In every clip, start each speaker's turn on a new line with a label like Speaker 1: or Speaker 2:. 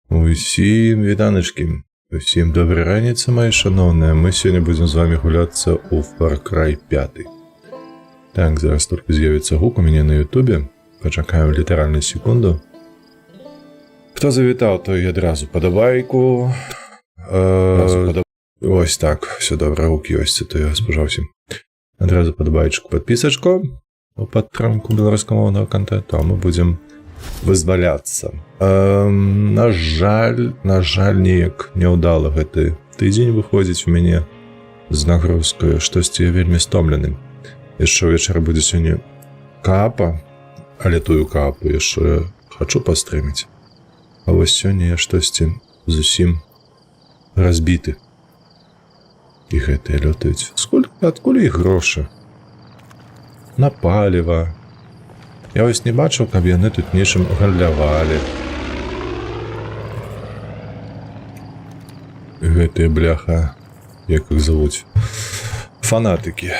Speaker 1: Усім вітаночки, усім добрий раніці, мої шановні. Ми сьогодні будемо з вами гулятися у Far Cry 5. Так, зараз тільки з'явиться гук у мене на ютубі. Почекаємо літерально секунду. Хто завітав, той одразу подобайку. Ось так, все добре, гук є, ось це, то я спожався. Одразу подобайку, підписочку у підтримку білоруськомовного контенту, а ми будемо вызваляцца. На жаль, неяк няўдала гэты тыдзень выходзіць у мяне з нагрузкаю, штосьці я вельмі стомлены. Яшчэ ўвечары будзе сёння каапа, але тую каапу яшчэ хачу пастрыміць. А вось сёння я штосьці зусім разбіты. І гэтыя лётаюць. Адкуль іх грошы? На паліва. Я ось не бачыў, каб яны тут нечым гандлявалі. Гэтыя, бляха, як іх завуць? Фанатыкі.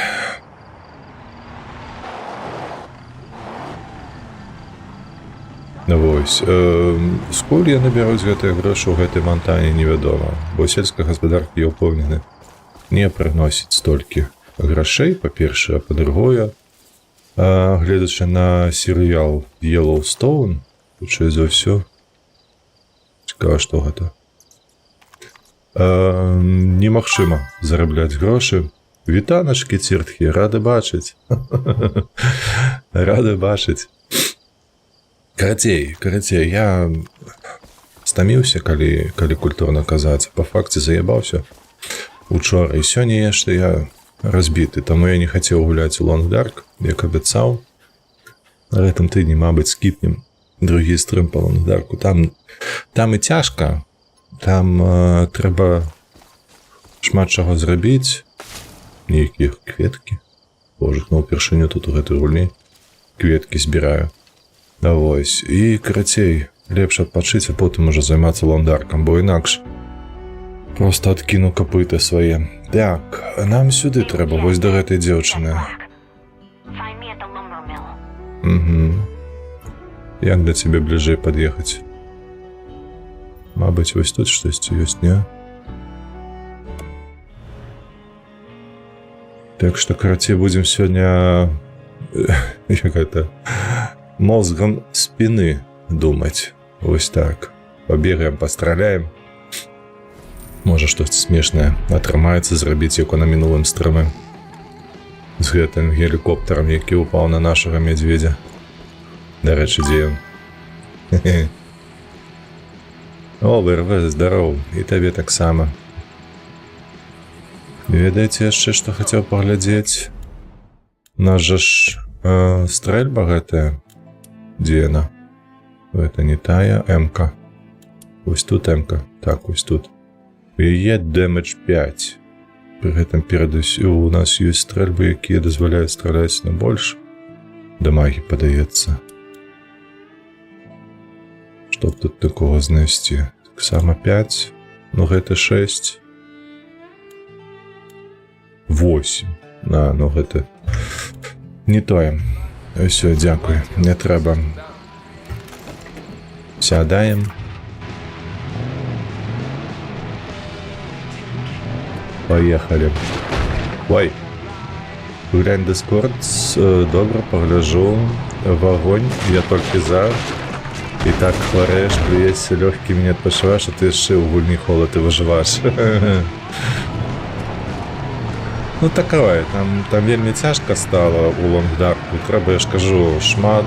Speaker 1: Вось. Скуль яны бяруць гэтыя грошы ў гэтай Монтане, невядома. Бо сельская гаспадарка, я ўпэўнены, не прыносіць столькі грашэй, па-першае, а па-другое, гледачы на серыял Yellowstone, хутчэй за ўсё, цікава, што гэта, немагчыма зарабляць грошы. Вітаначкі, цірткі, рады бачыць. Рады бачыць. Карацей, я стаміўся, калі культурна казаць. Па факце заебаўся учора, і сёння яшчэ я разбіты, таму я не хацеў гуляць у Long Dark, як абяцаў. На гэтым тыдні, мабыць, скіпнем другі стрым па Long Dark. Там і цяжка, там трэба шмат чаго зрабіць, нейкія кветкі. Боже, ну ўпершыню тут у гэтай гульні кветкі збіраю. Да вось, і карацей, лепш адпачыць, а потым уже займацца Long Dark'ам, бо інакш просто адкіну капыты свае. Так, нам сюды трэба, вось да гэтай дзеўчыны. Як да цябе бліжэй пад'ехаць? Мабыць, вось тут штосьці ёсць, не? Так што, карацей, будзем сёння мозгам спіны думаць. Вось так. Пабегаем, пастраляем. Можа, штосьці смешнае атрымаецца зрабіць, як на мінулым стрыме. З гэтым гелікоптарам, які ўпаў на нашага мядзведзя. Дарэчы, дзе ён? О, ВРВ, здароў. І табе таксама. Ведаеце яшчэ, што хацеў паглядзець? Нас жа ж стрэльба гэтая. Дзе яна? Гэта не тая, М-ка. Вось тут М-ка. Так, вось тут. Яе дэмэдж 5. Пры гэтым у нас ёсць стрэльбы, якія дазваляюць страляць на больш. Дамагі, падаецца. Што б тут такога знайсці? Таксама 5. Ну гэта 6. 8. Ну гэта не тое. Усё, дзякуй. Не трэба. Сядаем. Поехали. Ой. Глянь Discord. Добре, погляжу. Вогонь. Я толькі за. І так хварэш, плюешся лёгкімі, не адпачываеш, а ты яшчэ ў гульні холад і выжываеш. Ну такое, там вельмі цяжка стала у Long Dark'у. Трэба, я ж кажу, шмат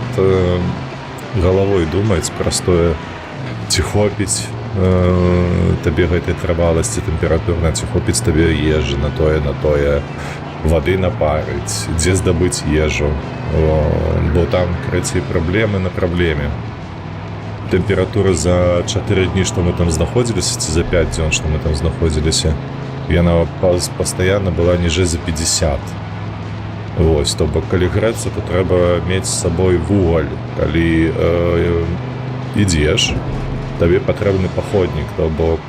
Speaker 1: галавой думаць, простое, ці хопіць табе гэтай трываласці тэмпературна, ці хопіць табе ежы на тое, вады напарыць, дзе здабыць ежу, бо там, карацей, праблемы на праблеме. Тэмпература за 4 дні, што мы там знаходзіліся, ці за 5 дзён, што мы там знаходзіліся, яна пастаянна была ніжэй за 50. Вось, то бок, калі грэцца, то трэба мець з сабой вугаль. Калі ідзеш, табе патрэбны паходнік, то бок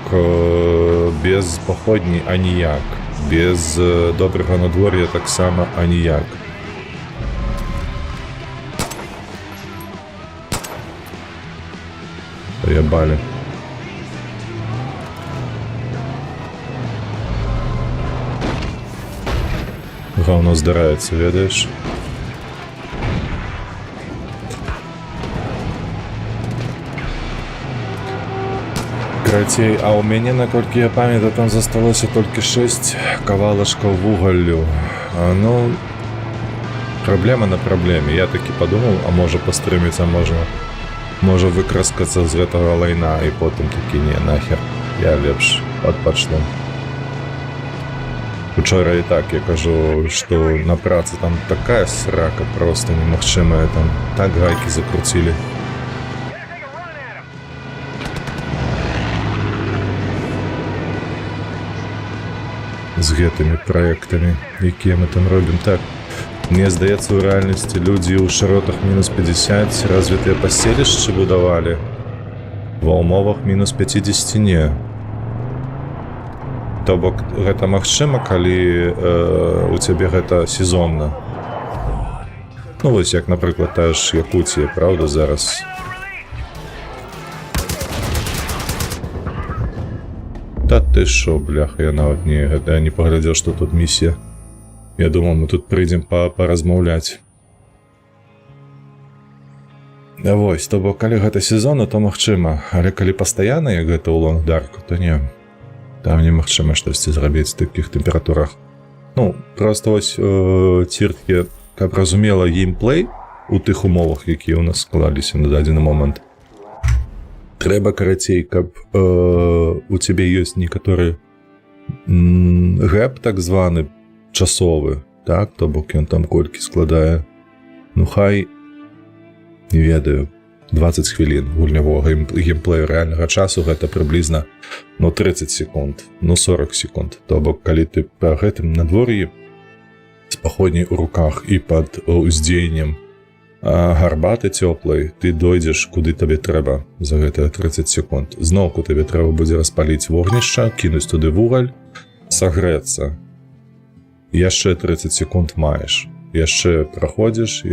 Speaker 1: без паходні аніяк, без добрага надвор'я таксама аніяк. Ебали. Гаўно здараецца, ведаеш? Карацей, а ў мяне, наколькі я памятаю, там засталося толькі 6 кавалачкаў вугаллю. Ну, праблема на праблеме. Я такі падумаў, а можа пастрыміць, а можа выкраскацца з гэтага лайна, і потым такі, не, нахер, я лепш адпачну. Учора і так я кажу, што на працы там такая срака проста немагчымая, там так гайкі закруцілі. З гэтымі праектамі, якія мы там робім. Так, мне здаецца, у рэальнасці людзі ў шыротах мінус 50 развітыя паселішчы будавалі. Ва ўмовах мінус 50 не. То бок, гэта магчыма, калі у цябе гэта сезонна. Ну, вось як, напрыклад, та ж Якуція, праўда, зараз. Та ты шо, бляха, я нават не паглядзеў, што тут місія. Я думаў, мы тут прыйдзем паразмаўляць. Да вось, то бок, калі гэта сезонна, то магчыма, але калі пастаянна, як гэта ў лонгдарку, то не. Там немагчыма штосьці зрабіць в такіх тэмпературах. Ну, проста вось цірткі, каб разумела геймплей у тых умовах, якія ў нас склаліся на дадзены момант. Трэба, карацей, каб у цябе ёсць некаторы гэп, так званы, часовы, так? То бок ён там колькі складае. Ну, хай, не ведаю, 20 хвілін гульнявога геймплею рэальнага часу, гэта прыблізна, ну, 30 секунд, ну, 40 секунд. То бок, калі ты па гэтым надвор'і з паходняй у руках і пад уздзеяннем гарбаты цёплай, ты дойдзеш, куды табе трэба за гэтыя 30 секунд. Зноўку табе трэба будзе распаліць вогнішча, кінуць туды вугаль, сагрэцца. Яшчэ 30 секунд маеш. Яшчэ праходзіш,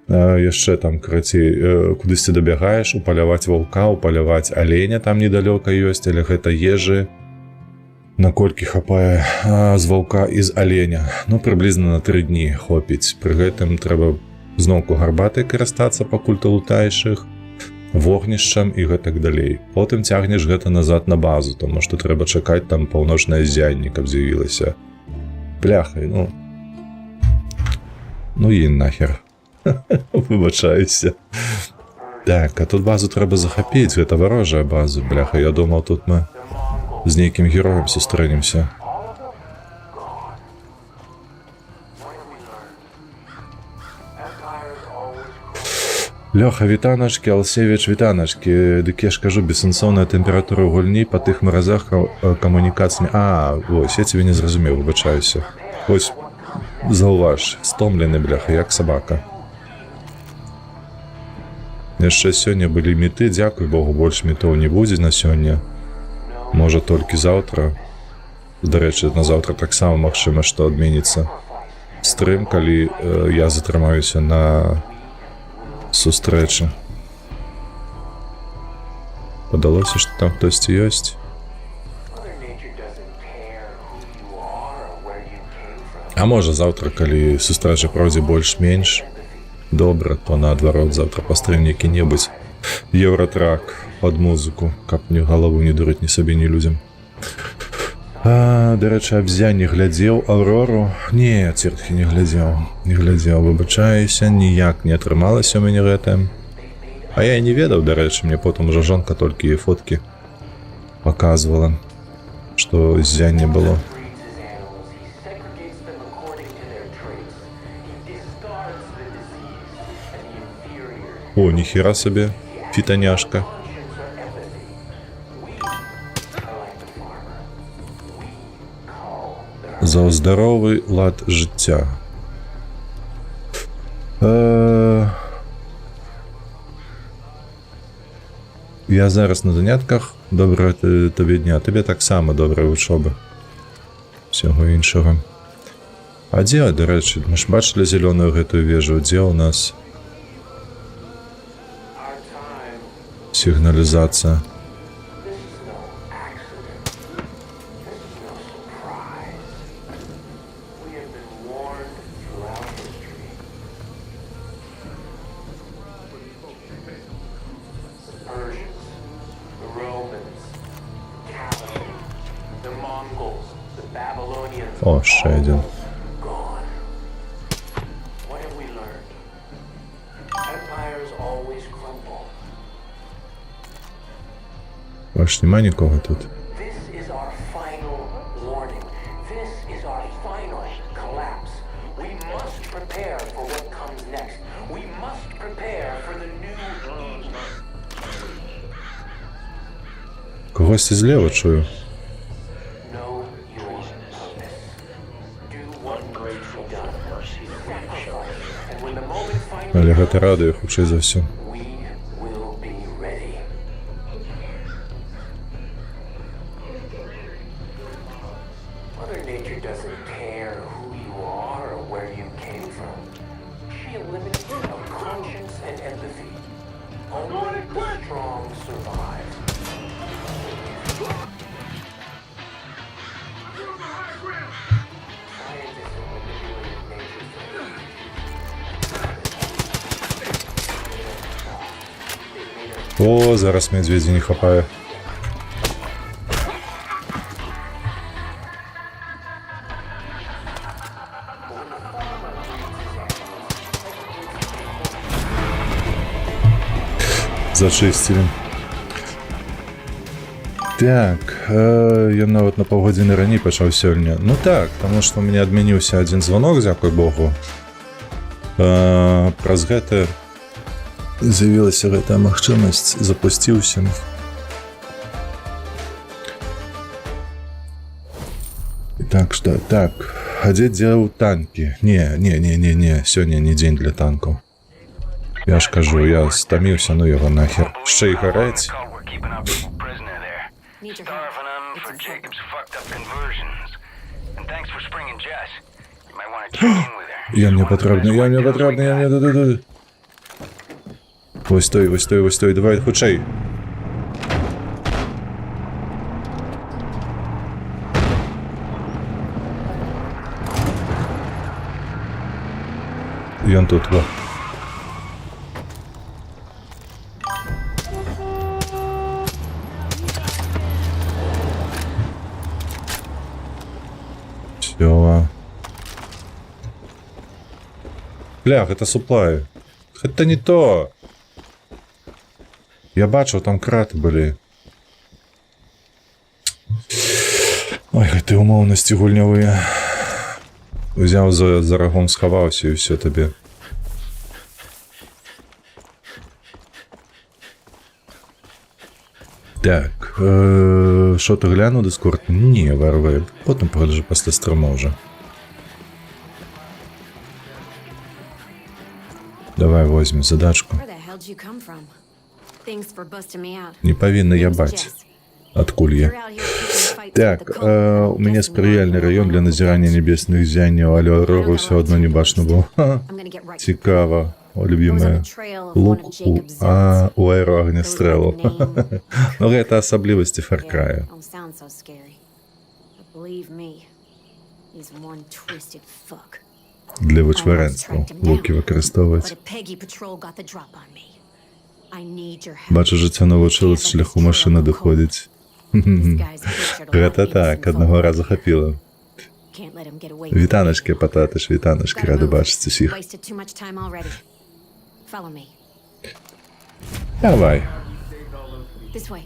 Speaker 1: яшчэ там, карацей, кудысьці дабягаеш, упаляваць ваўка, упаляваць аленя, там недалёка ёсць, але гэта ежы, наколькі хапае з ваўка і з аленя. Ну, прыблізна на 3 дні хопіць. Пры гэтым трэба зноўку гарбатай карыстацца, пакуль ты лутаеш іх, вогнішчам і гэтак далей. Потым цягнеш гэта назад на базу, таму што трэба чакаць там паўночнае ззянне, каб з'явілася. Бляхай, ну і нахер. Выбачаюся. Так, а тут базу трэба захапіць, гэта варожая база, бляха. Я думаў, тут мы з нейкім героем сустрэнемся. Лёха, вітаначкі, Алсевіч, вітаначкі. Дык я ж кажу, бессэнсоўная тэмпература ў гульні па тых маразах камунікацыі. Вось, я цябе не зразумеў, выбачаюся. Вось, заўваж, стомлены, бляха, як сабака. Яшчэ сёння былі міты, дзякуй Богу, больш мітоў не будзе на сёння. Можа, толькі заўтра. Дарэчы, на заўтра таксама магчыма, што адменіцца стрым, калі я затрымаюся на сустрэчы. Падалося, што там хтосьці ёсць. А можа, заўтра, калі сустрэча пройдзе больш-менш добра, то наадварот заўтра пастрым які-небудзь еўратрак пад музыку, каб мне галаву не дурыць ні сабе, ні людзям. Дарэчы, абзя не глядзеў Аўрору. Не, цірткі не глядзеў, выбачаюся, ніяк не атрымалася ў мяне гэтае. А я і не ведаў, дарэчы, мне потым ужо жонка толькі фоткі паказвала, што ззянне было. О, ніхера сабе, фітаняшка. За здаровы лад жыцця. Я зараз на занятках. Добрага табе дня. Табе таксама добрай вучобы. Всяго іншага. А дзе, дарэчы, мы ж бачылі зялёную гэтую вежу. Дзе ў нас сігналізацыя? О, ще один.
Speaker 2: What have we learned? Empires always crumble.
Speaker 1: Бачиш, нема нікого тут.
Speaker 2: This is our final warning. This is our final collapse. We must prepare for what comes next. We must prepare for the new Eden.
Speaker 1: Когось зліва чую.
Speaker 2: Know your purpose. Do what needs to be done. Sacrifice. And when the moment finally
Speaker 1: Але гэта радує, хутчэй за все.
Speaker 2: we will be ready. Mother Nature doesn't care who you are or where you came from. She eliminates no conscience and empathy. Only the strong survive. Scientists have manipulated nature's
Speaker 1: О, зараз медведя не хапає. Зачистили. Так, я нават на паўгадзіны раней пачаў сёння. Ну так, таму што у мяне адмяніўся адзін звонок, дзякуй Богу. Праз гэта з'явілася гэтая магчымасць, запусціўся. Так што, так, а дзе ў танкі? Не, сёння не дзень для танкаў. Я ж кажу, я стаміўся, ну яго нахер. Ще й гараць.
Speaker 3: Need your help.
Speaker 4: Starving them
Speaker 3: It's
Speaker 4: for
Speaker 3: important.
Speaker 4: Jacob's fucked up conversions. And thanks for springing Jess. You might want to check in with her.
Speaker 1: Я мне потрібний. Ось той, давай, хутчэй. Ён тут, во. Всё. Блях, это суплай. Это не то. Я бачив, там крати були. Ой, гэты умоўнасці гульнявыя. Взяв за рогом, сховався і все тобі. Так, що ти глянув Дискорд? Ні, ВРВ. Потім погляджу після стріму вже. Давай возьмем задачку.
Speaker 3: Where the hell did you come from? Thanks for busting me out.
Speaker 1: Не повинна
Speaker 3: Name's
Speaker 1: ябать.
Speaker 3: Jess.
Speaker 1: Откуль
Speaker 3: You're
Speaker 1: я?
Speaker 3: out here picking fights with
Speaker 1: Так,
Speaker 3: the cult.
Speaker 1: у меня
Speaker 3: Guessing
Speaker 1: сприяльний
Speaker 3: you're
Speaker 1: район для назирання небесних зянів, але Аврору все одно не бачно було. Ха,
Speaker 3: I'm gonna get right.
Speaker 1: цікаво. О,
Speaker 3: I was on
Speaker 1: любиме.
Speaker 3: the trail of one
Speaker 1: Лук
Speaker 3: of
Speaker 1: у,
Speaker 3: Jacob's zealots.
Speaker 1: у аэроогнестрелу.
Speaker 3: Goes by the name.
Speaker 1: Ну, это особливости
Speaker 3: Yeah,
Speaker 1: Фаркрая.
Speaker 3: don't sound so scary. But believe me, he's one twisted fuck.
Speaker 1: Для
Speaker 3: I almost
Speaker 1: вичваренства.
Speaker 3: tracked him
Speaker 1: Луки
Speaker 3: down,
Speaker 1: використовувати.
Speaker 3: but a Peggy patrol got the drop on me. I need your help.
Speaker 1: Бачу, життя навчилось з шляху машини доходить.
Speaker 3: This guy's pictured a lot of
Speaker 1: Гэта так,
Speaker 3: innocent
Speaker 1: одного
Speaker 3: folk.
Speaker 1: разу хапіло.
Speaker 3: Can't let him get away with it.
Speaker 1: Вітаночки, пататиш, вітаночки,
Speaker 3: Gotta
Speaker 1: радий
Speaker 3: move.
Speaker 1: бачити всіх.
Speaker 3: Wasted too much time already. Follow me.
Speaker 1: Давай.
Speaker 3: This way.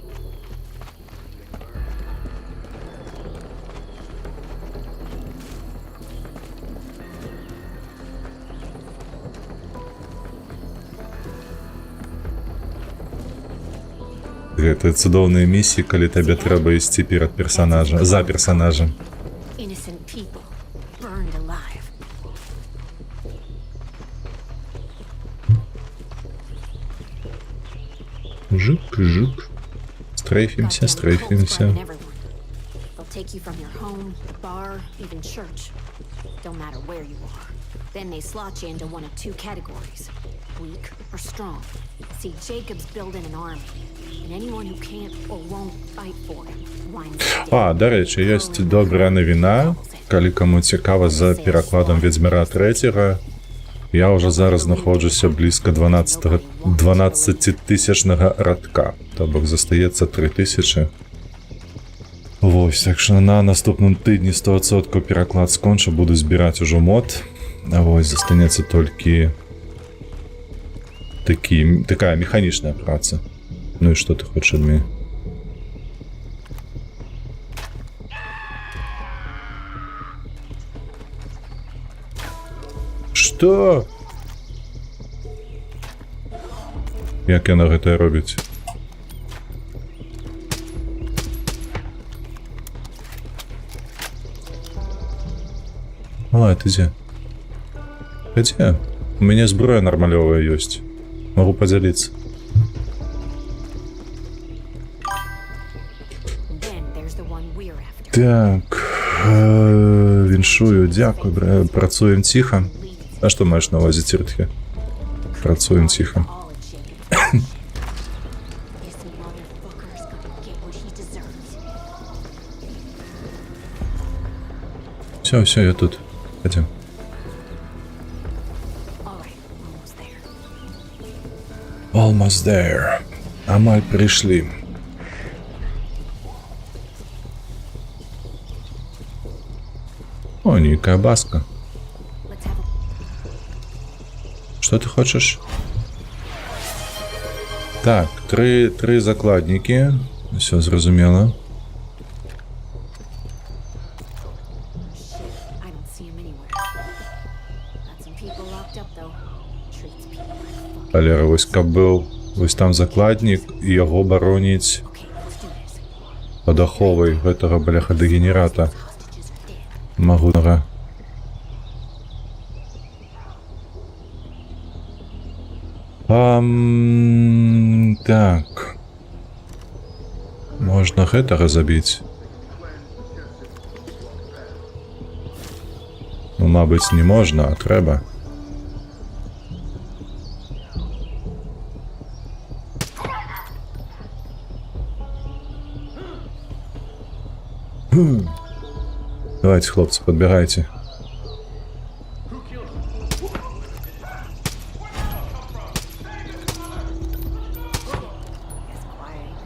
Speaker 1: Гэта цудоўныя місіі, калі табе трэба ісці перад персонажам, за персонажам.
Speaker 3: Innocent people burned alive.
Speaker 1: Жук. Стрейфимся,
Speaker 3: Goddamn cults
Speaker 1: стрейфимся.
Speaker 3: running everyone. They'll take you from your home, bar, even church. Don't matter where you are. Then they slot you into one of two categories: weak or strong. See, Jacob's building an army, and anyone who can't or won't fight for him winds up dead.
Speaker 1: А, до речі, є добра новина. Калі кому цікаво за перекладом Відьмара 3, я вже зараз знаходжуся близько 12 тисячного радка. Тобто застається 3 тисячі. Ось, так що на наступному тижні 100% переклад скончу, буду збирати уже мод. А ось, застанеться тільки така механічна праця. Ну і що ти хочеш від мене? Що? Як яно гэта робіць? А, ты где? Где? У меня зброя нормалевая есть. Могу поделиться.
Speaker 3: Then there's the one we're after.
Speaker 1: Так. Віншую, дякую. Працюємо тихо. А що маєш на увазі, Тіртхе? Працюємо тихо.
Speaker 3: All of Jacob. This motherfucker's gonna get what he deserves.
Speaker 1: Все, я тут. Пойдем.
Speaker 3: All right, almost there.
Speaker 1: Almost there. А ми прийшли. О, некая баска.
Speaker 3: Let's have a
Speaker 1: Що ти хочеш? Так, три закладники. Все зрозуміло.
Speaker 3: shit. I don't see him anywhere. Got some people locked up though. Treats people like fuck.
Speaker 1: Валера, ось кабел. Ось там закладник, і його боронить
Speaker 3: Okay, let's do this.
Speaker 1: подаховий гэтага, бляха, дегенерата.
Speaker 3: Hostages are dead.
Speaker 1: Магутного. Так. Можна гэтага забіць. Ну, мабыць, не можна, а трэба. Давайте, хлопцы, подбегайте.
Speaker 3: Guess quiet.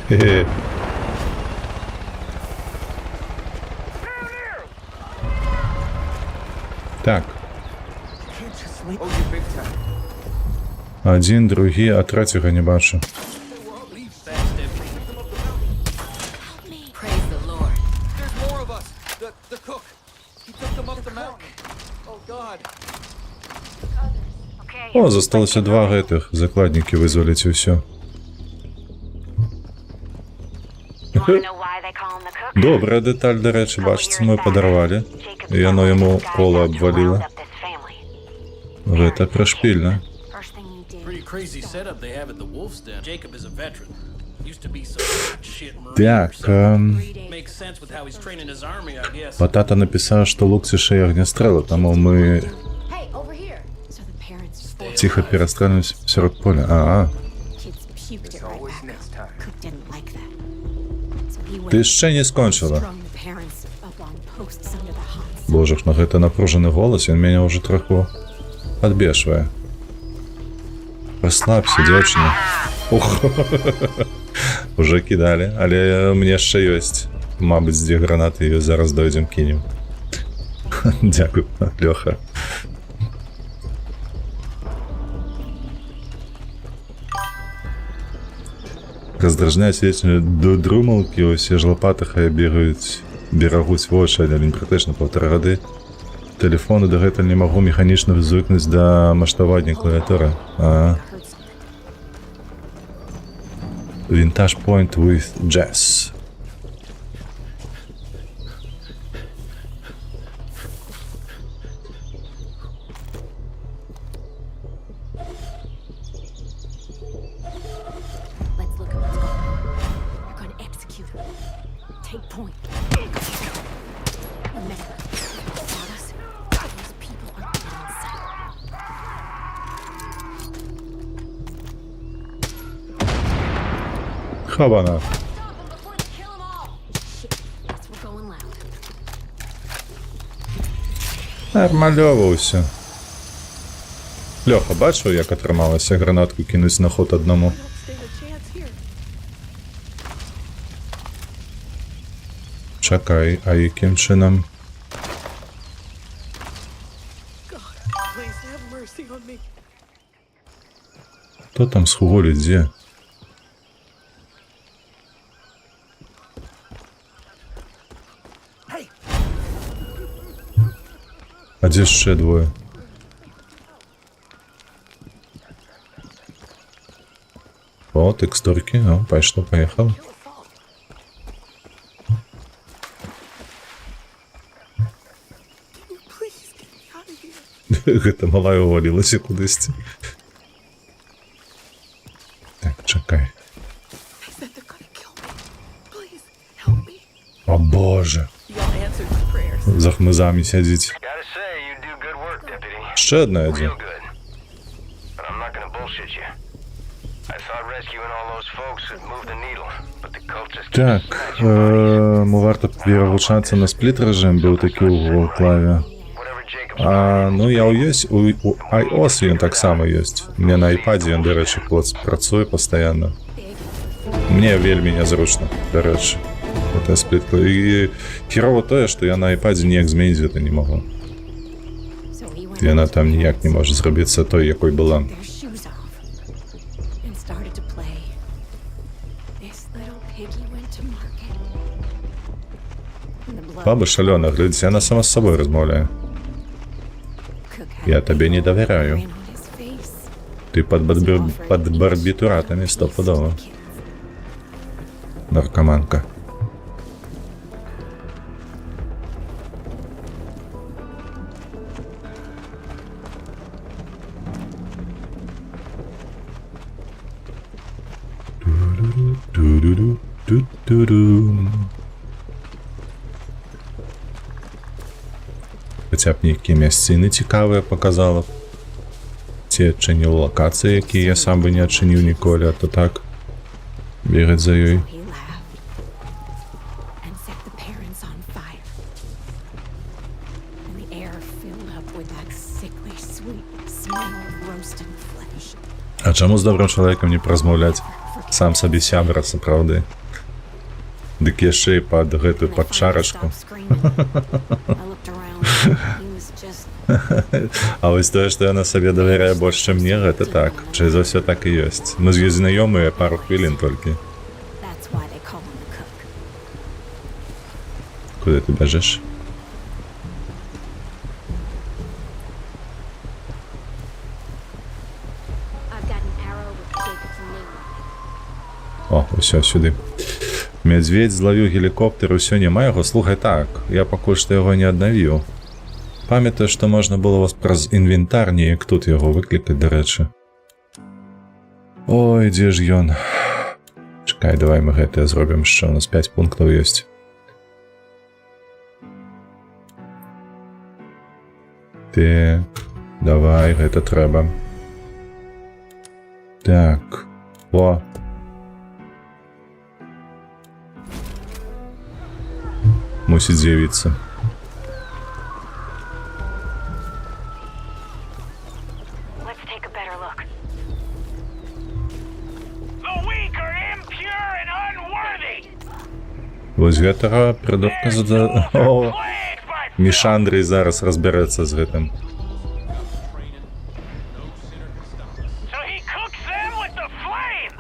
Speaker 1: Хе-хе. Так. Один, другі, а третього не бачу.
Speaker 5: Praise the Lord.
Speaker 6: There's more of us. The cook. He took them up the mountain. Oh God.
Speaker 3: Okay.
Speaker 1: О, зосталося два гэтых закладники визволить і все.
Speaker 3: You wanna know why they call him the cook?
Speaker 1: Добра деталь, до речі, бачите, ми подарували. І воно йому коло обвалило. Гэта пришпільно.
Speaker 3: First thing he did.
Speaker 6: Pretty crazy setup they have at the Wolf's Den. Jacob is a veteran. Used to be some shit marine.
Speaker 1: Так,
Speaker 6: or something. Makes sense with how he's training his army, I guess.
Speaker 1: Потата написав, що лук є огнестрели, тому ми
Speaker 3: Hey, over here. So the parents forced
Speaker 1: тихо перестрелюємося серед поля. А,
Speaker 3: kids puked it right back. Cook didn't like that. So he went
Speaker 1: ти ще не скончила.
Speaker 3: strung the parents up on posts under the hot sun.
Speaker 1: Боже ж, на гэта напружений голос, він мене вже трохи підбешує. Розслабся, дівчина. Ух, уже кидали, але у мене ще є. Мабуть, з дві гранати її зараз дойдем кинем. Дякую, Льоха. Роздражняють вічно до друмалки, усі ж лопати хай бігають, берегуть вочі, але він практично 1,5 годи. Телефону до гэтага не магу механічна звыкнуць да маштабавання клавіатуры.
Speaker 3: I heard something.
Speaker 1: Vintage point with jazz.
Speaker 3: Let's look at what's going on. They're gonna execute him. Take point. Remember, without us, those people are dead in sight.
Speaker 1: Хавана.
Speaker 3: Guess we're going loud.
Speaker 1: Нормальово все. Льоха, бачив, як отрималося гранатку кинуть на ход одному? Чекай, а яким чином?
Speaker 6: Please have mercy on me.
Speaker 1: Хто там схуголить, де?
Speaker 6: Hey,
Speaker 1: А де ще двоє? О, текстурки, ну, пошло, поїхав.
Speaker 6: please get me out of here.
Speaker 1: Гэта мала увалилася кудись. Так, чекай.
Speaker 6: They said they're gonna kill me. Please help me.
Speaker 1: О боже.
Speaker 6: Y'all answered my prayers.
Speaker 1: За хмизами сидіть.
Speaker 4: Gotta say, you do good work, deputy.
Speaker 1: Ще одна
Speaker 4: Real
Speaker 1: один.
Speaker 4: good. But I'm not gonna bullshit you. I thought rescuing all those folks would move the needle, but the cult just keeps
Speaker 1: Так,
Speaker 4: snatching.
Speaker 1: му варто переключатися на спліт режим, був такий у клаві.
Speaker 4: Whatever Jacob's
Speaker 1: Ну я у iOS він так само є. У мене на iPad він, до речі, працює постійно. Мені вельми незручно, до речі. Це спліт. І хірово те, що я на iPad ніяк змінити це не можу.
Speaker 3: So he went
Speaker 1: Вона там ніяк не може зробитися той, якою була.
Speaker 3: their shoes off and started to play. This little piggy went to market. And the blood
Speaker 1: Баба шалена, глядь, вона сама з собою розмовляє.
Speaker 3: cook
Speaker 1: Я
Speaker 3: had
Speaker 1: тобі не довіряю.
Speaker 3: ran on his face.
Speaker 1: Ти під барбітуратами стопудово. Наркоманка. Ду-ду-ду-ду-ду-ду. Хоча б які місцини цікаві показала б. Ці відчинив локації, які я сам би не відчинив ніколи, а то так. Бігать за їю.
Speaker 3: He laughed and set the parents on fire. And the air filled up with that sickly sweet smell of roasted flesh.
Speaker 1: А чому з добрим чоловіком не порозмовляти? Сам собі сябра, це правда. Дик я ще й під гэту,
Speaker 3: When I
Speaker 1: під
Speaker 3: finally
Speaker 1: чарочку.
Speaker 3: stopped screaming, I looked around. He was just
Speaker 1: А ось те, що вона собі довіряє більше мені, це так. Чи за все так і є. Ми з її знайомі пару хвилин тільки.
Speaker 3: that's why they call him the cook.
Speaker 1: Куди ти біжиш?
Speaker 3: I've got an arrow with Jacob's name on it.
Speaker 1: О, усе, сюди. Медведь зловив гелікоптер, усе, нема його. Слухай, так, я поки що його не відновив. Пам'ятаю, що можна було вас праз інвентар, ніяк тут його викликати, до речі. Ой, де ж ён? Чекай, давай ми гэта зробимо, що у нас 5 пунктів є. Так, давай, гэта треба. Так, о. Мусить з'явитися.
Speaker 3: Let's take a better look.
Speaker 4: The weak are impure and unworthy.
Speaker 1: Ось гэтага придурка зада... О,
Speaker 4: Plagued by
Speaker 1: Мішандрій зараз розбереться з гэтым.
Speaker 4: so he cooks them with the flame.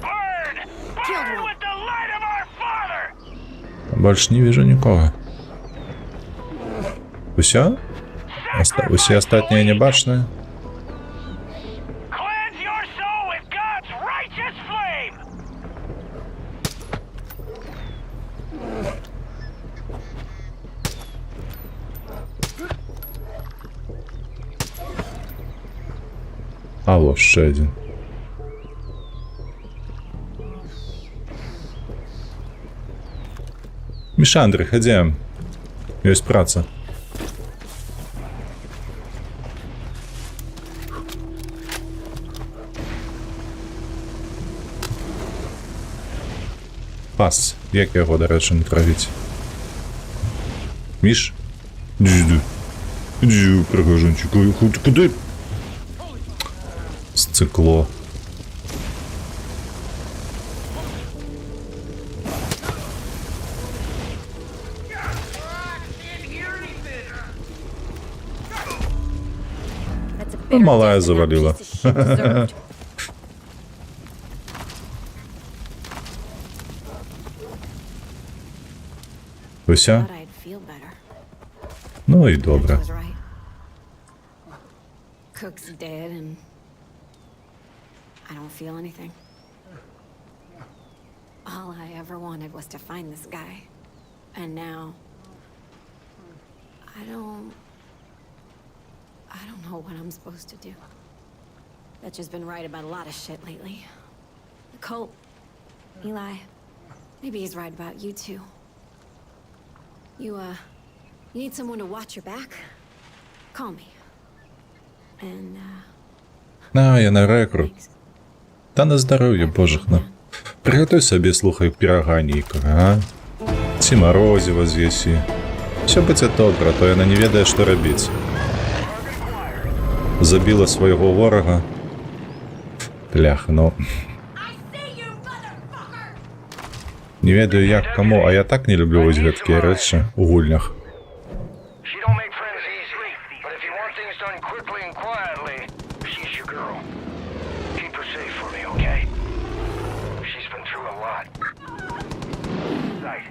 Speaker 4: Burn! Burn with the light of our Father!
Speaker 1: Больше не вижу нікого. Усё? Усі остатние не бачные?
Speaker 4: Cleanse your soul with God's righteous flame!
Speaker 1: А вот ще один. Мішандрі, ходім. Есть праца. Пас. Як його, до речі, не травить? Міш? Дю. Дю, пригожунчик. Куди? Сцикло.
Speaker 3: That's a
Speaker 1: Ну,
Speaker 3: bitter
Speaker 1: малая
Speaker 3: death that
Speaker 1: завалила.
Speaker 3: piece of shit deserved.
Speaker 1: Уся?
Speaker 3: Thought I'd feel better.
Speaker 1: Ну і добре.
Speaker 3: I was right. Cook's dead and I don't feel anything. All I ever wanted was to find this guy. And now I don't know what I'm supposed to do. Betcha's been right about a lot of shit lately. Colt, Eli, maybe he's right about you too. You need someone to watch your back? Call me. And,
Speaker 1: На, я на рекрут.
Speaker 3: thanks.
Speaker 1: Та на здоров'я, божихна. Приготуй собі, слухай, пірога Ніка, а? Ці морозиво з'їсі. Все буде добре, то вона не ведає, що робити. Забила свого ворога. Плях, ну... Не ведаю як, кому, а я так не люблю ось гэткі речі у гульнях.
Speaker 4: She don't make friends easy, but if you want things done quickly and quietly, she's your girl. Keep her safe for me, okay? She's been through a lot. Right.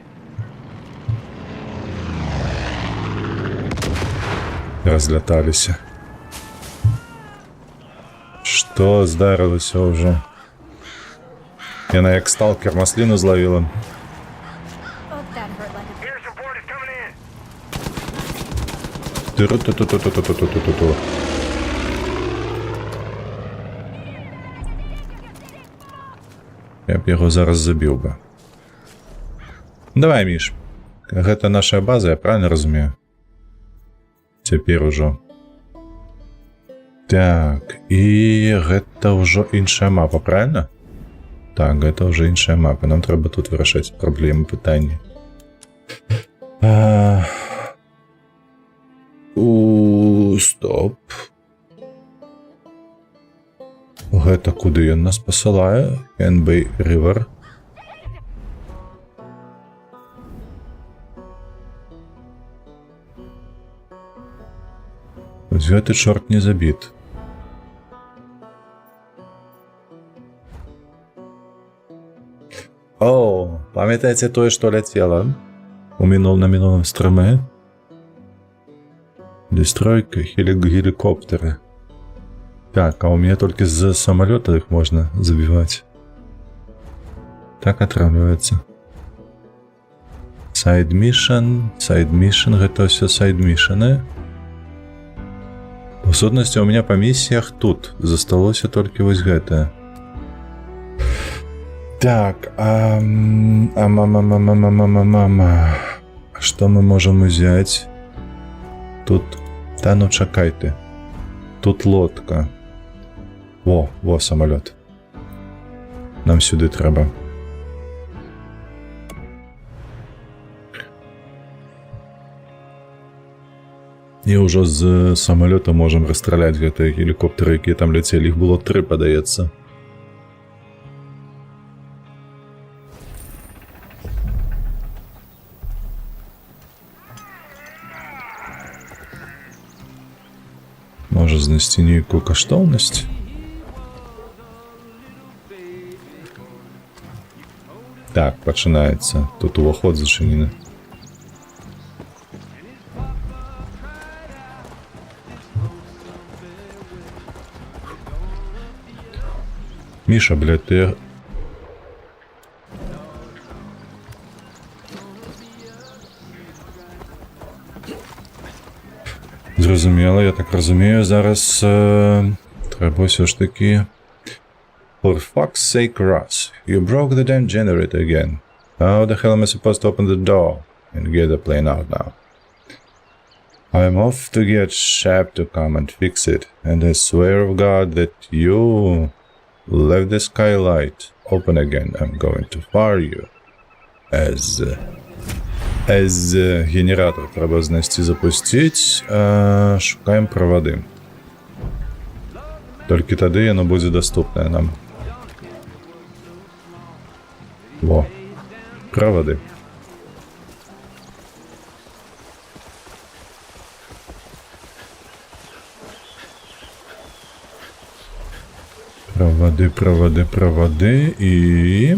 Speaker 1: Розляталися. Що здарилося вже? Яна як сталкер маслину зловила.
Speaker 3: Fuck, that hurt like a...
Speaker 4: Air support is coming in.
Speaker 1: Ту-ру-ту-ту-ту-ту-ту-ту-ту-ту. Я б його зараз забив би. Давай, Міш. Гэта наша база, я правильно розумію? Цяпер ужо. Так, і гэта ўжо іншая мапа, правильно? Так, гэта ўжо іншая мапа. Нам трэба тут вырашаць праблемы, пытанні. Стоп. Гэта куды ён нас пасылае? Энбэй Рывер. Вось гэты чорт не забіт. О, памятаеце тое, што ляцела у на мінулым стрыме? Дестройка, геликоптеры. Так, а у меня только з самолета их можно забивать. Так атрымліваецца. Сайд мишн, гэта ўсё сайд мишны. У сутнасці у меня по миссиях тут засталося толькі вось гэтае. Так, мама. Что мы можем взять? Тут, да ну чакай ты. Тут лодка. Во, самолет. Нам сюди треба. І ўжо з самолета можем расстраляць гэтыя гелікоптэры, якія там ляцелі. Іх было 3, падаецца. Можа знайсці нейкую каштоўнасць? Так, пачынаецца. Тут уваход зачынены. Міша, блядь, ты... Зрозуміло, я так розумію, зараз треба все ж таки... For fuck's sake, Russ, you broke the damn generator again. How the hell am I supposed to open the door and get the plane out now? I'm off to get Shep to come and fix it, and I swear of God that you left the skylight open again, I'm going to fire you. Ез генератор треба знайти, запустити. Шукаємо проводи. Тільки тоді воно буде доступне нам. Во. Проводи. Проводи. І...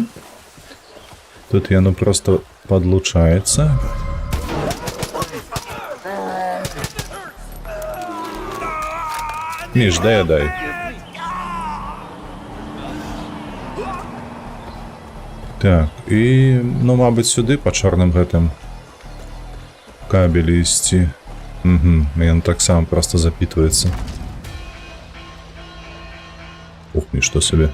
Speaker 1: Тут оно просто подлучается. Миш, дай. Так, і, ну, мабуть, сюди по чорним гэтым кабелі ісці. Угу, він так само просто запитывается. Ух, ничто себе.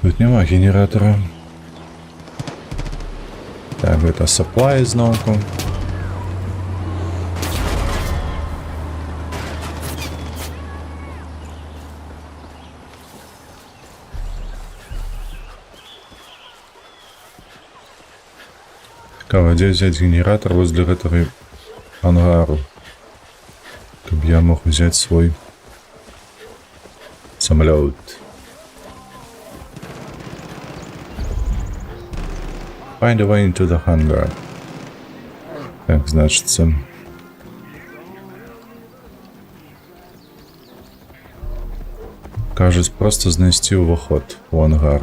Speaker 1: Тут нема генератора. Так, это supply знову. Цікаво, де взяти генератор возле этого ангару, щоб я мог взяти свой самолет. Find a way into the hangar. Так, значится. Кажуть, просто знести увоход у ангар.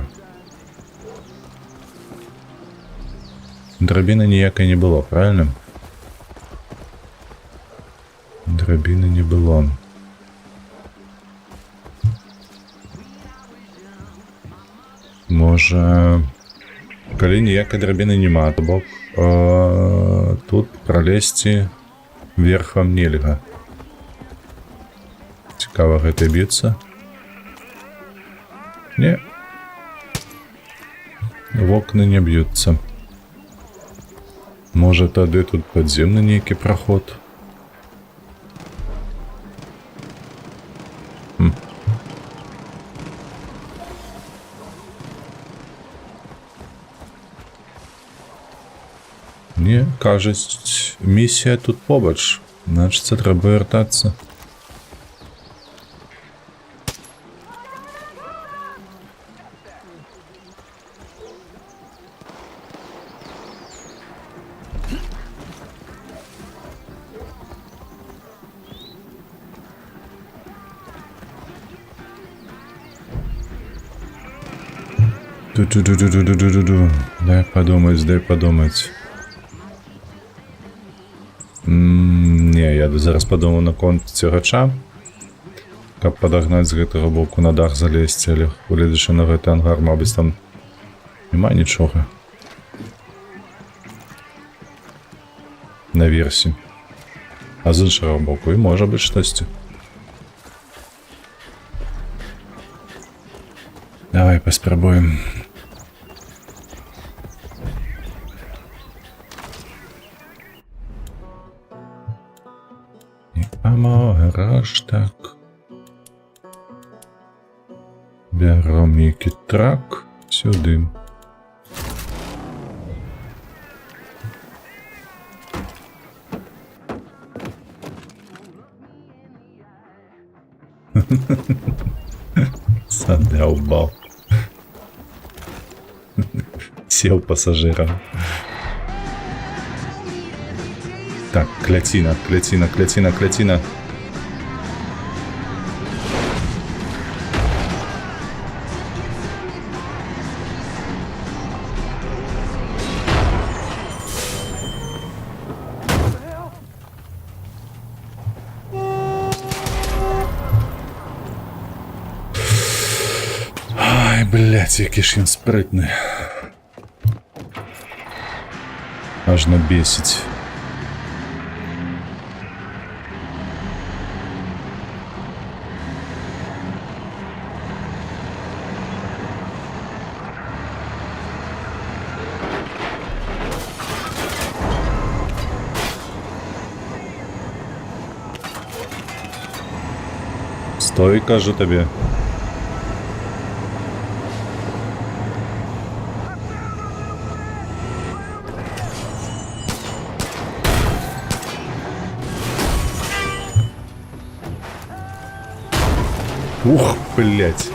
Speaker 1: Драбины ніякої не было, правильно? Драбины не было. Може... Калі ніякай драбіны няма, то бок тут пролезці верхам нельга. Цікава гэта біцца. Не. Вокны не б'юцца. Можа тады тут падземны нейкі праход. Не, кажуть, місія тут побач. Значить, це треба вертатися. Дай подумать. Не, я зараз подумав на конт цягача. Каб падагнаць з гэтага боку на дах залезці, але гледзячы на гэты ангар, мабыць, там няма нічога. Наверсе. А з іншага боку і можа быць штосьці. Давай паспрабуем. Гараж, так. Бяром які трак сюди. Задолбал. Сел пассажиром. Так, клятина. Ай, блядь, який ж він спритний. Аж набесить. Стой, кажу тобі. Ух, блять.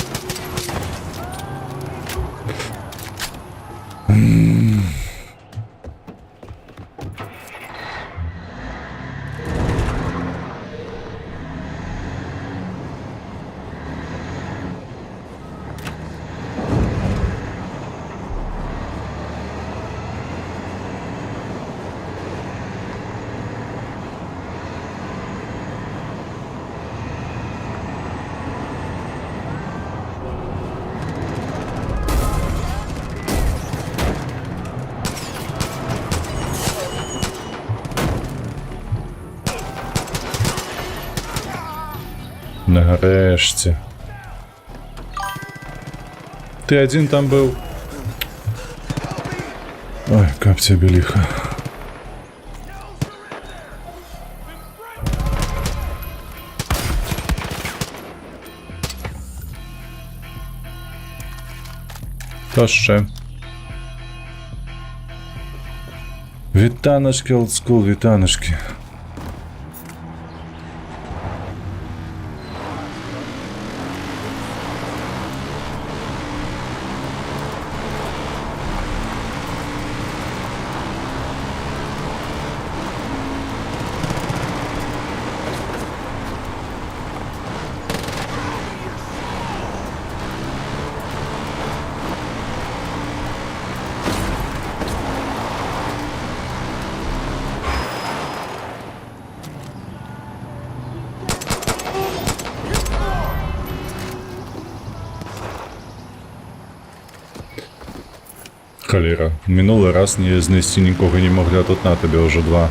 Speaker 1: Нарешті. Ти один там був? Ой, капця біліха. Хто ще? Вітаночки, олдскул, вітаночки. Холера. Минулий раз не знести нікого не могли, а тут на тобі вже два.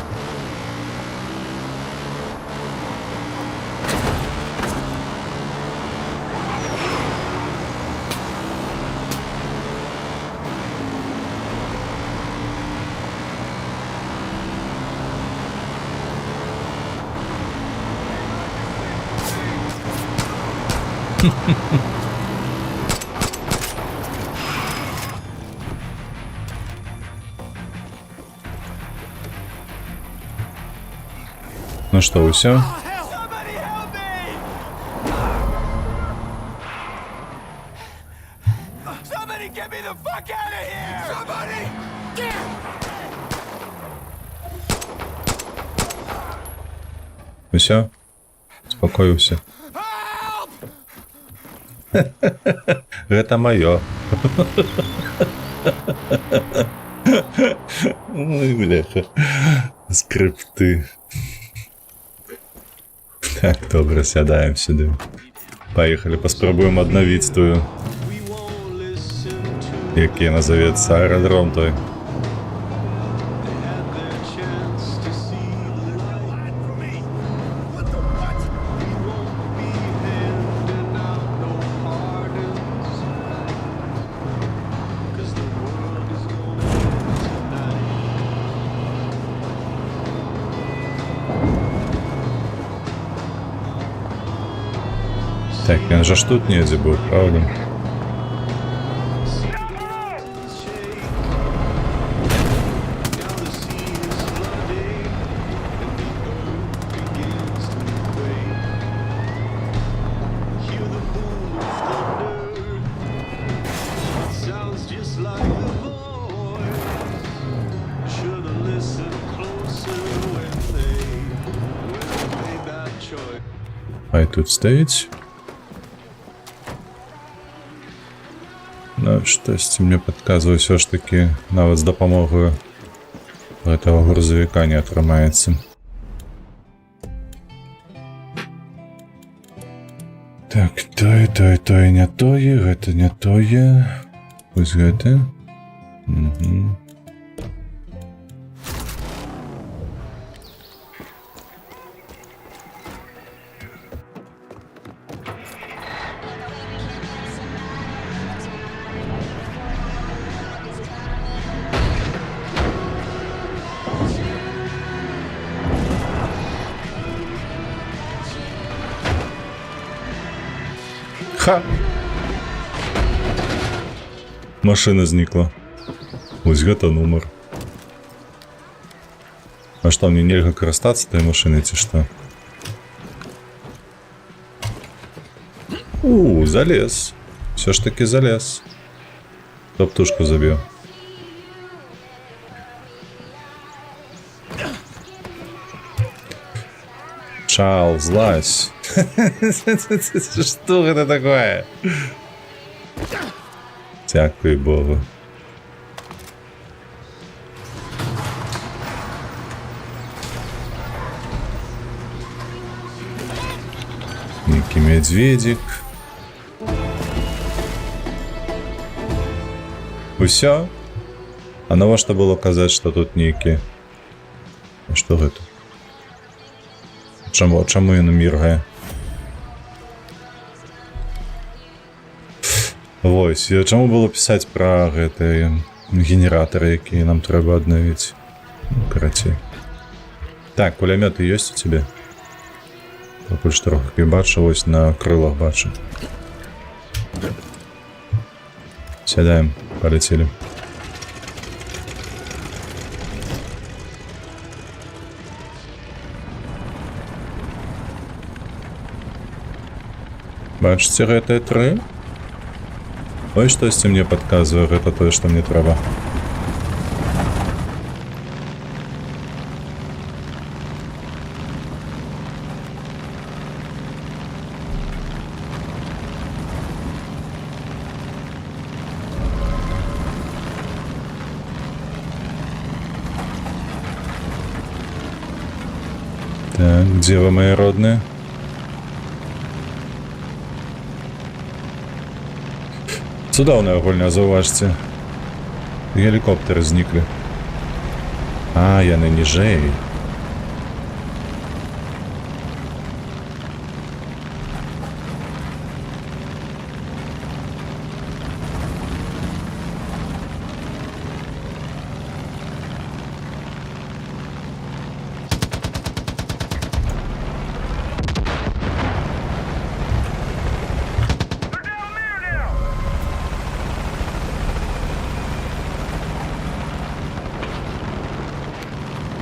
Speaker 1: Ну что, все?
Speaker 5: Somebody help me! Somebody get me the fuck out of here! Somebody!
Speaker 1: Все? Успокоился. Это мое. Ой, бляха. Скрипти. Так, добре, сядаємо сюди. Поїхали, поспробуємо обновити ту, який називається аеродром той. Так, він же ж тут ниндзя був, правда? Хай тут стоїть. Ну, щось мені підказує, все ж таки, навіть з допомогою этого грузовика не отримається. Так, тое, не тое, гэта не тое. Ось гэта. Угу. Ха! Машина зникла. Ось гэта нумар. А што, мне нельга карыстацца той машинай ці што? Залез. Все ж таки залез. Хто птушку заб'ю? Чарльз, злазь. Что это такое? Дякую Богу. Некий медведик. Усё? А навошта было казаць, што тут нейкі? А што гэта? Чаму ён міргае? Вось, чаму было пісаць пра гэтыя генератары, якія нам трэба аднавіць? Карацей. Так, кулямёты ёсць у цябе? Пакуль што трохі бачу, вось на крылах бачу. Сядаем, полетели. Бачыце гэтыя тры? Ой, штосьці мне падказвае, гэта тое, што мне трэба. Так, где вы, мои родные? Цудоўная гульня, заўважце. Гелікоптэры зніклі. А, яны ніжэй.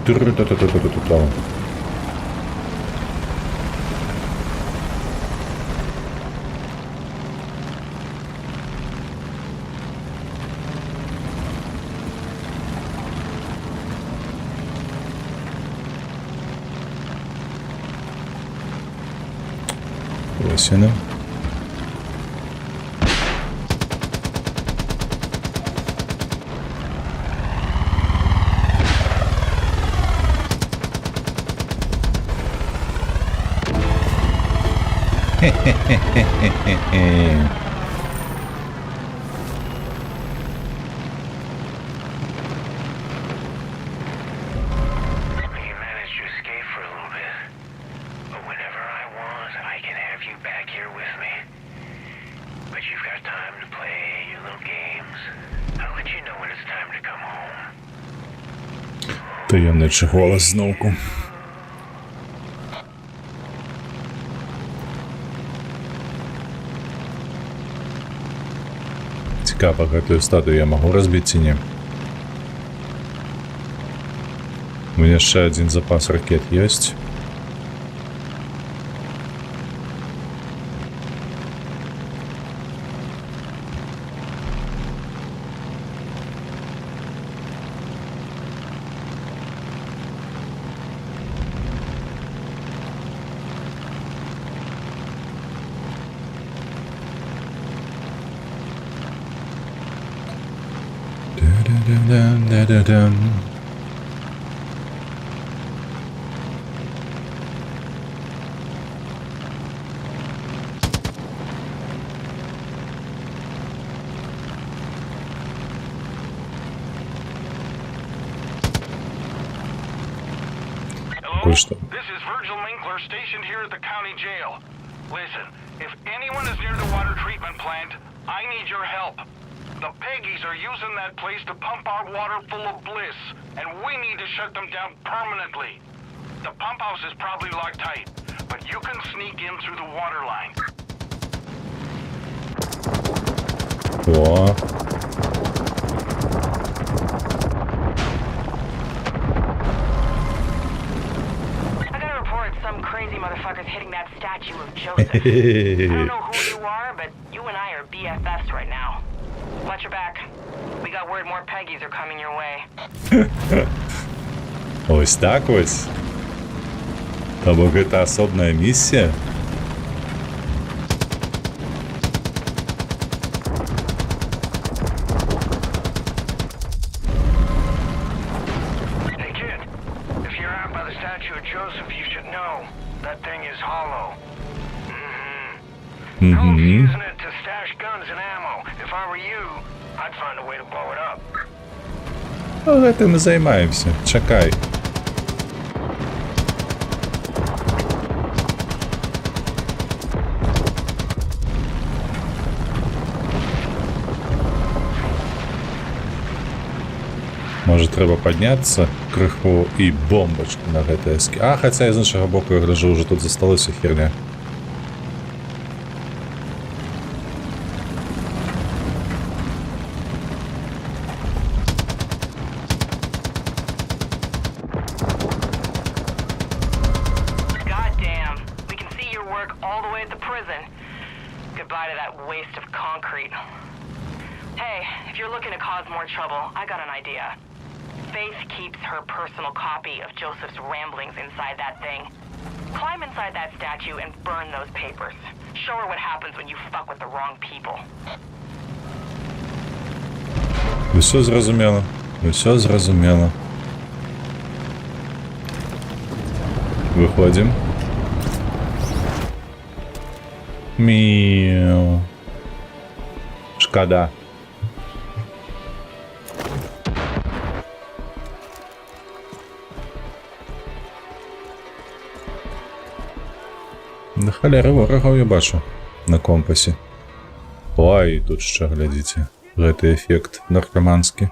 Speaker 1: Ту-ру-ту-ту-ту-ту-ту-ту. Ось вона. Таємничий голос знову. Цікаво, гэтую статую я магу разбіць ці не? У меня яшчэ один запас ракет ёсць. Да-да-да-да-да-дам.
Speaker 4: Hello? This is Virgil Minkler stationed here at the county jail. Listen, if anyone is near the water treatment plant, I need your help. The Peggies are using that place to pump our water full of bliss, and we need to shut them down permanently. The pump house is probably locked tight, but you can sneak in through the water line.
Speaker 1: О,
Speaker 7: I got a report some crazy motherfucker's hitting that statue of Joseph. I don't know who you are, but you and I are BFFs right now. Watch your back. We got word more Peggies are coming your way.
Speaker 1: ось так ось. Або гэта асобная місія?
Speaker 4: Hey kid, if you're out by the statue of Joseph, you should know that thing is hollow. Don't be using it to stash guns and ammo. If I were you, I'd find a way to blow it up.
Speaker 1: Ну, гэтым і займаемся. Чакай. Може, треба піднятися криху і бомбочку на гэтай эскі. А, хаця з іншого боку, я гляжу, вже тут засталася херня.
Speaker 7: Goddamn. We can see your work all the way at the prison. Goodbye to that waste of concrete. Hey, if you're looking to cause more trouble, I got an idea. Faith keeps her personal copy of Joseph's ramblings inside that thing. Climb inside that statue and burn those papers. Show her what happens when you fuck with the wrong people.
Speaker 1: Все зрозуміло. Все зрозуміло. Виходимо. Мяу. Шкода. На халери ворогов я бачу на компасі. Ой, тут ще глядите. Гэты эффект наркоманский.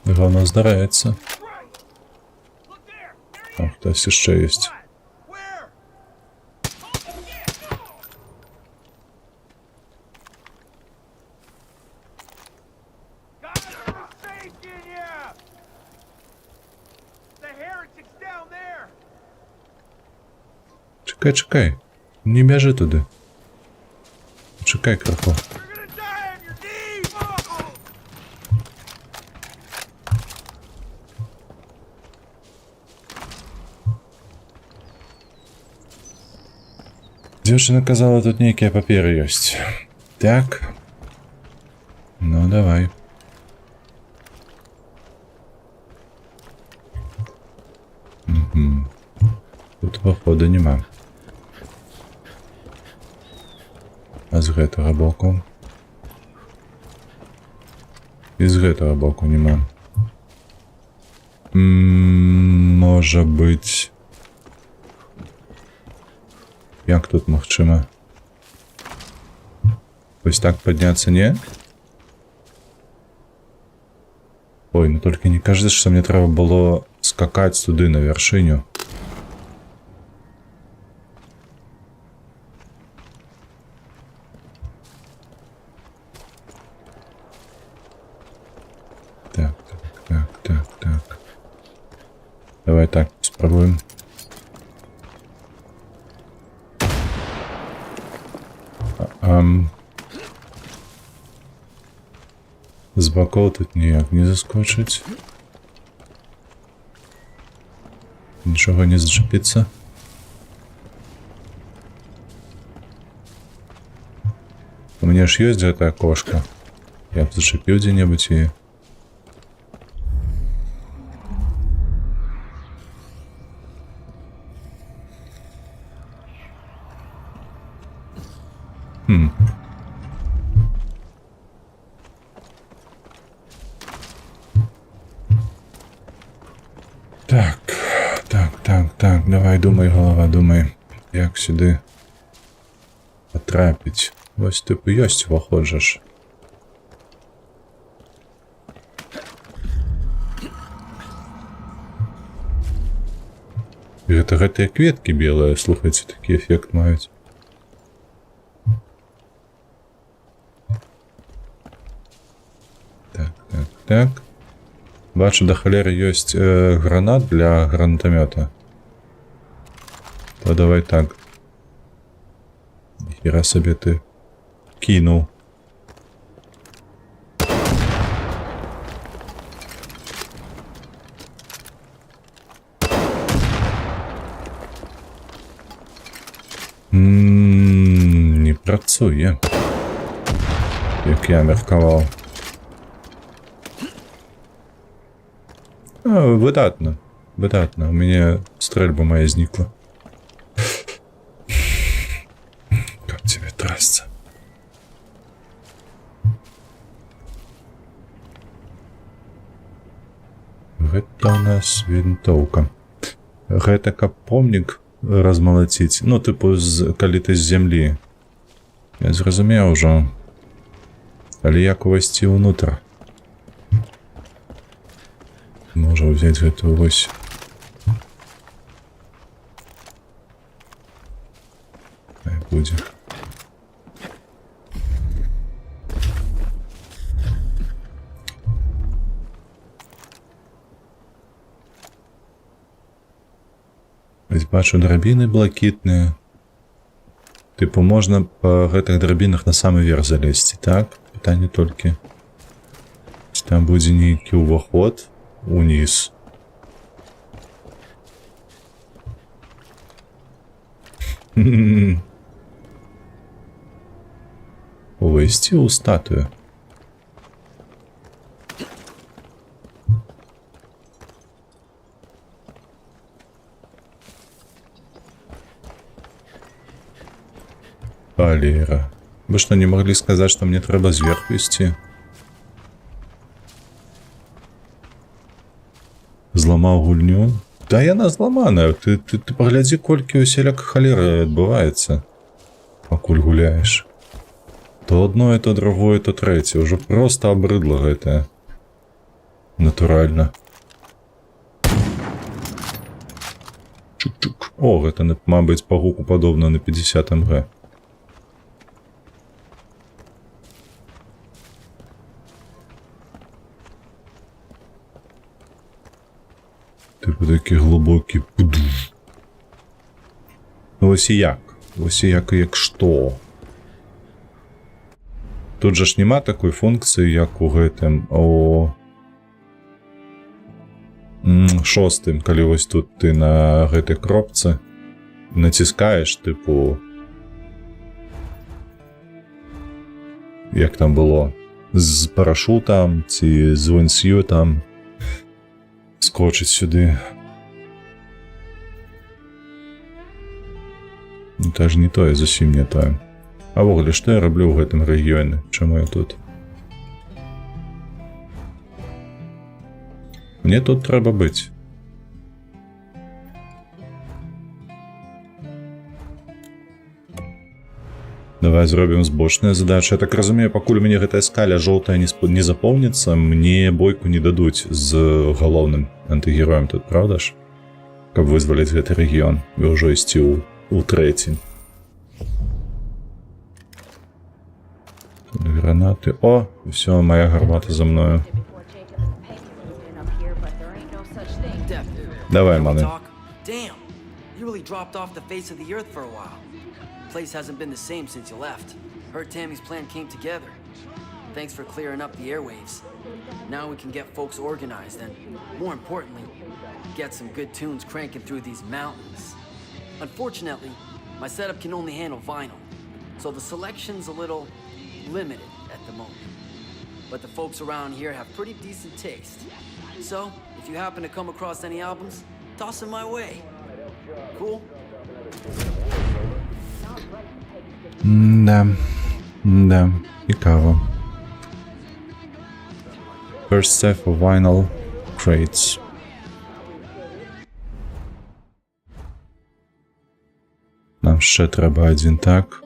Speaker 1: Главное здарається. О, хтось ще є. Чекай, чекай. Не біжи туди. Чекай, краху. Дівчина казала, тут некие папери есть. Так. Ну, давай. Угу. Тут походу нема. А з гэтага боку? І з гэтага боку нема. Може бить... Як тут магчыма? Ось так подняться, не? Ой, ну только не кажется, что мне треба было скакать туды на вершиню. Так. Давай так, спробуем. З боков тут ніяк не заскочить. Нічого не зчепиться. У меня ж есть где-то окошко. Я б зачепил где-нибудь и... Так, давай думай, голова, думай, як сюди потрапить. Ось типу ёсць уваход же ж. Гэта гэтыя кветкі белыя, слухайце, такі эфект маюць. Так. Бачу, да халеры ёсць гранат для гранатамёта. То давай так. Хіра сабе ты кінуў. Не працуе. Як я меркаваў. Выдатна. У мяне стрэльба моя знікла. Как тебе трасца? Гэта у нас вінтоўка. Гэта каб помнік размалаціць. Ну, тыпу, калі ты з зямлі. Я зразумеў ужо. Але як увайсці ўнутр? Можа ўзяць гэтую вось. Хай будзе. Вось бачу драбіны блакітныя. Тыпу, можна па гэтых драбінах на самы верх залезці, так? Пытанне толькі. Там будзе нейкі ўваход уніз. Увайсці ў статую. Валера. Вы што, не маглі сказаць, што мне трэба зверху ісці? Зламаў гульню? Да яна зламаная. Ты паглядзі, колькі усяляк халеры адбываецца, пакуль гуляеш. То одно, то другое, то трэцяе. Ужо проста абрыдла гэтае. Натуральна. Чук-чук. О, гэта, мабыць, па гуку падобна на 50 МГ. Типу такі глибокий. Ось і як. Ось і як што. Тут же ж нема такої функції, як у гэтым, шостым, калі ось тут ты на гэтай кропцы націскаеш, типу, як там было, з парашутам ці з венсью там скочить сюди. Ну, та ж не тое, зусім не тое. А ввогуле, што я раблю ў гэтым рэгіёне? Чаму я тут? Мне тут трэба быць. Давай зробім збочныя задачы. Я так разумею, пакуль у мяне гэтая скаля жоўтая не запомніцца, мне бойку не дадуць з галоўным антыгероем тут, правда ж? Каб вызваліць гэты рэгіён і ўжо ісці ў трэці. Гранаты. О, все, моя гармата за мною. Давай, маны.
Speaker 8: Damn, you really dropped off the face of the earth for a while. The place hasn't been the same since you left. Heard Tammy's plan came together. Thanks for clearing up the airwaves. Now we can get folks organized and, more importantly, get some good tunes cranking through these mountains. Unfortunately, my setup can only handle vinyl, so the selection's a little limited at the moment. But the folks around here have pretty decent taste. So, if you happen to come across any albums, toss them my way. Cool?
Speaker 1: Да, цікаво. First set for vinyl crates. Яшчэ трэба адзін, так.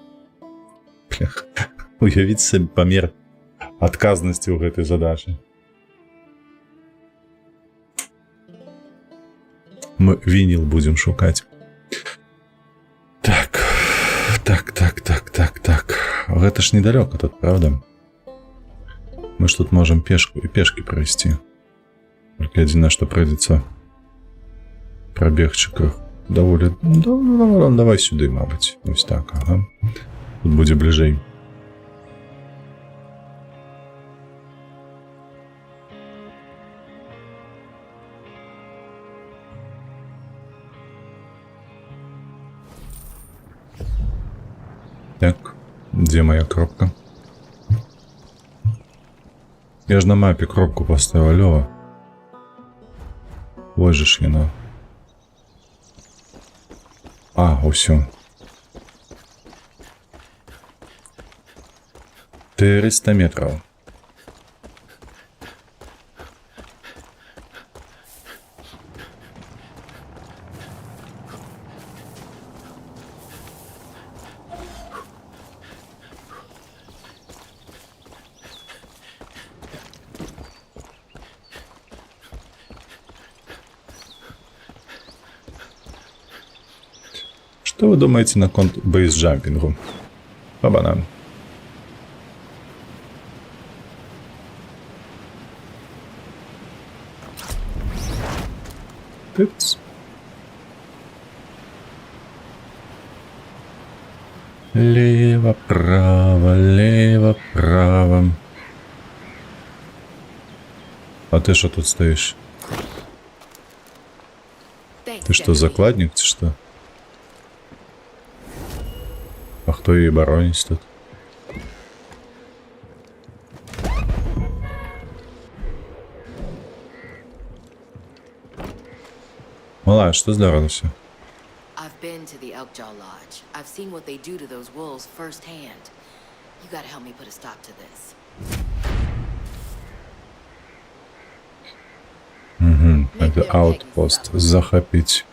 Speaker 1: Блях. Уявіць сабе памер адказнасці ў гэтай задачы. Мы вініл будзем шукаць. Так. Гэта ж недалёка тут, правда? Мы ж тут можам пешку і пешкі прайсці. Толькі адзінае, што прыйдзецца прабегчы крыху. Даволі... Давай сюды, мабыць. Вось так, ага. Тут будзе бліжэй. Так, дзе моя кропка? Я ж на мапе кропку поставил, алло. Вось же ж яна. А, усё. 400 метров. Что вы думаете на конт бейсджампингу? Ба-банан. Тыц. Лево, право, лево, право. А ты что тут стоишь? Ты что, закладник, ты что? А кто ей баронить тут? Малая, что здоровался?
Speaker 9: I've been to the Elkjaw Lodge. I've seen what they do to those wolves firsthand. You gotta help me put a stop to this.
Speaker 1: Это аутпост. Захопить.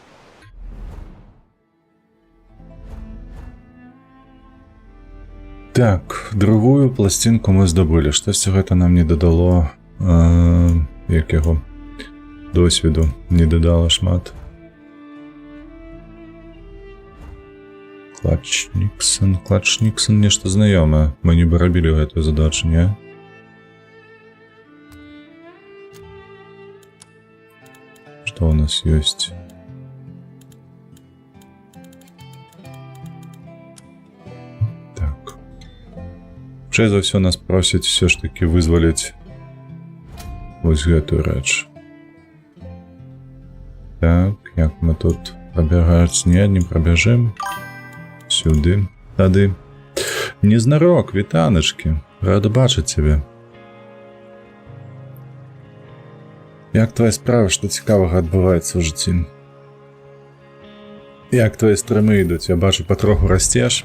Speaker 1: Так, другую пластинку мы здобыли. Штось гэта нам не дадало як яго досвіду. Не дадало шмат. Клатч Никсон нешта знаёмае. Мы не рабілі гэтую задачу, не? Что у нас есть? Хутчэй за ўсё нас просяць все ж таки вызваліць вось гэтую рэч. Так, як мы тут прабягаць? Не прабяжым. Сюды, тады. Незнарок, вітаначкі. Рада бачыць цябе. Як твоя справа, што цікавага адбываецца ў жыцці? Як твои стрымы ідуць? Я бачу, патроху расцеш.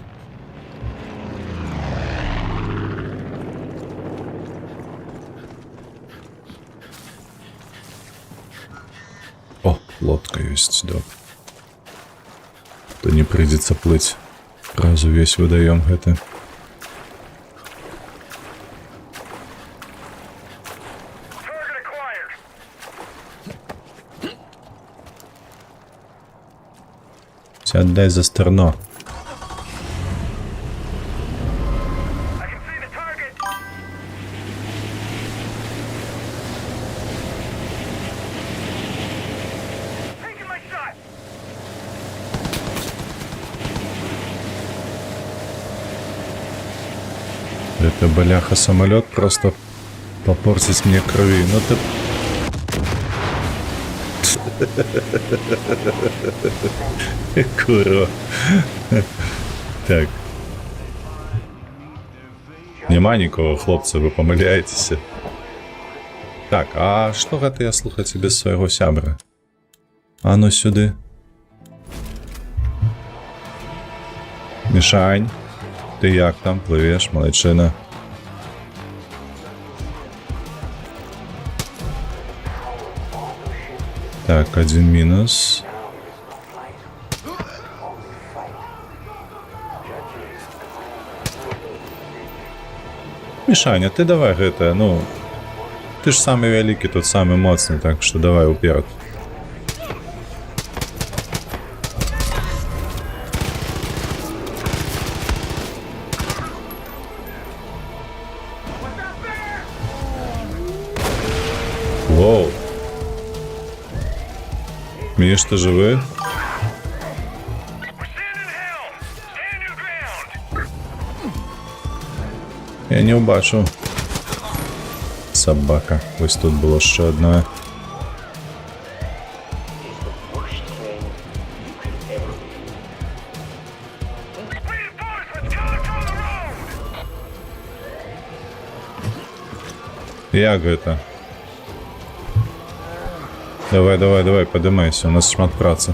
Speaker 1: Лодка есть, да. То не придется плыть. Сразу весь выдаем это. Отдай за стерно. Это бляха самолет просто попортить мне крови. Ну ты... Курва. Так. Нема нікого, хлопцы, вы помиляетесь. Так, а что гэта я слухаць без свайго сябра? А ну сюды. Мішань. Ты як там плывеш, малайчына? Так, один минус. Мішаня, ти давай гэта, ну... Ты ж самы вялікі, тут самы моцны, так што давай уперад. Воу. Міш, ти живий? Я не убачив. Собака. Ось тут було ще одне. Як это? Давай, подимайся, у нас шмат праці.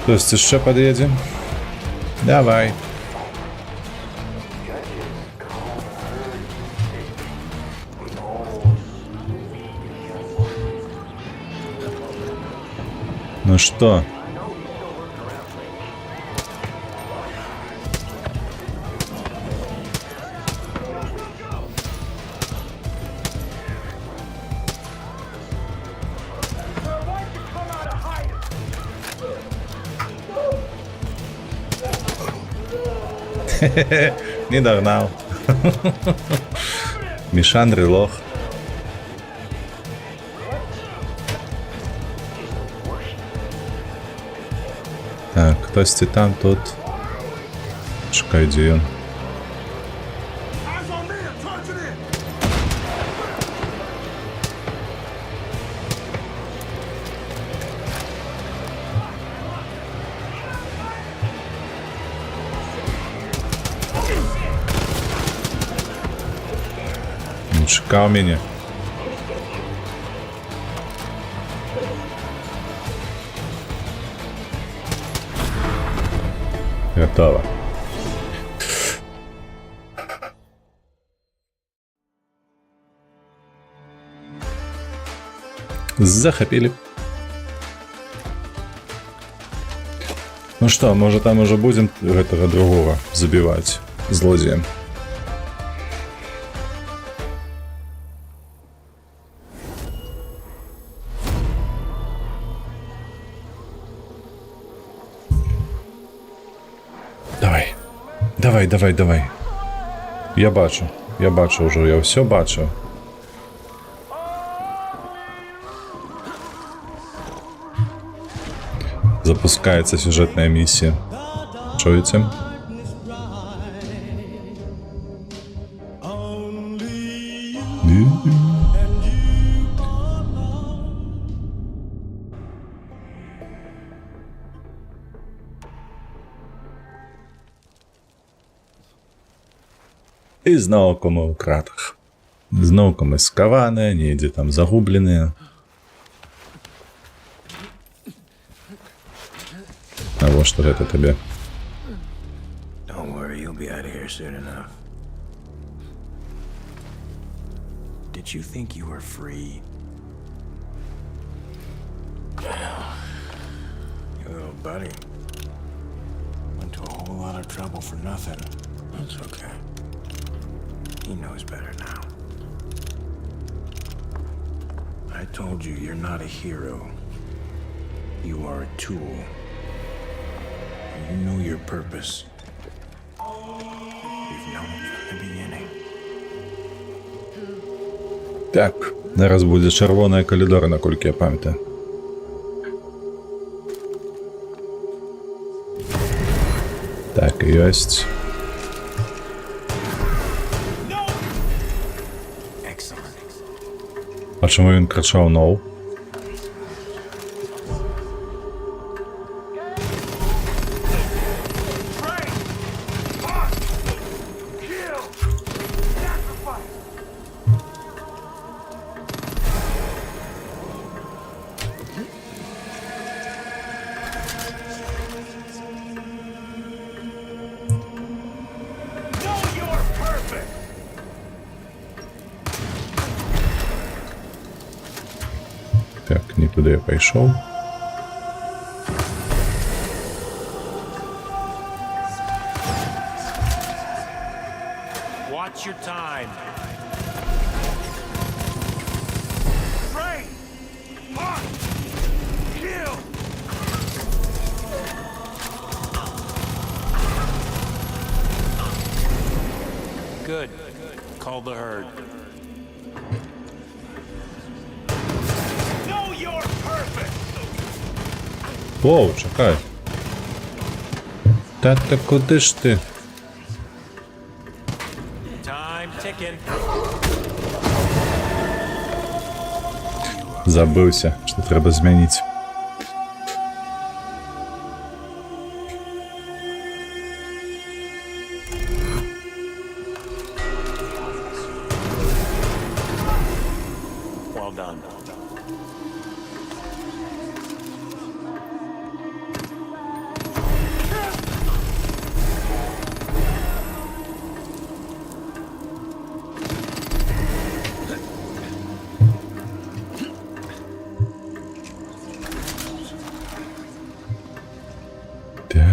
Speaker 1: Хтось ще під'їде? Давай. Ну что? Не догнал. Мишандрый лох. Так, хтось там тут. Чекай, де він. Він чекав мене. Готово. Захопили. Ну что, может там уже будем этого другого забивать злодея? Давай. Я бачу уже, я все бачу. Запускается сюжетная миссия. Чуете? І знову кому в кратах. Знову комусь сковане, ніде там загублене. А вот что это тебе.
Speaker 5: Don't worry, you'll be out of here soon enough. Did you think you were free? Your little buddy went to a whole lot of trouble for nothing. That's okay. He knows better now. I told you, you're not a hero. You are a tool. You know your purpose. You've known it from the beginning.
Speaker 1: Так, зараз буде червоний коридор, накольки я пам'ятаю. Так, єсть. А чому він кричав «No»? Так, нікуди я пішов.
Speaker 10: Watch your time. Train! Mark! Kill! Good. Call the herd. No, you're perfect!
Speaker 1: Воу, чекай. Та куди ж ти?
Speaker 10: Time ticking.
Speaker 1: Забився, що треба змінити.
Speaker 10: Well done.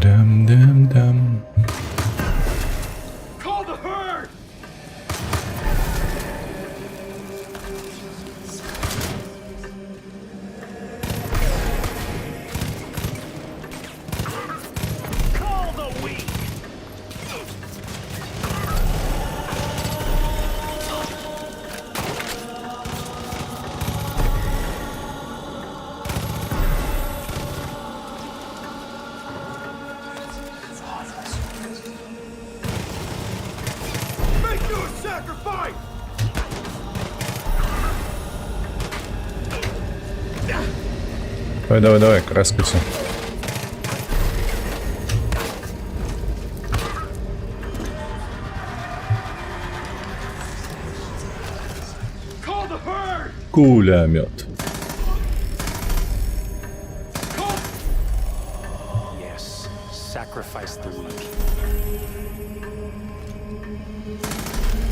Speaker 1: Дам-дам-дам.
Speaker 10: Call the herd! Call the weak! Make your sacrifice!
Speaker 1: Давай, краскайся.
Speaker 10: Call the herd!
Speaker 1: Кулямет.
Speaker 10: Yes, sacrifice the weak.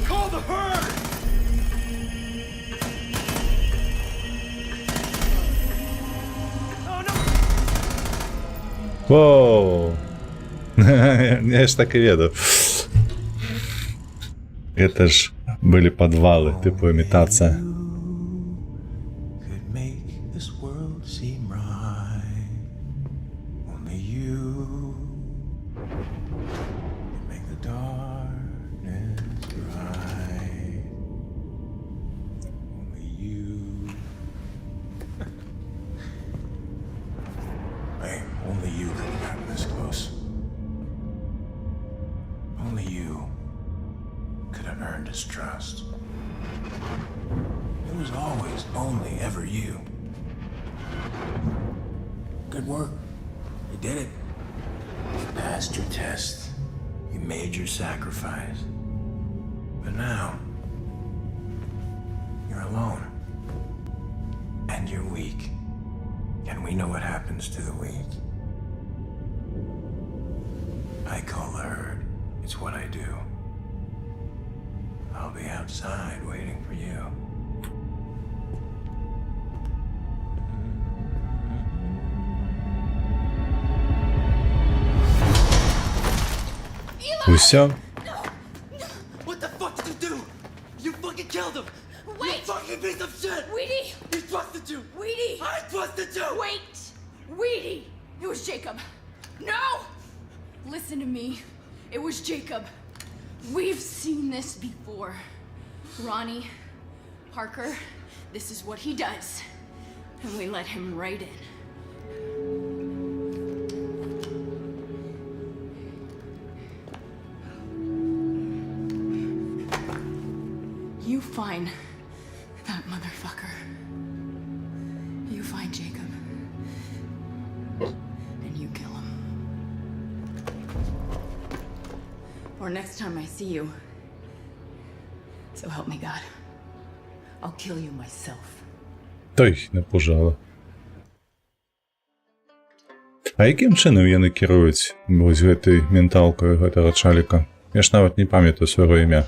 Speaker 10: Call the herd! Oh no!
Speaker 1: Воу. Я ж так и веду. Это ж были подвалы, типа имитация.
Speaker 5: Could make this world seem right. Only you could make the darkness bright. Only you. Hey, only you could have gotten this close. Only you could have earned his trust. It was always only ever you. Good work. You did it. You passed your test. You made your sacrifice. But now, you're alone. And you're weak. And we know what happens to the weak. I call the herd. It's what I do. I'll be outside waiting for you.
Speaker 1: Усё.
Speaker 8: What the fuck did you do? You fucking killed him!
Speaker 3: Wait!
Speaker 8: You fucking piece of shit!
Speaker 3: Weedy!
Speaker 8: You trusted you!
Speaker 3: Weedy!
Speaker 8: I trusted you!
Speaker 3: Wait! Weedy! It was Jacob. No! Listen to me. It was Jacob. We've seen this before. Ronnie, Parker, this is what he does. And we let him right in. You find that motherfucker. You find Jacob. And you kill him. Or next time I see you. So help me God. I'll kill you myself.
Speaker 1: Та їх не пожали. А яким чином вони керують ось гэтай менталкою гэтага чаліка? Я ж нават не памятаю свайго імя.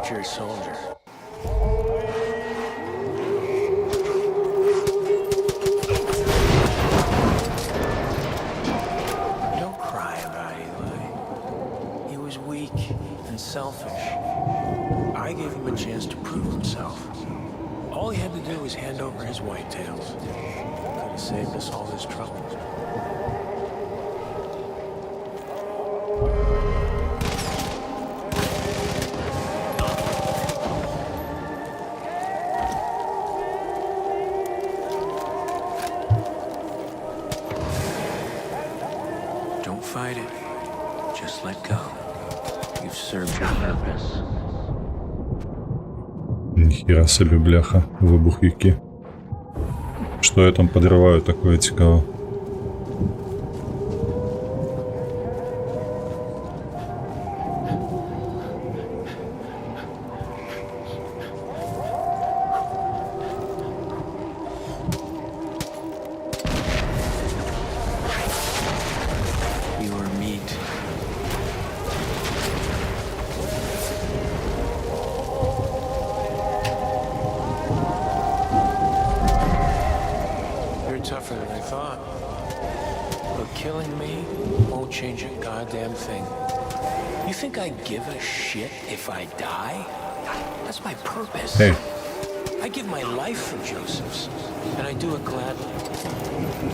Speaker 5: capture a soldier. Don't cry about Eli. He was weak and selfish. I gave him a chance to prove himself. All he had to do was hand over his whitetails. Could have saved us all this trouble. Don't fight it. Just let go. You've served your purpose.
Speaker 1: Ніхіра собі, бляха, вибух які. Що я там підриваю такое цікаво?
Speaker 5: You are meat. You're tougher than I thought. But killing me won't change a goddamn thing. You think I give a shit if I die? That's my purpose.
Speaker 1: Hey.
Speaker 5: I give my life for Joseph's, and I do it gladly.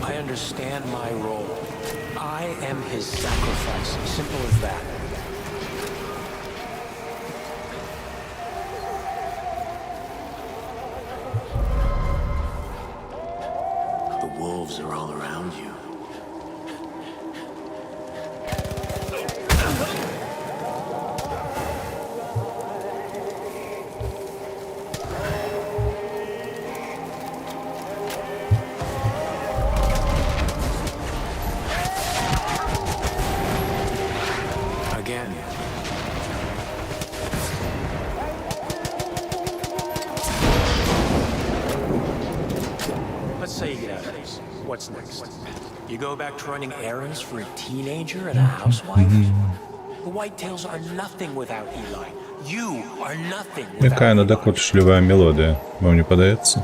Speaker 5: I understand my role. I am his sacrifice. Simple as that. The wolves are all around you. Again. Let's say you get out of this. What's next? You go back to running errands for a teenager and a housewife? The Whitetails are nothing without Eli. You are nothing without
Speaker 1: Яка надокучливая мелодія, вам не подається?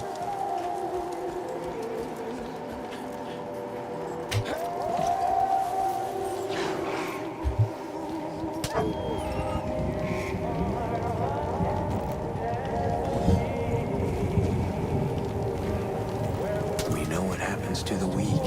Speaker 5: We know what happens to the weak.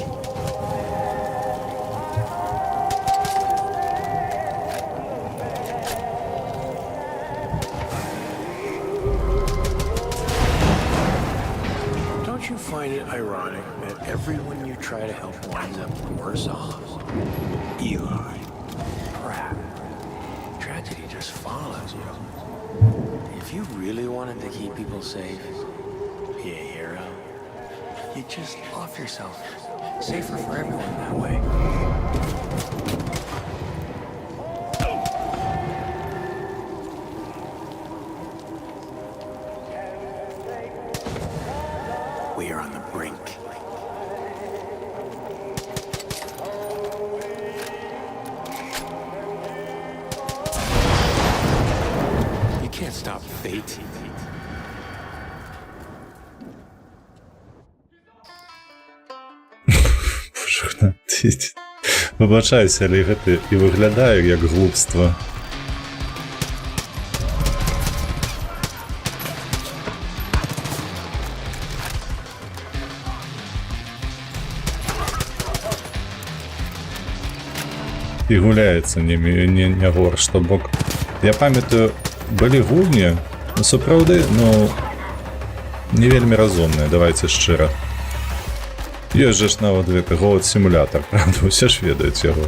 Speaker 5: Don't you find it ironic that everyone you try to help winds up worse off? Eli, Pratt, tragedy just follows you. If you really wanted to keep people safe, be a hero, you just off yourself. Safer for everyone that way. We are on the brink. You can't stop fate.
Speaker 1: Вибачайся, але гэта і виглядає як глупство. І гуляється не горш, то бок. Я пам'ятаю, былі гульні, сапраўды, не вельмі разумныя, давайте шчыра. Ёсць жа ж нават гэты голад-сімулятар, правда, усе ж ведаюць яго.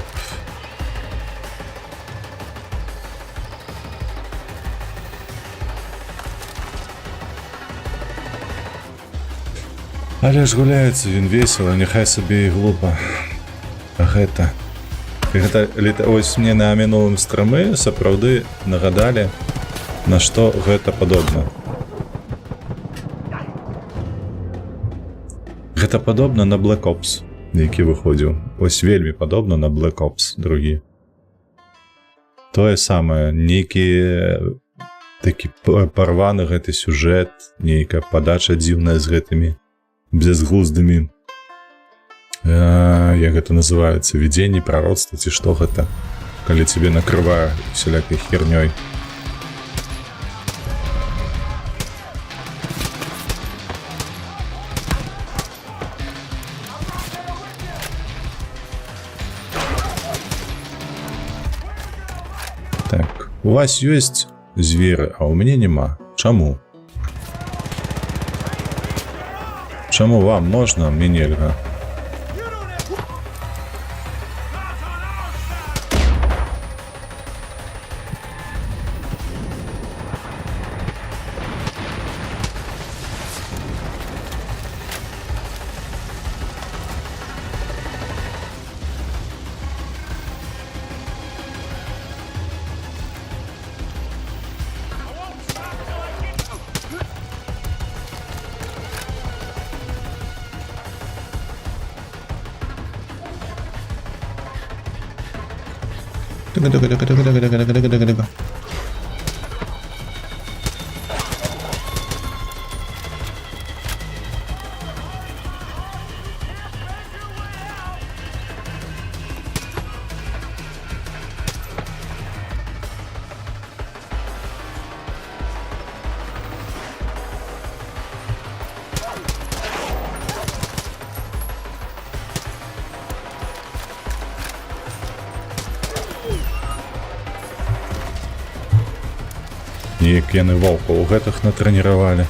Speaker 1: Але ж гуляецца він весела, няхай сабе і глупа. А гэта... Ось мне на мінулым стрымы сапраўды нагадалі, на што гэта падобна. Гэта падобна на Black Ops, які выходзіў. Ось вельмі падобна на Black Ops другі. Тое самае, нейкі такі парваны гэты сюжэт, нейкая падача дзіўная з гэтымі безглуздымі, як гэта называецца, видение, пророчество, ці што гэта, калі тебе накрывае всялякай хернёй. Так, у вас ёсць зверы, а у мяне няма. Чаму? Чаму вам можна, а мне нельга? Дага. Неяк яны волкаў гэтых натрэніравалі.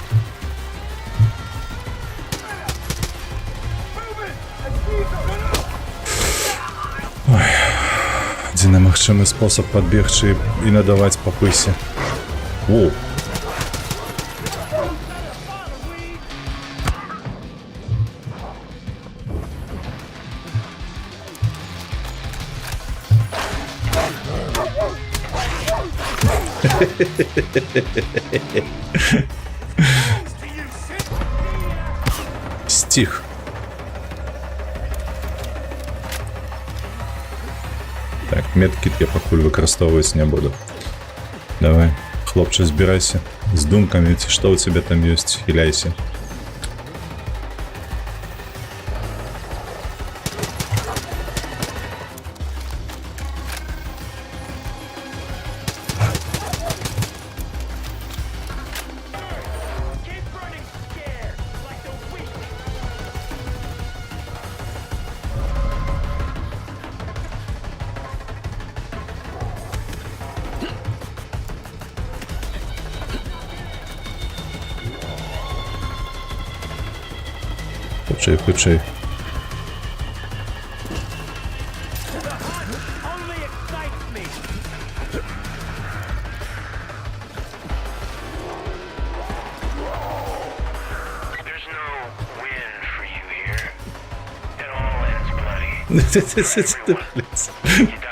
Speaker 1: Ой. Адзіны магчымы спосаб падбегчы і надаваць па пысе. О! Стих. Так, медкіт я пакуль выкарыстоўваць не буду. Давай, хлопче, збірайся з думкамі, ці што ў цябе там ёсць, хіляйся. Хутчэй.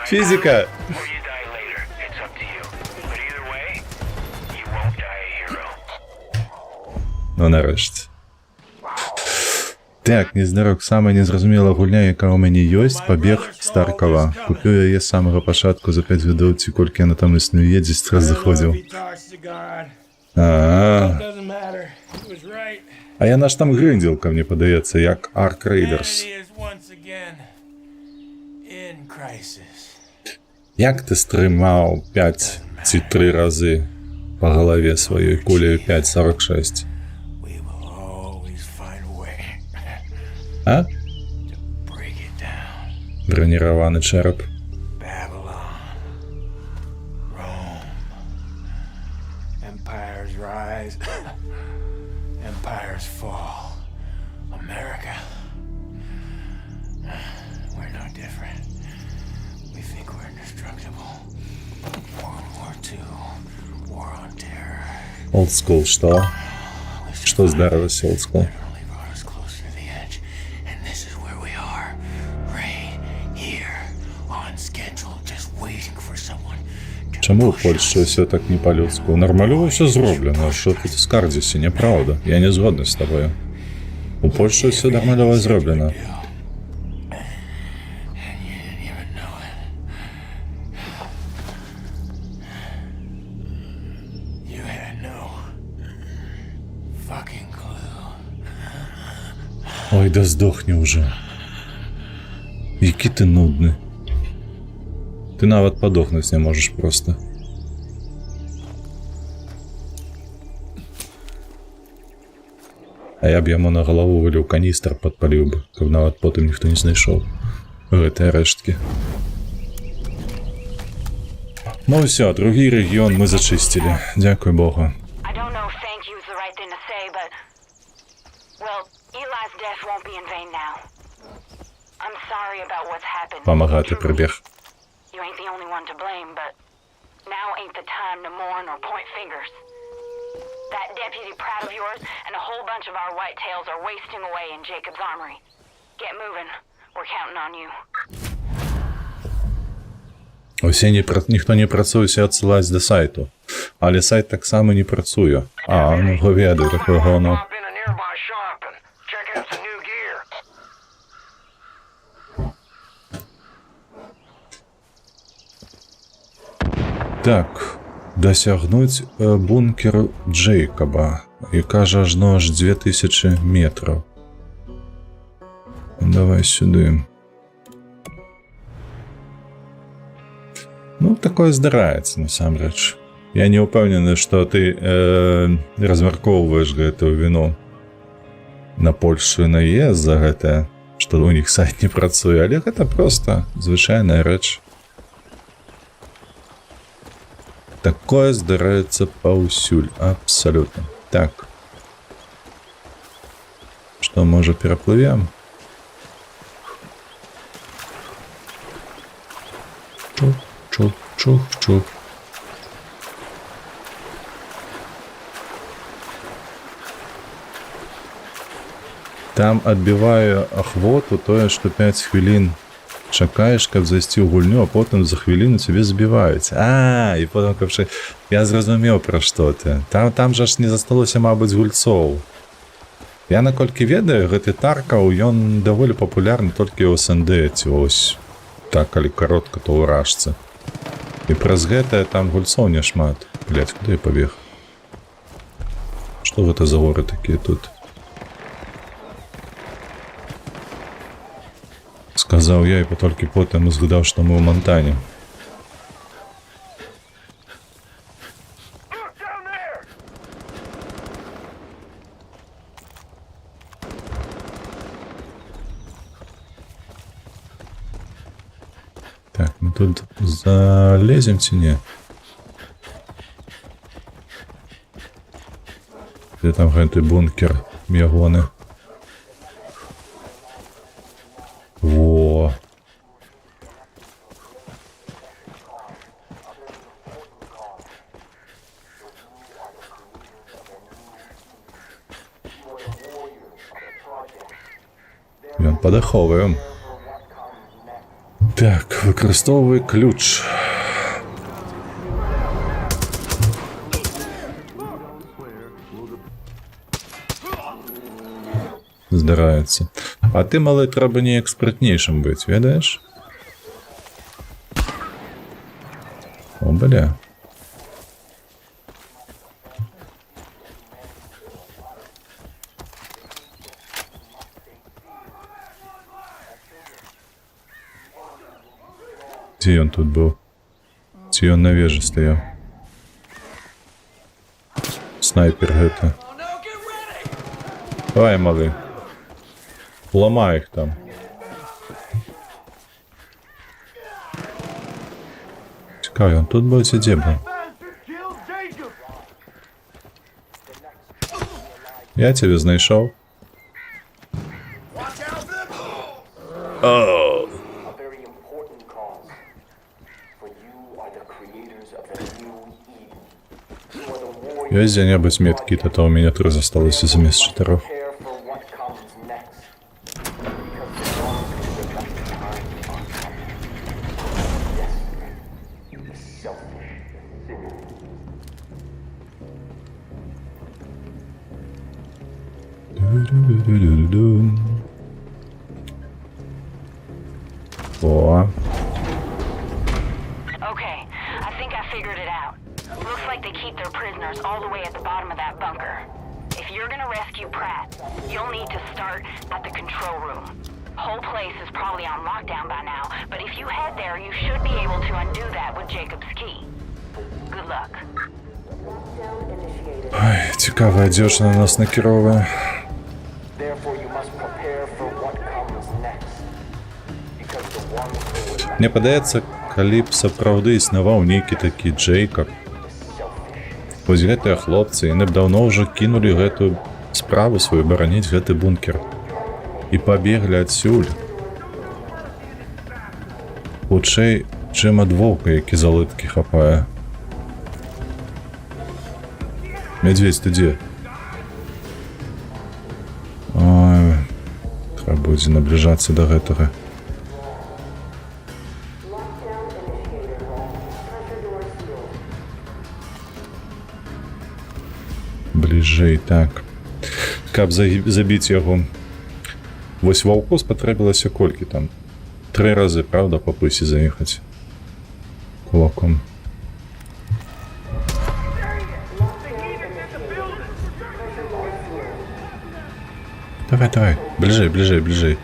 Speaker 1: Фізика. Ну, нарешті. Так, Незнарок, самая незразумелая гульня, яка ў мяне ёсць, пабег з Таркова. Купіў яе з самага пачатку за 5 відоў, ці колькі яна там існуе, 10 раз заходзіў. А яна ж там грындзілка, мне падаецца, як Ark Raiders. Як ты стрымаў 5 ці 3 разы па галаве сваёй кулею 5.46? А? Бронированы череп.
Speaker 5: Empires rise, empires fall. America. We're no different. We think we're indestructible. World War II, war on terror.
Speaker 1: Old school, что? Что здарилось, old school? Чаму ў Польшчы ўсё так не па-людску? Нармалёва ўсё зроблена, што тут скардзіся, няправда. Я не згодны з табою. У Польшчы ўсё нармалёва зроблена.
Speaker 5: You
Speaker 10: fucking clue.
Speaker 1: Ой, да здохни уже. Який ти нудний. Ти навіть подохнути не можеш просто. А я б йому на голову вилив каністр, підпалив би, каб навіть потім ніхто не знайшов. Гэтай рештки. Ну все, другий регіон ми зачистили. Дякую Богу.
Speaker 7: I don't know if thank you is the right thing to say, but... Well, Eli's death won't be in vain now. I'm sorry about what's happened.
Speaker 1: Помагати прибіг.
Speaker 7: You ain't the only one to blame, but now ain't the time to mourn or point fingers. That Deputy Pratt of yours and a whole bunch of our whitetails are wasting away in Jacob's armory. Get moving. We're counting on you.
Speaker 1: Усі ніхто не працює, всі відсилають до сайту. Але сайт так само не працює. А, ну говяди, таке говно.
Speaker 4: Hop in a nearby shop and check out some new gear.
Speaker 1: Так, досягнуть бункер Джейкоба. І каже, аж 2000 метрів. Давай сюди. Ну, такое здараецца, насамрэч. Я не ўпэўнены, што ты размяркоўваеш гэтую віну на Польшу і на ЕС за гэта, што у них сайт не працуе, але гэта проста звычайная рэч. Такое здараецца паўсюль, абсалютна. Так. Што, можа, пераплывем? Чух. Там адбіваю ахвоту тое, што 5 хвілін чакаеш, каб зайсці ў гульню, а потым за хвіліну цябе збіваюць. І потым каб... Я зразумеў, пра што ты. Там жа ж не засталося, мабыць, гульцоў. Я, наколькі ведаю, гэты Таркаў, ён даволі папулярны толькі ў СНД, ці ось так, калі каротка, то ў Рашцы. І праз гэтае там гульцоў няшмат. Блядь, куды я пабег? Што гэта за горы такія тут? Сказаў я, і толькі потым згадаў, што мы ў Монтане. Так, мы тут залезем ці не? Де там гэты бункер ягоны? Во! Ён падаховуем. Так, выкарыстоўвай ключ. Здараецца. А ты, малы, трэба неяк спрытнейшым быць, ведаеш? О, бля. Ці ён тут быў? Ці ён на вежы стаяў? Снайпер гэта. Давай, малы. Ламай их там. Цікаві, он тут быў ці дзе быў? Я цябе знайшоў. Ёсць дзе-небудзь меткі, то у мяне 3 засталося замест 4. О.
Speaker 7: Okay, I think I figured it out. Looks like they keep their prisoners all the way at the bottom of that bunker. If you're gonna you, Pratt. You'll need to start at the control room. Whole place is probably on lockdown by now, but if you head there, you should be able to undo that with Jacob's key. Good luck.
Speaker 1: Ой, цікаво, де ж на нас накеровує.
Speaker 2: Therefore, you must prepare for what comes next. Because the one who would
Speaker 1: Мне падаецца, калі б сапраўды існаваў нейкі такі Джейкаб. Вось гэтыя хлопцы, яны б даўно ўжо кінулі гэтую справу сваю бараніць гэты бункер. І пабеглі адсюль. Хутчэй, чым ад воўка, які за лыткі хапае. Мядзведь, ты дзе? Ой, трэба будзе набліжацца да гэтага. Бліжэй, так. Каб забіць яго. Вось ваўку спатрэбілася колькі там? 3 разы, правда, па пысе заехаць? Кулаком. Давай, давай. Ближе, ближе, ближе.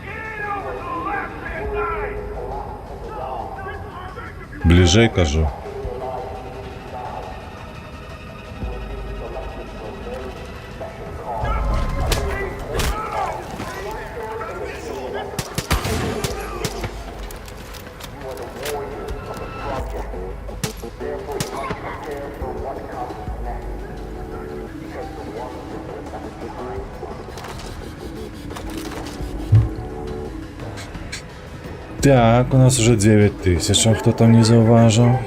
Speaker 1: Ближе, кажу. Так, у нас уже 9000, хто там не заўважыў.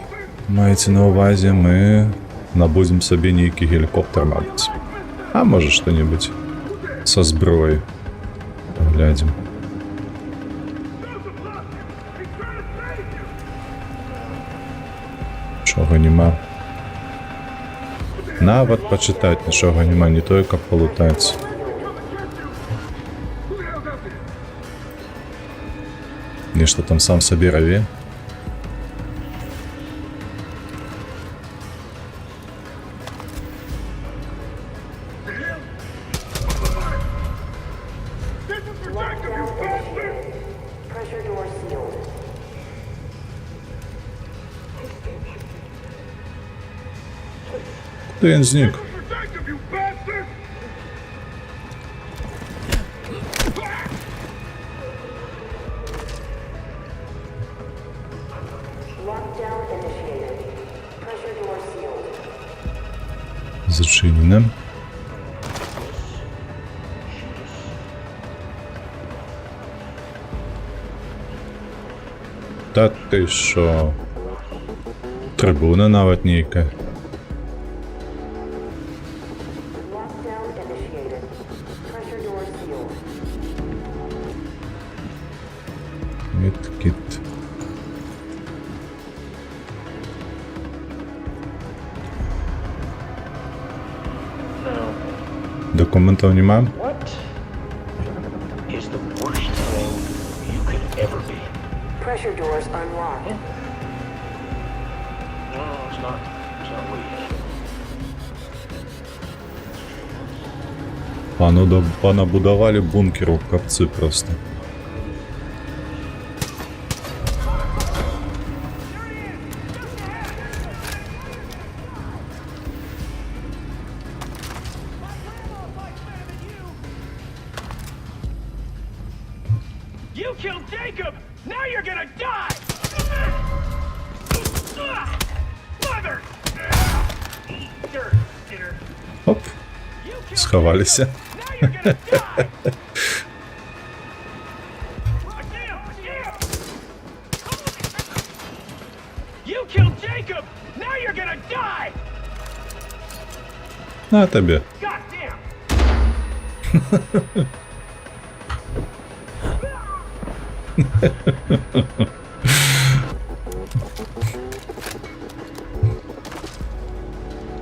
Speaker 1: Маеце на ўвазе, мы набудзем сабе нейкі гелікоптер, мабыць. А можа што-небудзь са зброяй. Паглядзім. Нічога няма. Нават пачытаць нічога няма, не тое, каб палутаць. Нешта там сам сабе раве. Куди він зник? Зачинено. Та ти що? Трибуна навіть ніяка. Відкид. Документів нема?
Speaker 2: pressure doors unlocked.
Speaker 10: No, it's not. It's not weak.
Speaker 1: Понабудовали бункеру в копцы просто.
Speaker 10: You killed Jacob! Now you're gonna die! Mother! Eat dirt, sinner.
Speaker 1: Оп, сховалися.
Speaker 10: Now you're gonna die! Again! You killed Jacob! Now you're gonna die!
Speaker 1: На тобі.
Speaker 10: Goddamn!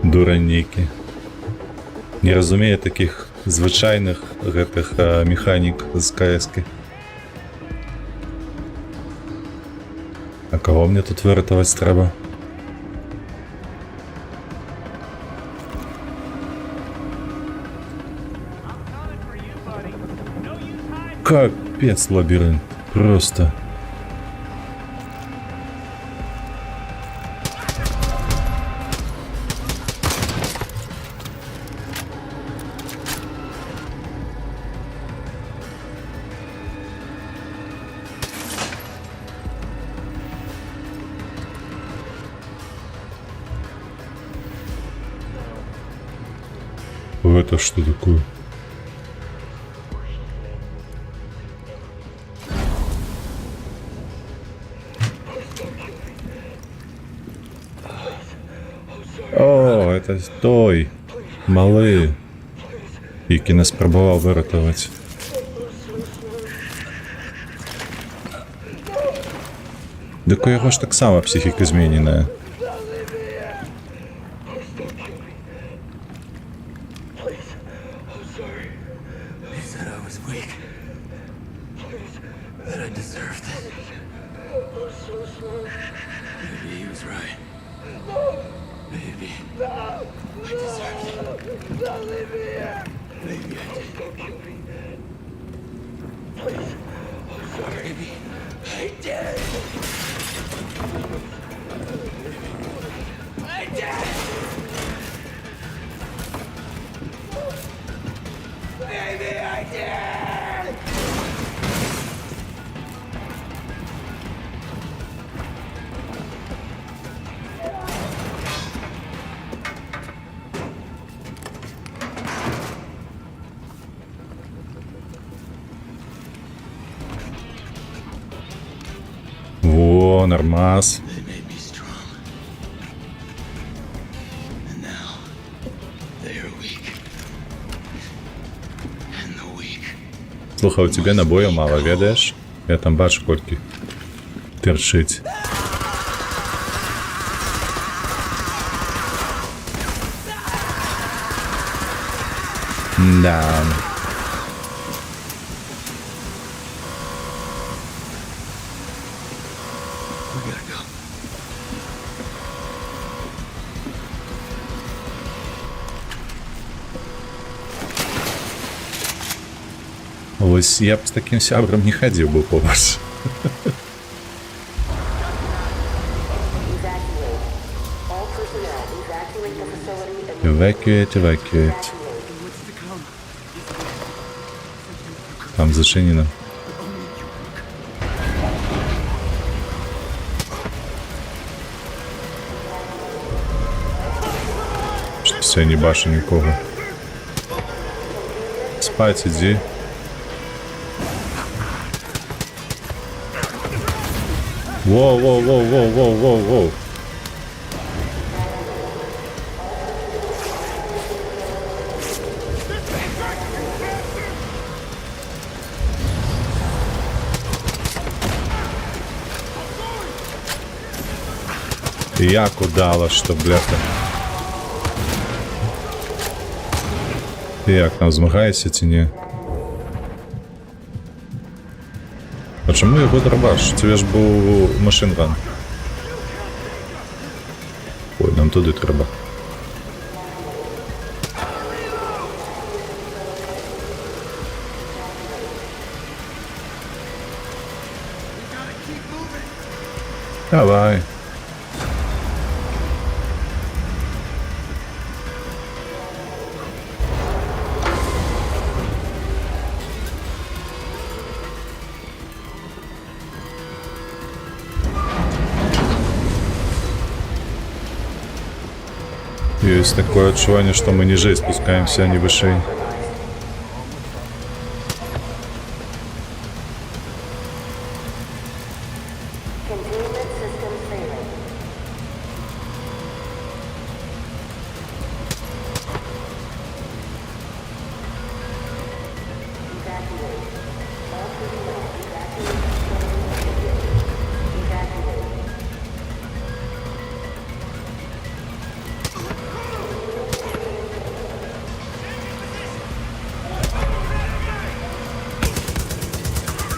Speaker 1: Дураніки. Не разумею таких звичайних гэтых механік з КС-ки. А кого мне тут вирятувати треба? Капец лабиринт. Просто. Это что такое? О, это той. Малий, який не спробував вирятувати. Так у його ж так само психіка змінена. Во, нормас. Слухай, у тебе набою мало, ведаєш? Я там бачу, кольки терчить. Да. Ось я б з таким сябром не ходив би по вас. Evacuate. Там зачинено. Все, не бачу нікого. Спать іди. Воу. Як удало, що, бляха. Ти як там змагаєшся чи ні? А чому його дробаш? Це ж був машинган. Ой, нам туди треба. Давай. Есть такое отчувание, что мы ниже спускаемся, а не выше.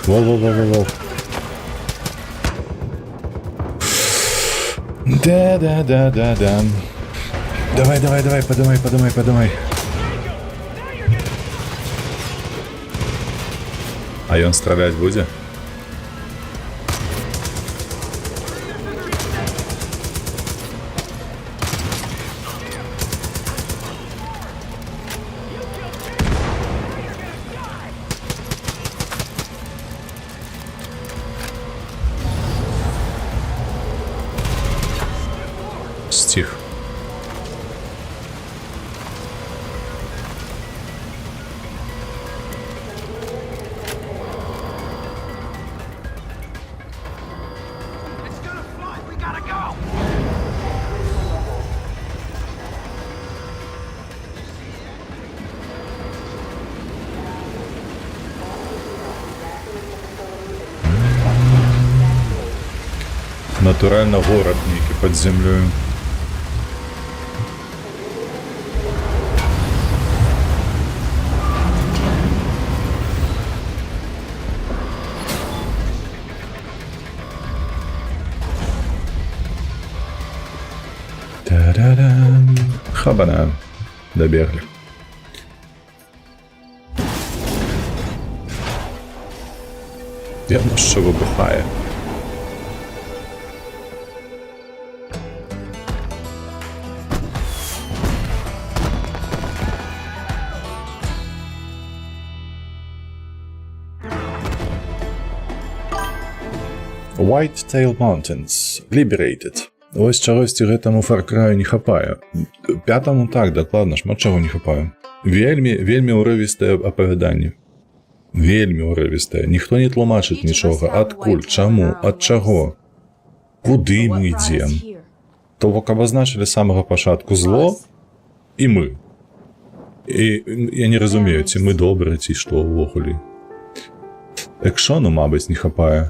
Speaker 1: Воу. Да. Давай, подумай. А ён страляць будзе? Стих. Натурально город некий под землей. Та-да-дам. Хабана. Добегли. Явно, що вибухає. Whitetail Mountains. Liberated. Ось чагосьці гэтаму Far Cry не хапае. Пятаму так, дакладна, шмат чаго не хапае. Вельмі ўрывістае апавяданне. Вельмі ўрывістае. Ніхто не тлумачыць нічога. Адкуль, чаму, ад чаго? Куды мы ідзем? То бок абазначылі з самага пачатку зло і мы. І я не разумею, ці мы добрыя, ці што ўвогуле. Экшону, мабыць, не хапае.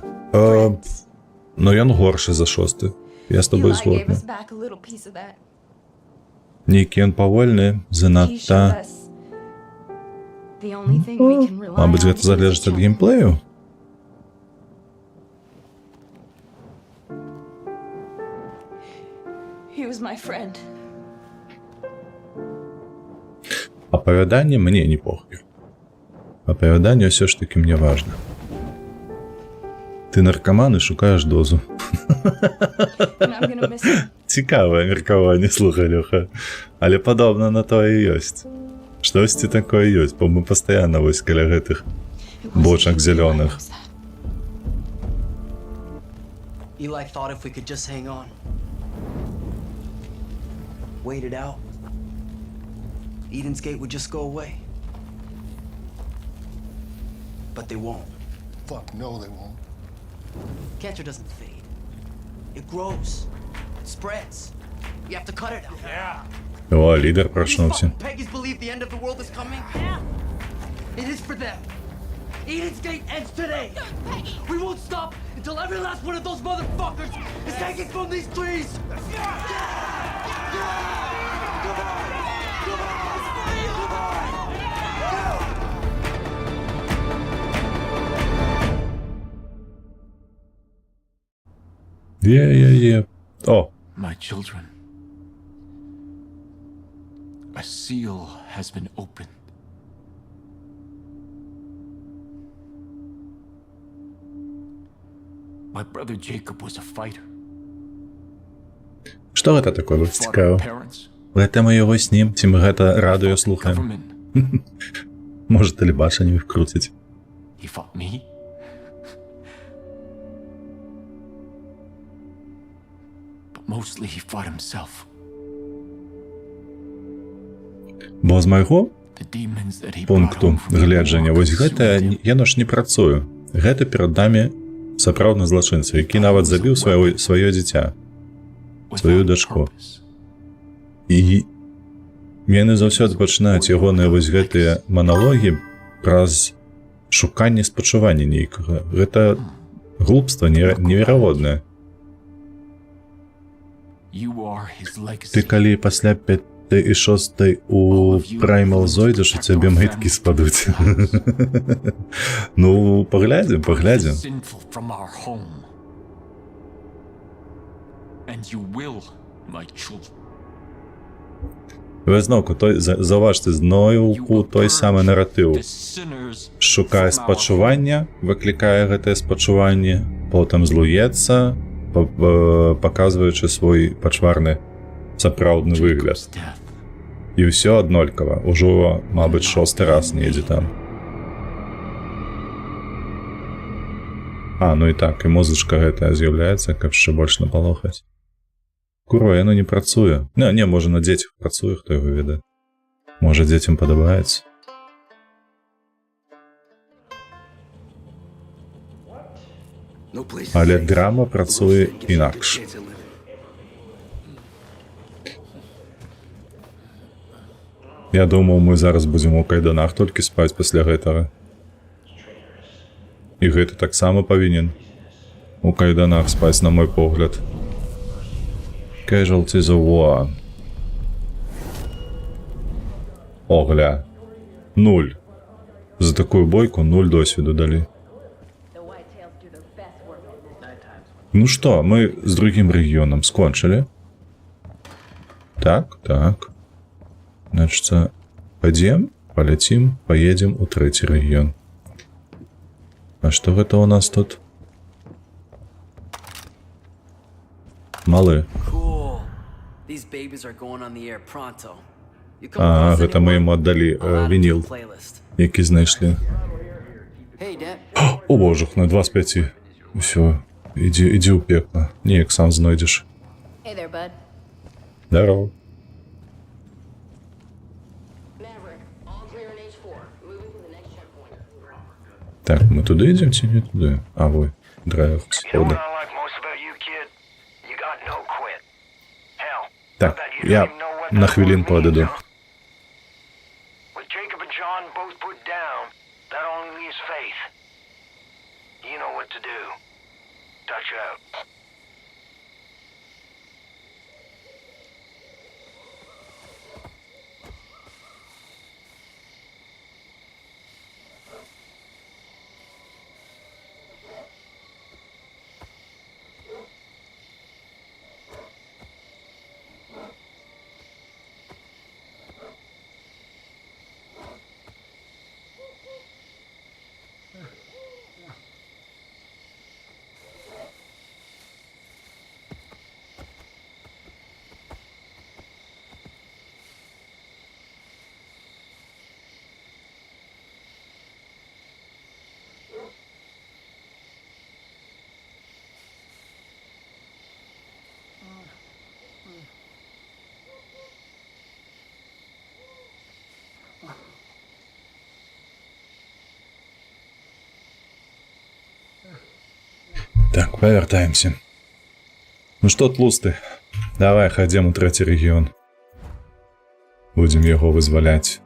Speaker 1: Но ён горшы за 6. Я з тобой згодны. Нейкі ён павольны, занадта... Мабыць, гэта залежыць ад геймплею? Апавяданне мне не похуй. Апавяданне ўсё ж таки мне важна. Ты наркаман і шукаеш дозу. Цікавае меркаванне, слухай, Лёха. Але падобна на тое і ёсць. Штосьці такое ёсць, бо мы пастаянна вось каля гэтых бочак зялёных.
Speaker 8: Eli thought if we could just hang on. Wait it out. Eden's Gate would just go away. But they won't.
Speaker 11: Fuck no, they won't.
Speaker 8: Cancer doesn't fade. It grows. It spreads. You have to cut it out. Yeah.
Speaker 1: О, лідер проснувся.
Speaker 8: Peggies believe the end of the world is coming? Yeah. It is for them. Eden's Gate ends today. We won't stop until every last one of those motherfuckers is taken from these trees.
Speaker 1: Є. О.
Speaker 12: My children. A seal has been opened. My brother Jacob was a fighter.
Speaker 1: Што гэта такое? Цікаво. Гэта мы яго снім, ці мы гэта радыё слухаем? Можа, тэлебачанне іх круціць.
Speaker 12: He fought me. But mostly he fought himself.
Speaker 1: Бо з майго пункту гледжання вось гэта яно ж не працуе. Гэта перад намі сапраўдны злачынца, які нават забіў сваё дзіця, сваю дачку. І яны заўсёды пачынаюць ягоныя вось гэтыя маналогі праз шуканне спачування нейкага. Гэта глупства неверагоднае. Ты калі пасля 5 і 6 у Primal зойдзеш, у цябе мыткі спадуць. Ну, паглядзім. Ви знову, зауважте, знову той самий наратив. Шукає спачування, викликає гэтае спачуванне, потым злуецца, паказваючы свой пачварны сапраўдны выгляд. І ўсё аднолькава, ужо, мабыць, 6-ы раз недзе там. А, ну і так, і музычка гэтая з'яўляецца, каб яшчэ больш напалохаць. Курва, яно не працуе. Не, можа, на дзецях працуе, хто яго ведае. Можа, дзецям падабаецца. Але драма працуе інакш. Я думаў, мы зараз будзем у кайданах толькі спаць пасля гэтага. І гэты таксама павінен у кайданах спаць, на мой погляд. Casualties of war. О, гля. 0. За такую бойку 0 досвіду далі. Ну што, мы з другім рэгіёнам скончылі. Так. Значыцца, пойдем, полетим, поедем у трэці рэгіён. А што гэта у нас тут? Малы. А, гэта мы яму аддалі вініл, які знайшлі. О, божах, на 2 з 5. Усё, ідзі ў пекла, неяк сам знойдзеш. Здарова. Так, мы туди ідзем ці не туди? А, вой, драйв, сходи. Так, я на хвилинку отойду. Так, повертаемся. Ну что, тлусты, давай ходим у трэці рэгіён. Будем яго вызваляць.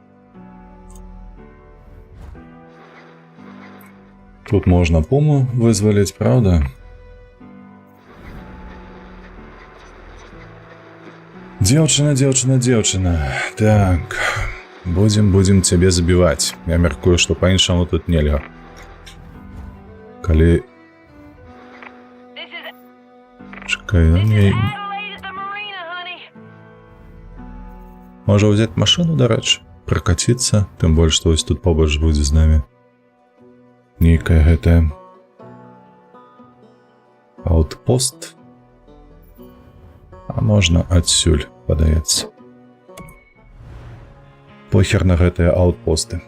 Speaker 1: Тут можно пуму вызвалить, правда? Девчина. Так, будем тебе забивать. Я мяркую, что по-іншаму тут нельга. Калі... Чекай, Можа взять машину, дарэчы, прокатиться, тым больш, што вось тут побач будзе з намі. Нейкая гэтая... Аутпост. А можна адсюль, падаецца. Похер на гэтыя аутпосты.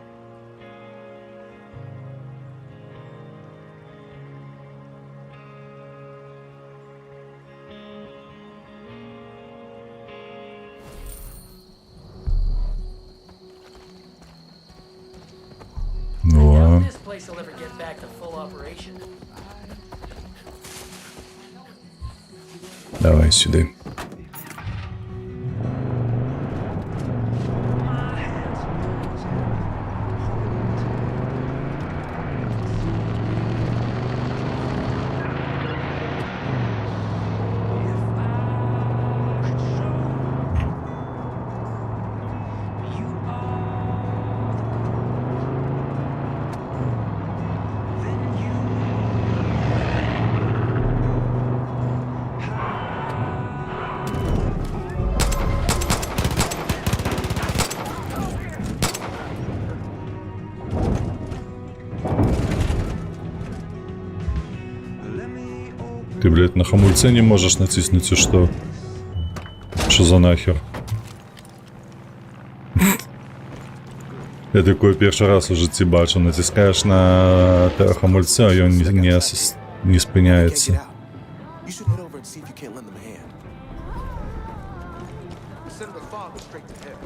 Speaker 1: Ну, давай сюда. Ты, блядь, на хамульце не можешь натиснуть, и что? Что за нахер? Я такой перший раз у житті бачу. Натискаєш на хамульце, а він не спиняється.
Speaker 5: You should head over and see if you can't lend them a hand. Send the father straight to hell.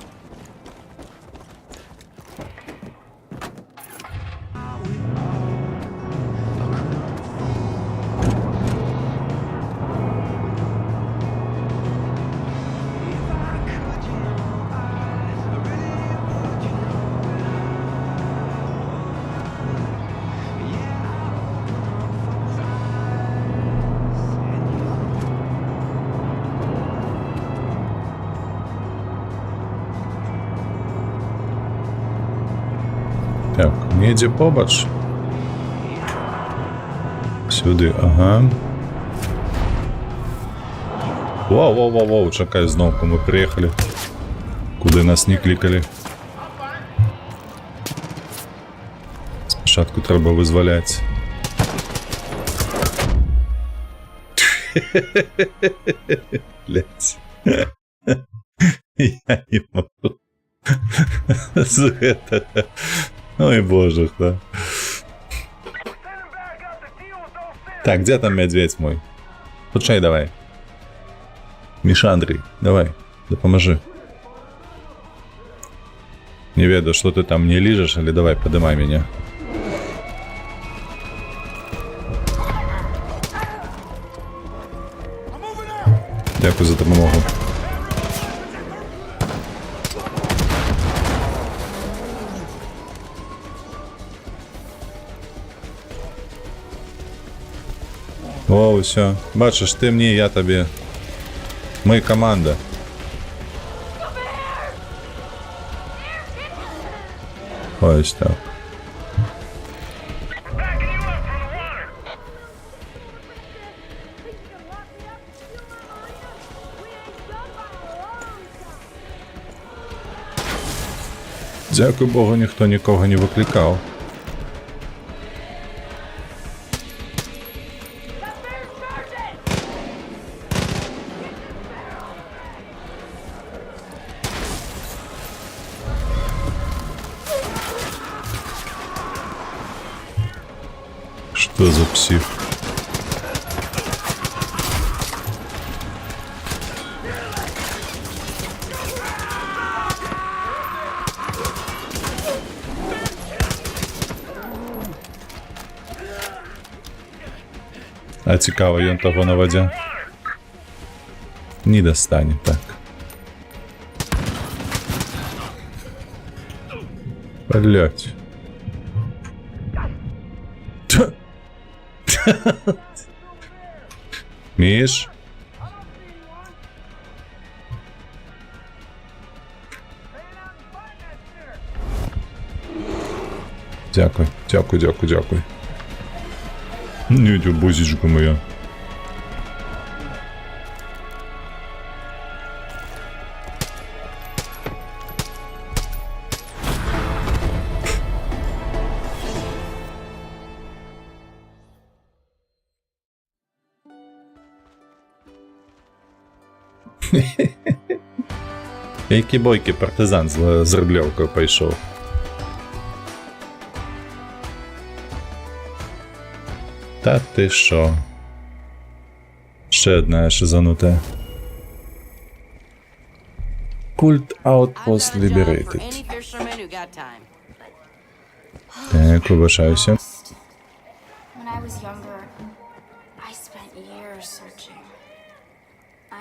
Speaker 1: Так, меді побач. Сюди, ага. Воу, чекай, знову ми приїхали. Куди нас не кликали. Спочатку треба визволяти. Блять. Я не могу. Ой, боже, да. Так, где там медведь мой? Включай давай. Миша Андрей, давай, допоможи. Не веду, что ты там не лижешь, или давай, подымай меня. Дякую за допомогу. О, все. Бачиш, ти мені, я тобі. Ми команда. Ось так. Дякую Богу, ніхто нікого не викликав. Что за псих? А цікаво, він того на воді не достане, так. Блять. Миш? Дякую, дякую, дякую, дякую. Не йду, бузічка моя. Які бойки партизан з Рублевкою пішов. Та ти шо? Ще одна шизанута. Культ Outpost Liberated. Так, вибачаюся.
Speaker 13: When I was younger, I spent years searching.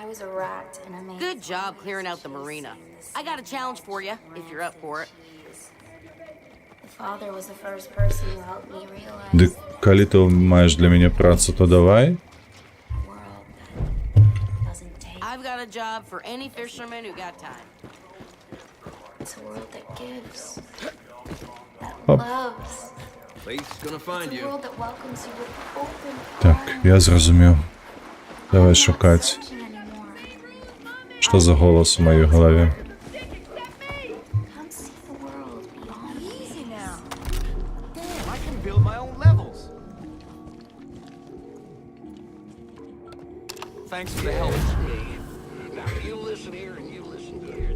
Speaker 13: I was a rat in a maze.
Speaker 9: Good job clearing out the marina. I got a challenge for you, if you're up for it.
Speaker 13: The father was the first person who helped me realize
Speaker 1: Де, коли ти маєш для мене працю, то давай.
Speaker 13: a world that doesn't take.
Speaker 9: I've got a job for any fisherman who got time.
Speaker 13: It's a world that gives, that
Speaker 1: Оп.
Speaker 13: loves.
Speaker 6: Faith's gonna find
Speaker 13: It's a
Speaker 6: you.
Speaker 13: world that welcomes you with open
Speaker 1: Так,
Speaker 13: arms.
Speaker 1: я зрозумів. Давай
Speaker 13: I'm not
Speaker 1: шукати.
Speaker 13: searching anymore.
Speaker 1: Що за голос у моїй голові?
Speaker 13: Come see the world beyond me.
Speaker 10: Easy now. Damn, I can build my own levels.
Speaker 6: Thanks for the help.
Speaker 4: Now you listen here and you listen here.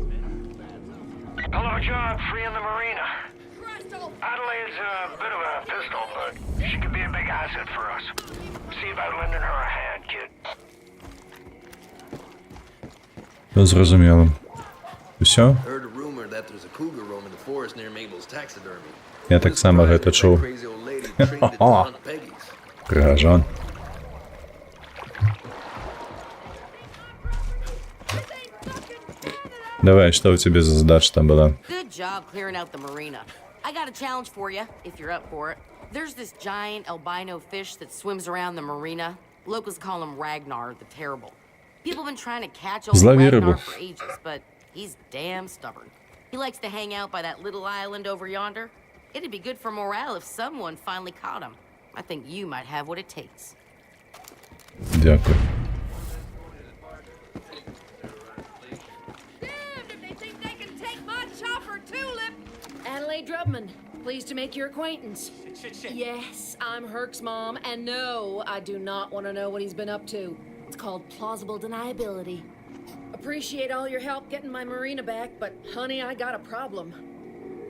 Speaker 4: Hello, John. Free in the marina. Adelaide's a bit of a pistol, but she could be a big asset for us. See about lending her a hand, kid.
Speaker 1: Зрозуміло. Все?
Speaker 14: Heard a rumor that there's a cougar roaming the forest near Mabel's taxidermy.
Speaker 1: Я так само гэта чув.
Speaker 14: Crazy old lady trained it to hunt Peggy's.
Speaker 1: Пригожан. Давай, что у тебя за задача там была?
Speaker 9: Good job clearing out the marina. I got a challenge for you, if you're up for it. There's this giant albino fish that swims around the marina. Locals call him Ragnar the Terrible. People have been trying to catch old
Speaker 1: Злови
Speaker 9: Ragnar
Speaker 1: рыбу.
Speaker 9: for ages, but he's damn stubborn. He likes to hang out by that little island over yonder. It'd be good for morale if someone finally caught him. I think you might have what it takes.
Speaker 1: Дякую.
Speaker 15: Adelaide Drubman, pleased to make your acquaintance. Yes, I'm Herc's mom, and no, I do not want to know what he's been up to. It's called plausible deniability. Appreciate all your help getting my marina back, but honey, I got a problem.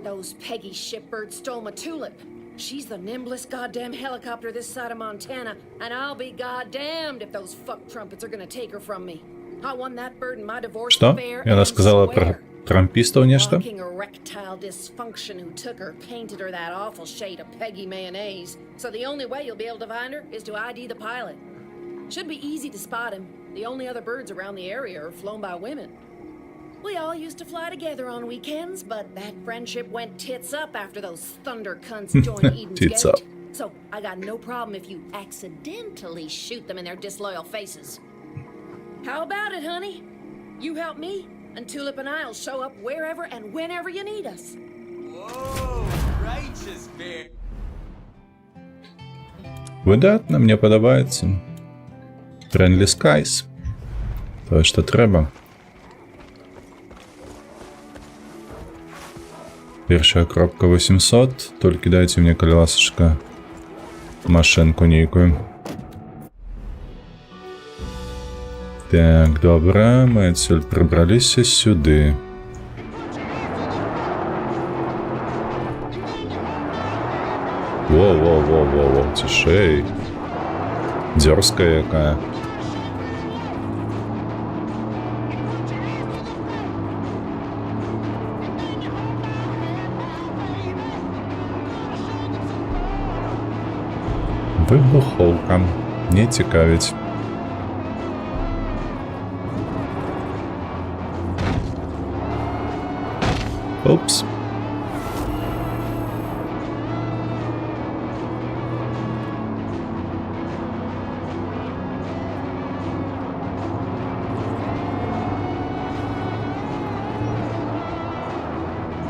Speaker 15: Those Peggy shipbirds stole my Tulip. She's the nimblest goddamn helicopter this side of Montana, and I'll be goddamned if those fuck trumpets are gonna take her from me. I won that bird in my divorce
Speaker 1: Что?
Speaker 15: affair.
Speaker 1: И она сказала про трампистов нечто?
Speaker 15: Walking erectile dysfunction who took her, painted her that awful shade of Peggy mayonnaise. So the only way you'll be able to find her is to ID the pilot. Should be easy to spot him. The only other birds around the area are flown by women. We all used to fly together on weekends, but that friendship went tits up after those thunder cunts joined Eden's
Speaker 1: Tits
Speaker 15: Gate.
Speaker 1: up.
Speaker 15: So I got no problem if you accidentally shoot them in their disloyal faces. How about it, honey? You help me, and Tulip and I'll show up wherever and whenever you need us.
Speaker 6: Whoa, righteous bear.
Speaker 1: Видатно, мне подобається. Friendly Skies. То, що треба. Перша кропка 800. Тільки дайте мені, коли ласочка, машинку нейкую. Так, добре, ми отсюль прибралися сюди. Воу, тишей. Дерзкая якая. Вибуховка. Не цікавить. Опс.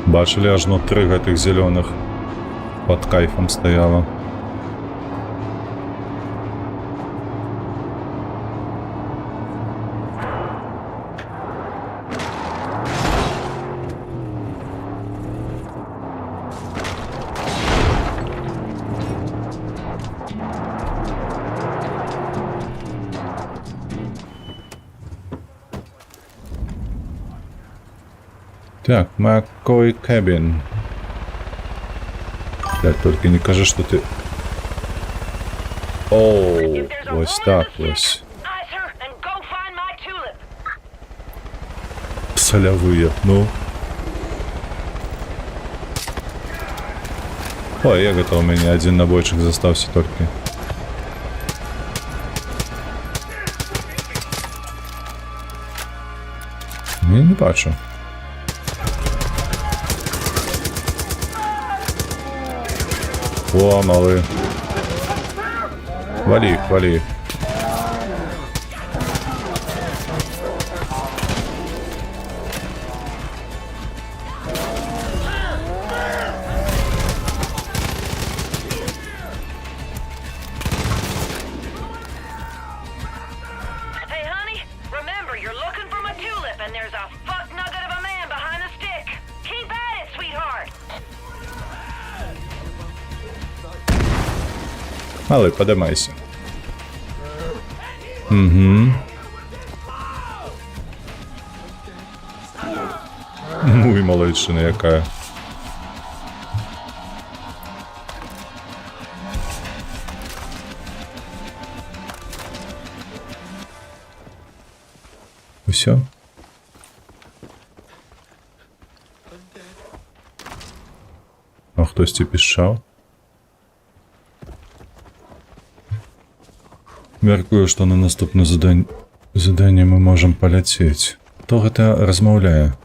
Speaker 1: Бачили, аж ну 3 гэтых зеленых под кайфом стояло. Так, McCoy Cabin. Так, только не кажи, что ты... Оу, ось так, ось. Солевые, ну. Ой, я готов, у меня один набойчик застався только. Я не бачу. О, малый. Вали их, вали их.
Speaker 7: Hey, honey, remember, you're looking for my Tulip, and there's a fuck nugget of a man behind the stick. Keep at it, sweetheart.
Speaker 1: Малый, подымайся. Угу. малайчына якая. Усё. А хтосьці пішчаў? Мяркую, што на наступны заданне мы можам паляцець. Хто гэта размаўляе?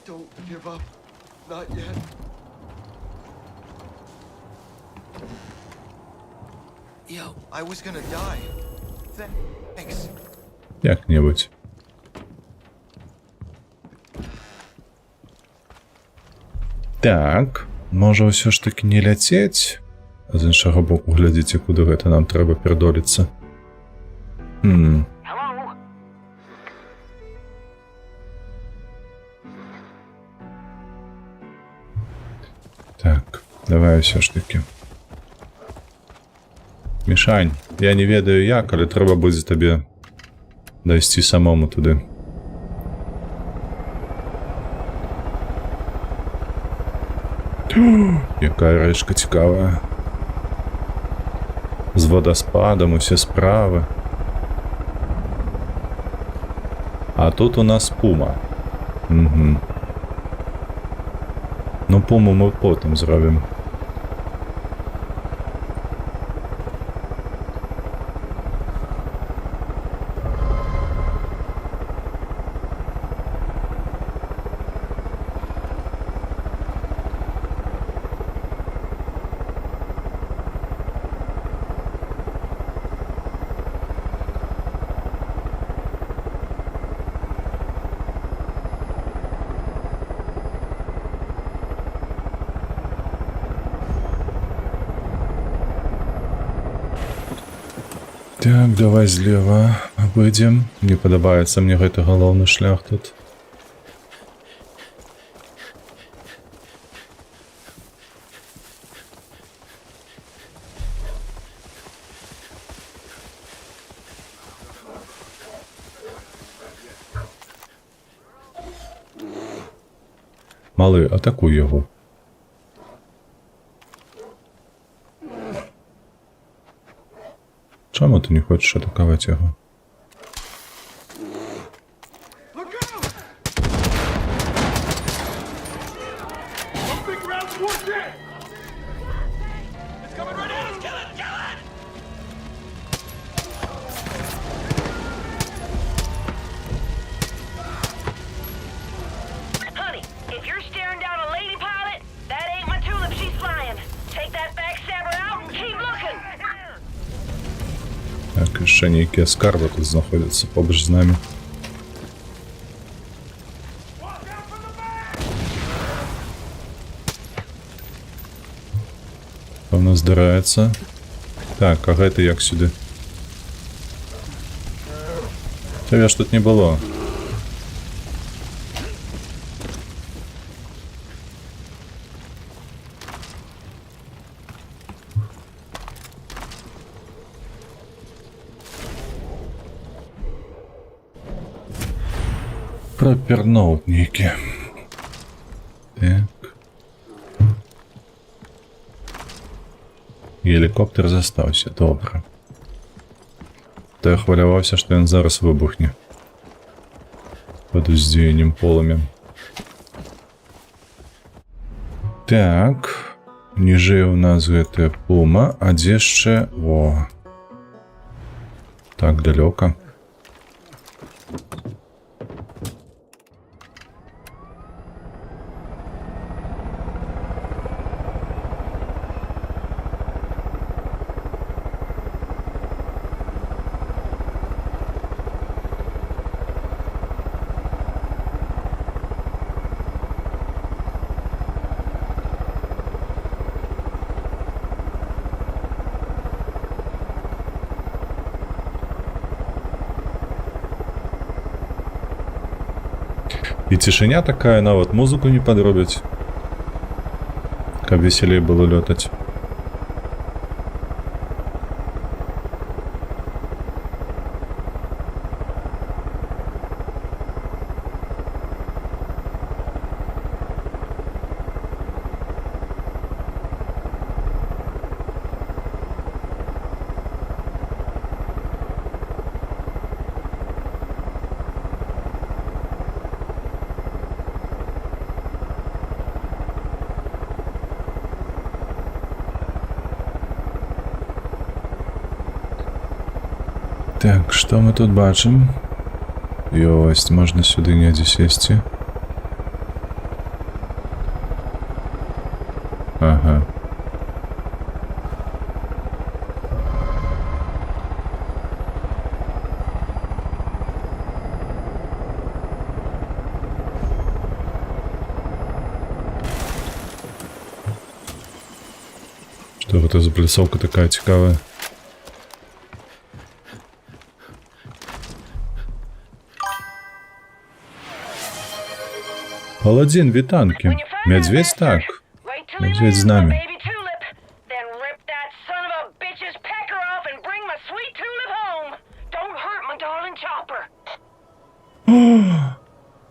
Speaker 16: Don't give up. Not yet. Yo, I was gonna die. Thanks.
Speaker 1: Як-небудзь. Так, можа ўсё ж такі не ляцець? А з іншага боку, глядзіце, куды гэта нам трэба пердоліцца. Так, давай ўсё ж такі. Мішань, я не ведаю як, але трэба будзе табе дайсці самому туды. Якая рэчка цікавая. З вадаспадам усе справы. А тут у нас пума. Угу. Ну, пуму мы потым зробім. Так, давай злева абыдзем. Не падабаецца мне гэты галоўны шлях тут. Малы, атакуй яго. Чаму ты не хочаш атакаваць яго? Так, яшчэ нейкія скарбы тут знаходзяцца побач з намі. Што ў нас здараецца? Так, а гэта як сюды? Цябе ж тут не было. Пропер-ноут нейкі. Так. Гелікоптер застаўся, добра. То я хваляваўся, што ён зараз выбухне. Пад уздзеяннем полымя. Так. Ніжэй у нас гэтая пума, а дзе яшчэ... О. Так далёка. І цішыня такая, нават музыку не падробяць, каб весялей было лётаць. Так, што мы тут бачым? Ёсць, можна сюды недзе сесці. Ага. Что это за пляцоўка такая цікавая? Паладзін, вітанкі. Мядзведь так. Мядзведь з нами.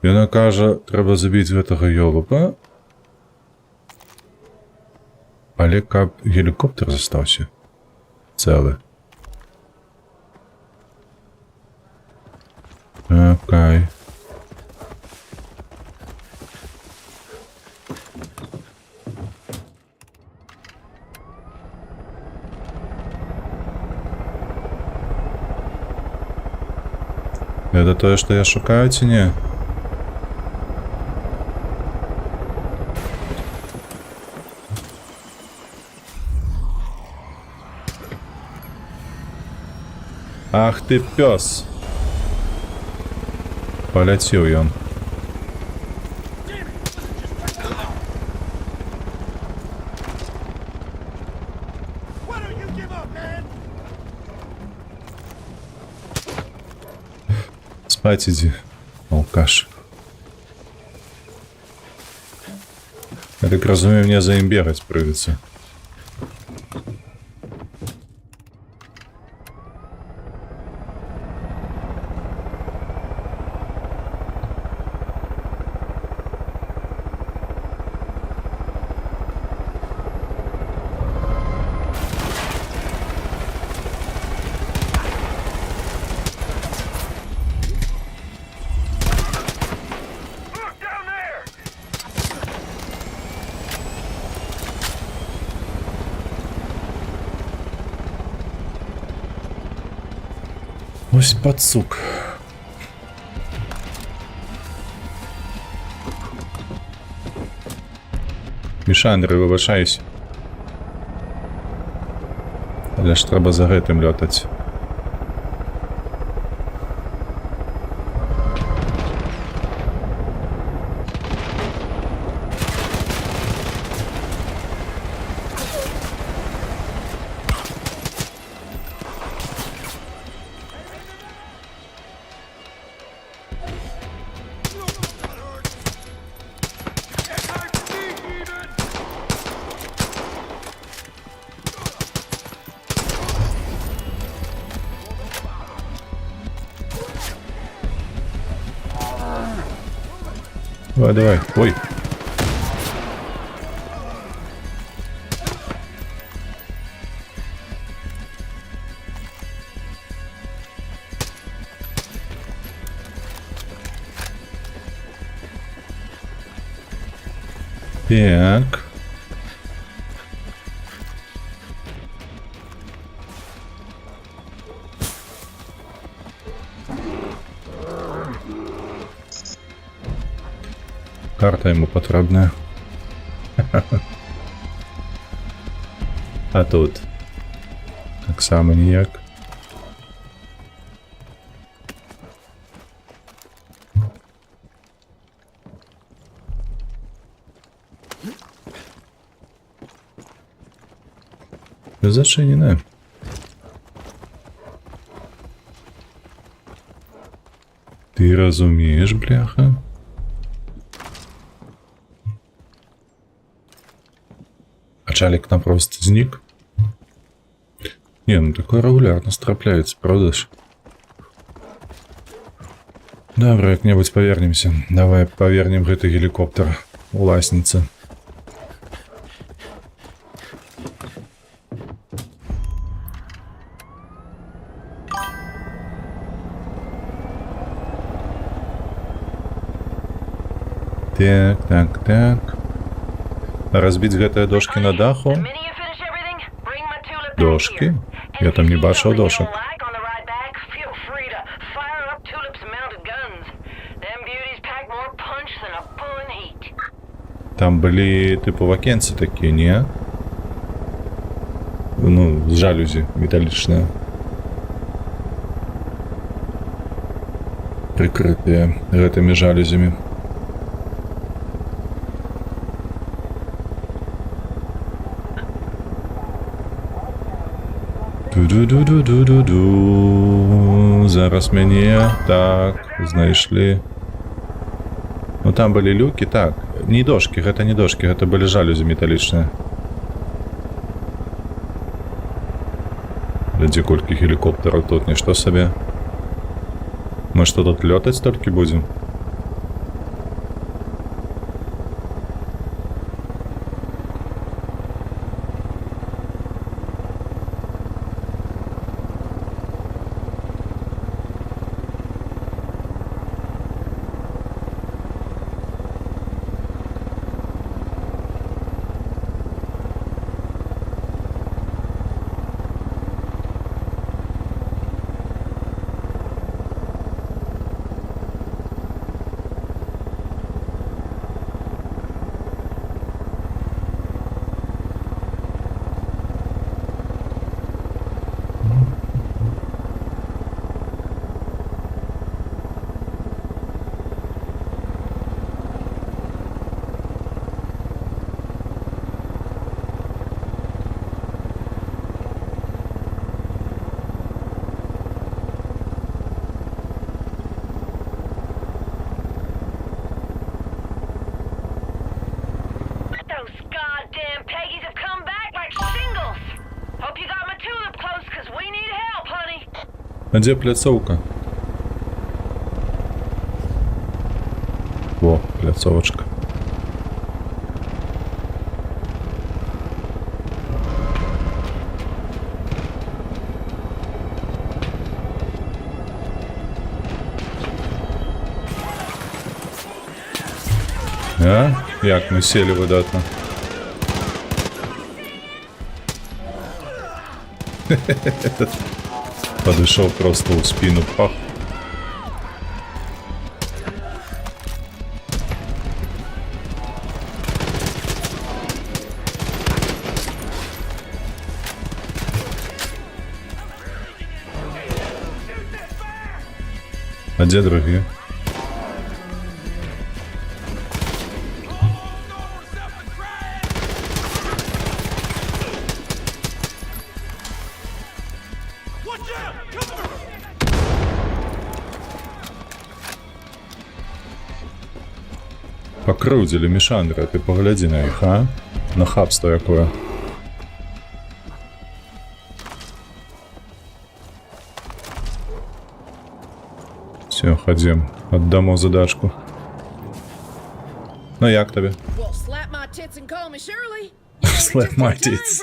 Speaker 1: Яна кажа, трэба забіць гэтага ёлупа. Але каб гелікоптер застаўся цэлы. Окей. Гэта тое, што я шукаю, ці не? Ах ты пёс! Паляціў ён. Спаць ідзі, алкаш. Я так разумею, мне за ім бегаць прыйдзецца. Ось пацук. Мішандри, вибачаюсь. Але ж треба за гэтым лётаць. Давай, давай. Ой. Так. Карта ему потрібна. А тут так само ніяк. Зачинене. Ти розумієш, бляха? Чалик нам просто зник. Не, ну такое регулярно трапляется, правда ж? Добре, як-небудь повернемся. Давай повернем гэты геликоптер. Уласница. Так, так, так. Разбить гэтыя дошки на даху. Дошки? Я там не бачыў дошак. Там были типа вакенцы такие, не? Ну, жалюзи металличные. Прикрытые этими жалюзями. Ду-ду-ду-ду-ду-ду. Зараз мені. Так, знаешь ли. Ну там были люки, так. Не дошки, это не дошки, это были жалюзи металличные. Ради кольки геликоптеров тут ничто себе. Мы что, тут летать только будем? А где пляцовка? О, пляцовочка. А? Як ми сели видатно. Подошел просто в спину, пах. А где другие? Покрудили Мишандра, ты погляди на их, а? Нахабство якое. Все, ходим. Отдамо задачку. Ну як тобі? Slap my tits.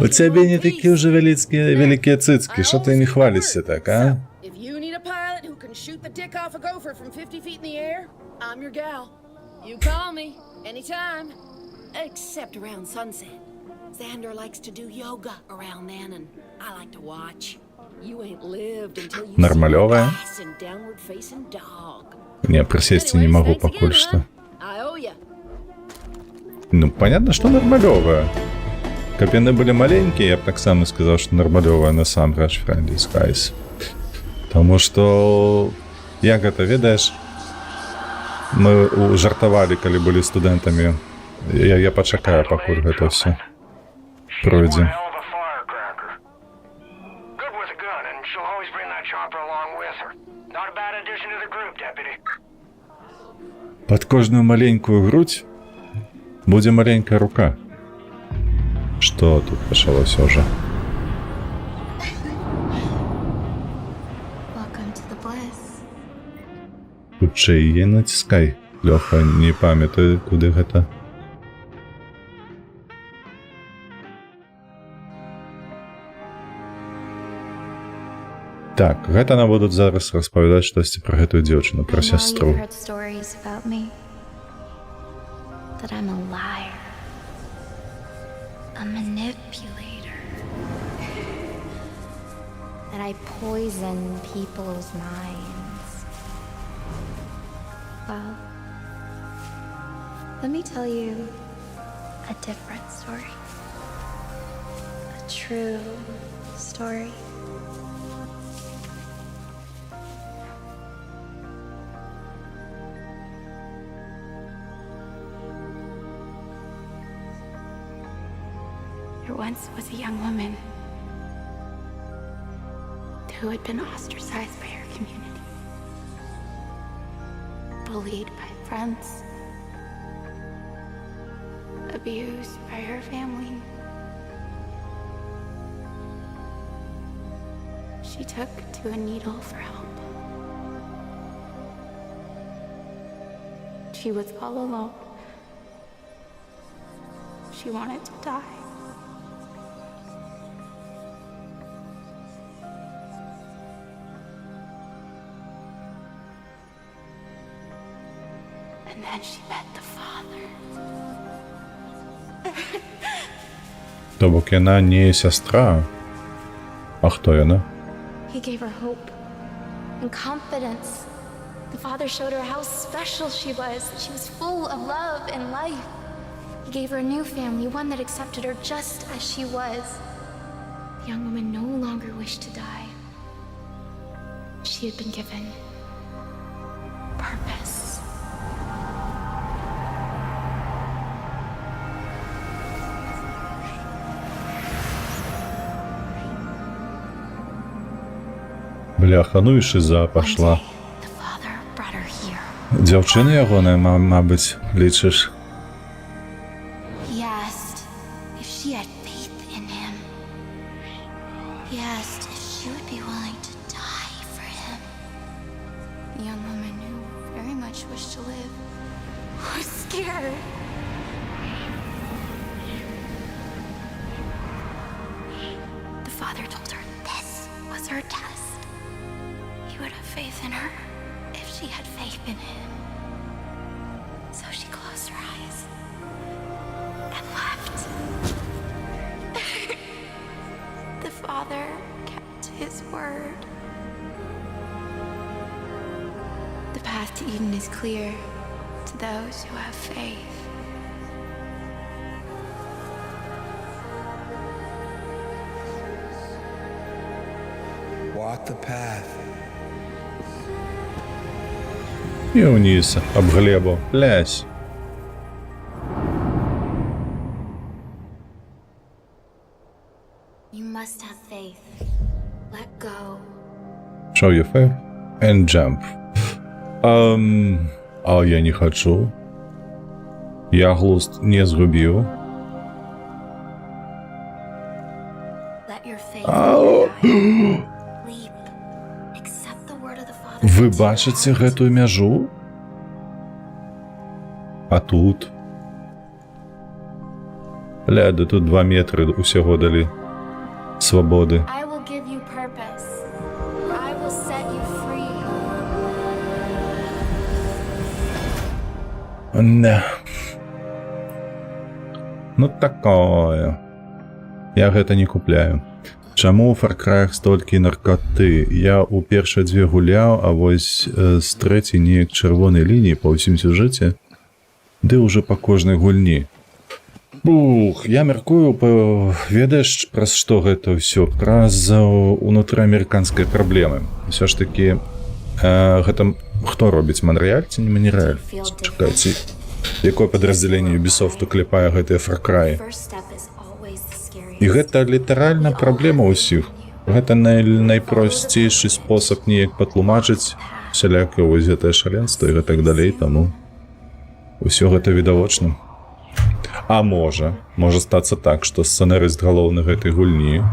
Speaker 1: У тебе не такие уже великие цицки, что ты не хвалишься так, а?
Speaker 15: Shoot the dick off a gopher from 50 feet in the air, I'm your gal. You call me anytime. Except around sunset. Xander likes to do yoga around then, and I like to watch. You ain't lived until you
Speaker 1: Нормалёвая.
Speaker 15: see an downward facing dog.
Speaker 1: Не, присесть не могу пока что.
Speaker 15: I owe ya.
Speaker 1: Ну, понятно, что нормалёвая. Кабины были маленькие, я бы так само сказал, что нормалёвая на сам Rush Friendly Skies. Тому что, як это, ведаешь, мы жартовали, коли были студентами. Я почекаю, покуль это все пройдет. Под кожную маленькую грудь будет маленькая рука. Что тут почалось уже? Хутчэй її націскай. Лёха, не пам'ятаю, куди гэта. Так, гэта нам будуць зараз распавядаць штосьці пра гэтую дзяўчыну, пра сястру.
Speaker 13: That I'm a liar, a manipulator, that I poison people's minds. Well, Let me tell you a different story. A true story. There once was a young woman who had been ostracized by her community, bullied by friends, abused by her family. She took to a needle for help. She was all alone. She wanted to die. And then she met the father.
Speaker 1: Тобто вона не сестра. А хто вона?
Speaker 13: He gave her hope and confidence. The father showed her how special she was. She was full of love and life. He gave her a new family, one that accepted her just as she was. The young woman no longer wished to die. She had been given purpose.
Speaker 1: Бляха, ну і шиза пошла. Дзяўчына ягоная, мабыць, лічыш?
Speaker 13: He asked if she had faith in him. He asked if she would be willing to die for him. The young woman who very much wished to live was scared. The father told her this was her test. He would have faith in her if she had faith in him. So she closed her eyes and left. The father kept his word. The path to Eden is clear to those who have faith.
Speaker 16: Walk the path.
Speaker 1: І вниз, об глебу. Лясь.
Speaker 13: You must have faith. Let go.
Speaker 1: Show your faith and jump. А я не хочу. Я глузд не згубив.
Speaker 13: Let your faith
Speaker 1: Ау!
Speaker 13: leap. Accept the word of the Father.
Speaker 1: Ви бачите гэтую мяжу? А тут? Ляда, тут 2 метри усього далі свободи.
Speaker 13: I will give you purpose. I will set you free.
Speaker 1: Не. Ну такое. Я гэта не купляю. Чаму ў Far Cry'ах столькі наркоты? Я ў першыя 2 гуляў, а вось з трэцяй неяк чырвонай лініі па ўсім сюжэце, ды ўжо па кожнай гульні. Бух, я мяркую, ведаеш, праз што гэта ўсё? Праз унутраамерыканскія праблемы. Усё ж такі, гэта хто робіць? Монреаль ці не Монреаль? Чакайце, якое падраздзяленне Ubisoft клепае гэтыя Far Cry'і? І гэта літаральна праблема ўсіх. Гэта найпросцейшы спосаб неяк патлумачыць усялякае вось гэтае шаленства і гэтак далей, таму усё гэта відавочна. А можа стацца так, што сцэнарыст галоўны гэтай гульні,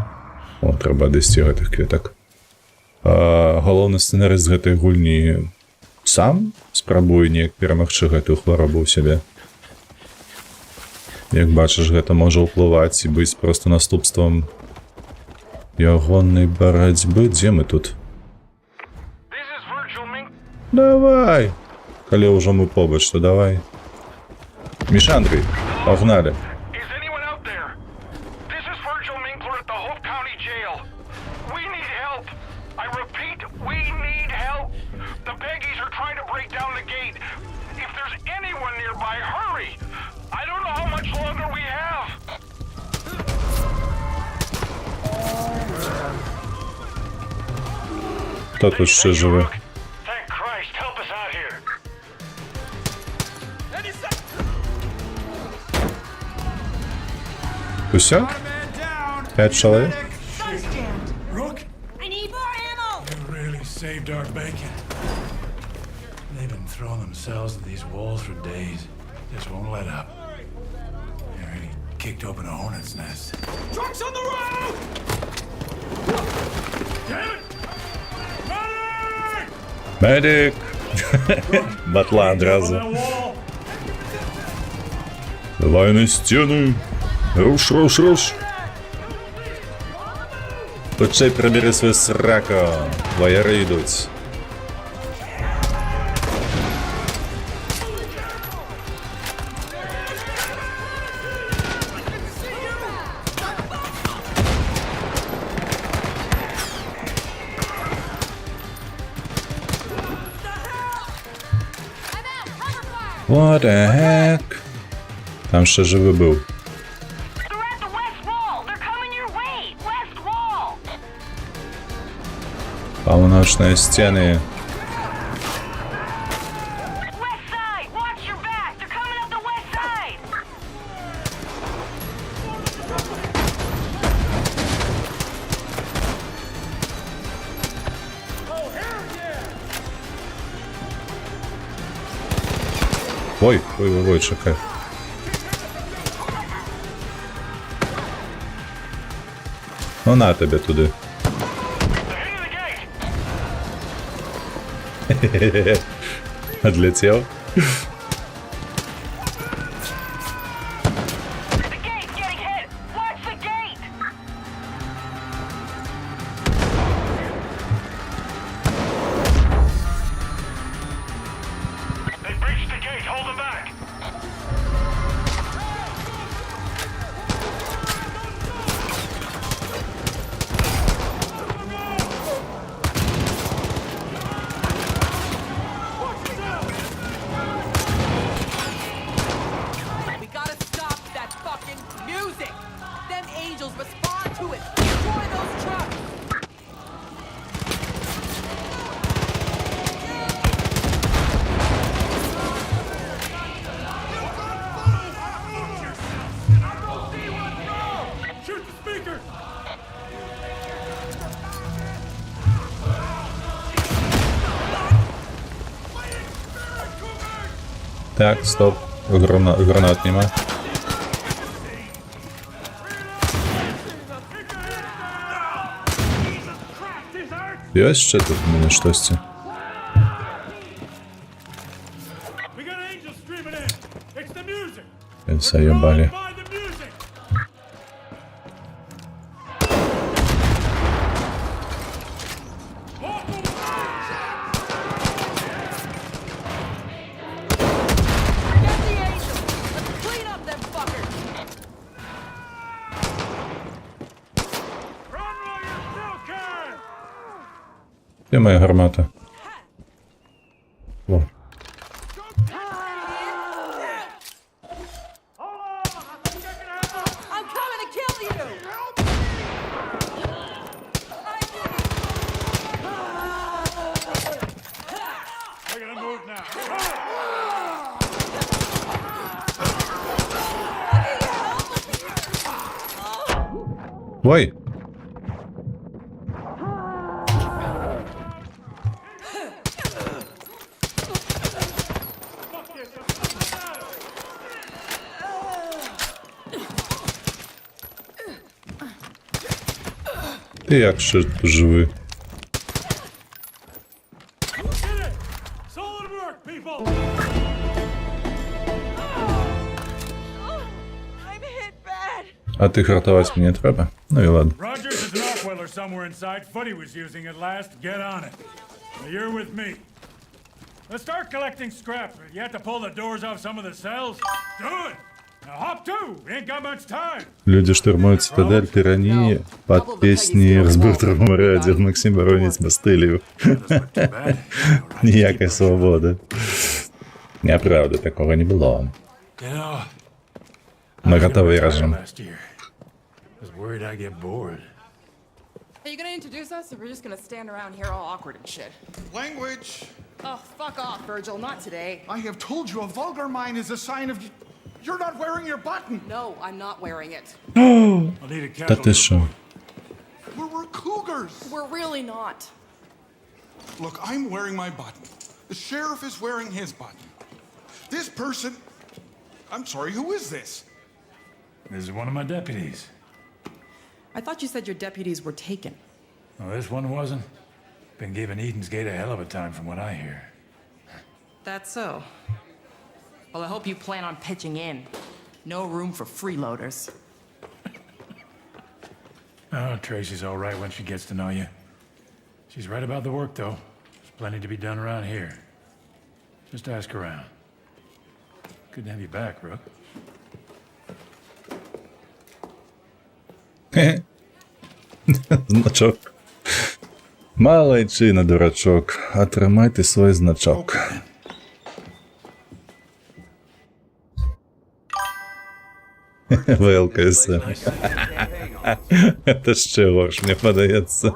Speaker 1: о, трэба адысці гэтых кветак, галоўны сцэнарыст гэтай гульні сам спрабуе неяк перамагчы гэтую хваробу ў сябе. Як бачыш, гэта можа ўплываць і быць проста наступствам ягонай барацьбы. Дзе мы тут? Давай! Калі ўжо мы побач, то давай. Мишандрый, погнали.
Speaker 4: Is anyone out there? This is Virgil Minkler at the Hope County Jail. We need help. I repeat, we need help. The Peggies are trying to break down the gate. If there's anyone nearby, hurry!
Speaker 1: Хто тут ще живе?
Speaker 4: Thank Christ, help us out here.
Speaker 1: Усьо? 5 чоловік?
Speaker 10: Rook,
Speaker 15: I need more ammo!
Speaker 10: you really saved our bacon. They've been throwing themselves at these walls for days. Just won't let up. They really kicked open a hornet's nest. Trucks on the road! Damn it!
Speaker 1: Медик! Батла одразу. Давай на стіну. Руш, руш, руш. Почай прибери свою сраку. Вояри йдуть. What the heck? Там ще живий був. Полночные стены. Ой, чекай. Ну на тебе туди. Отлетел. Так, стоп. Гранат нема. Є ще тут в мене щось. Заєбали. Де моя гармата? О. Ой! Ти як ще живий? А ти хартувати мені треба? Ну і ладно.
Speaker 10: Let's start collecting scrap. You have to pull the doors off some of the cells. Do it! Now hop to! We ain't got much time.
Speaker 1: Люди штурмують цитадель тиранії під пісні «Розбив море», Дід Максим боронить Бастилію. Ніяка свобода. Неправда, такого не було. Мы готовы, Рожем.
Speaker 17: Are you gonna introduce us, or we're just gonna stand around here all awkward and shit?
Speaker 18: Language!
Speaker 17: Oh, fuck off, Virgil. Not today.
Speaker 18: I have told you a vulgar mind is a sign of... You're not wearing your button!
Speaker 17: No, I'm not wearing it.
Speaker 1: Та ти що?
Speaker 18: We're cougars!
Speaker 17: We're really not.
Speaker 18: Look, I'm wearing my button. The sheriff is wearing his button. This person... I'm sorry, who is this?
Speaker 10: This is one of my deputies.
Speaker 17: I thought you said your deputies were taken.
Speaker 10: Well, this one wasn't. Been giving Eden's Gate a hell of a time from what I hear.
Speaker 17: That's so. Well, I hope you plan on pitching in. No room for freeloaders.
Speaker 10: Oh, Tracy's all right when she gets to know you. She's right about the work, though. There's plenty to be done around here. Just ask around. Good to have you back, Rook.
Speaker 1: Значок. Малайчина, дурачок. А тримайте свій значок. ВЛКСМ. Це ще горш, мені подається.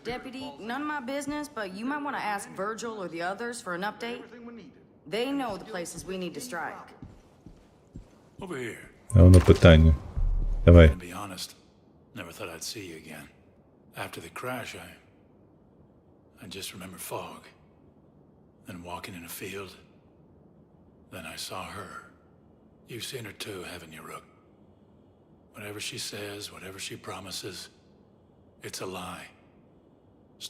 Speaker 9: Deputy, none of my business, but you might want to ask Virgil or the others for an update. They know the places we need to strike.
Speaker 10: Over here.
Speaker 1: А воно питання. Давай.
Speaker 10: To be honest, never thought I'd see you again. After the crash, I just remember fog. Then walking in a field. Then I saw her. You've seen her too, haven't you, Rook? Whatever she says, whatever she promises, it's a lie.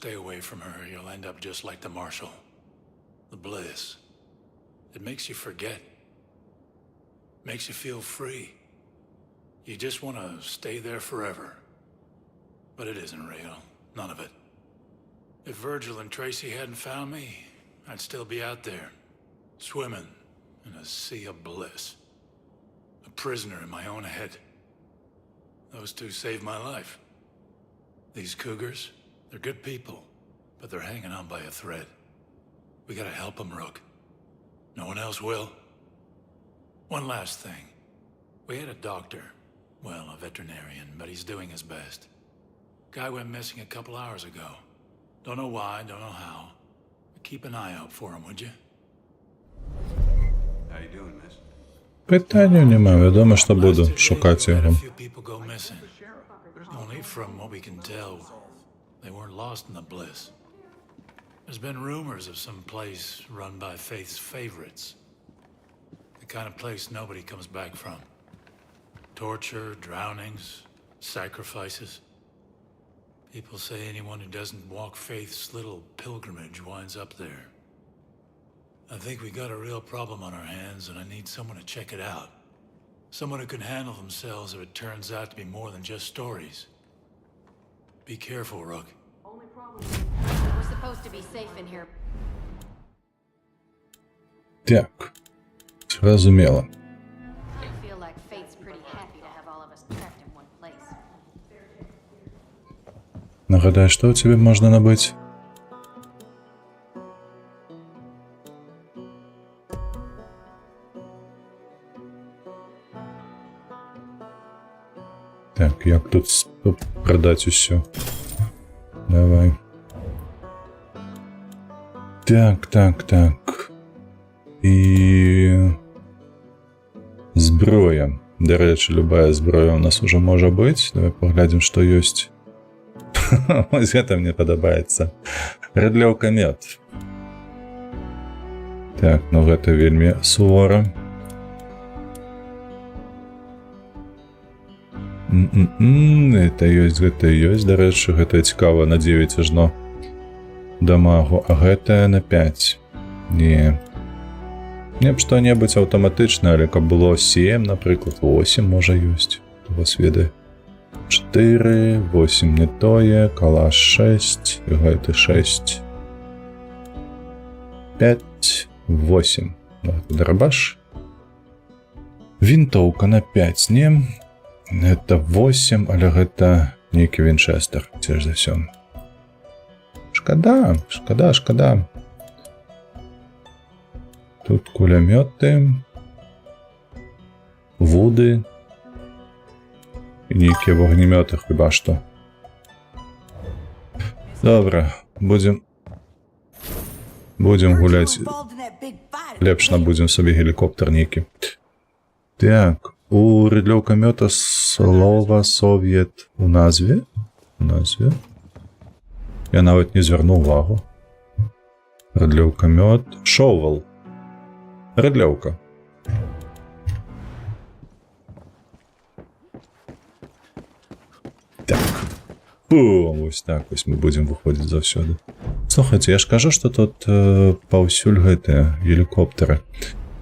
Speaker 10: Stay away from her, you'll end up just like the Marshal. The bliss. It makes you forget. Makes you feel free. You just want to stay there forever. But it isn't real. None of it. If Virgil and Tracy hadn't found me, I'd still be out there, swimming in a sea of bliss. A prisoner in my own head. Those two saved my life. These cougars, they're good people, but they're hanging on by a thread. We gotta help them, Rook. No one else will. One last thing. We had a doctor. Well, a veterinarian, but he's doing his best. Guy went missing a couple hours ago. Don't know why, don't know how. But keep an eye out for him, would you? How you doing, miss?
Speaker 1: Питання нема, відомо, що буду шукати його.
Speaker 10: People go missing. Only from what we can tell, they weren't lost in the bliss. There's been rumors of some place run by Faith's favorites. The kind of place nobody comes back from. Torture, drownings, sacrifices. People say anyone who doesn't walk Faith's little pilgrimage winds up there. I think we got a real problem on our hands, and I need someone to check it out. Someone who can handle themselves if it turns out to be more than just stories. Be careful, Rook.
Speaker 3: We're supposed to be safe in here.
Speaker 1: Так. Зрозуміло.
Speaker 3: I feel like Fate's pretty happy to have all of us trapped in one place.
Speaker 1: Нагадай, что у тебя можно набыть? Так, як тут продать усё? Давай. Так. І... зброя. До речі, любая зброя у нас уже може бути. Давай поглядим, що есть. Ось это мне подобається. Рыдлёўка-мёд. Так, ну гэта вельмі сувора. Гэта ёсць, да рэчы, гэта цікава на 9 ажно дамагу, а гэта на 5. Не. Не б што-небудзь аўтаматычна, але каб было 7, напрыклад, 8 можа ёсць. У вас ведае. 4, 8 не тое, калаш 6, гэты 6. 5, 8. Драбаш. Вінтоўка на 5, не? Гэта 8, але гэта нейкі Вінчэстер, ці ж за ўсё. Шкада. Тут кулямёты, вуды. І нейкія вогнемёты хіба што. Добра, будзем гуляць. Лепш набудзем сабе гелікоптер нейкі. Так, у рыдлёўкамёта слова «совет» у назве. Я нават не звярнуў увагу. Рыдлёўкамёт. Шоўвал. Рыдлёўка. Так. Вось так вось мы будзем выходзіць заўсёды. Слухайце, я ж кажу, што тут паўсюль гэтыя гелікоптары.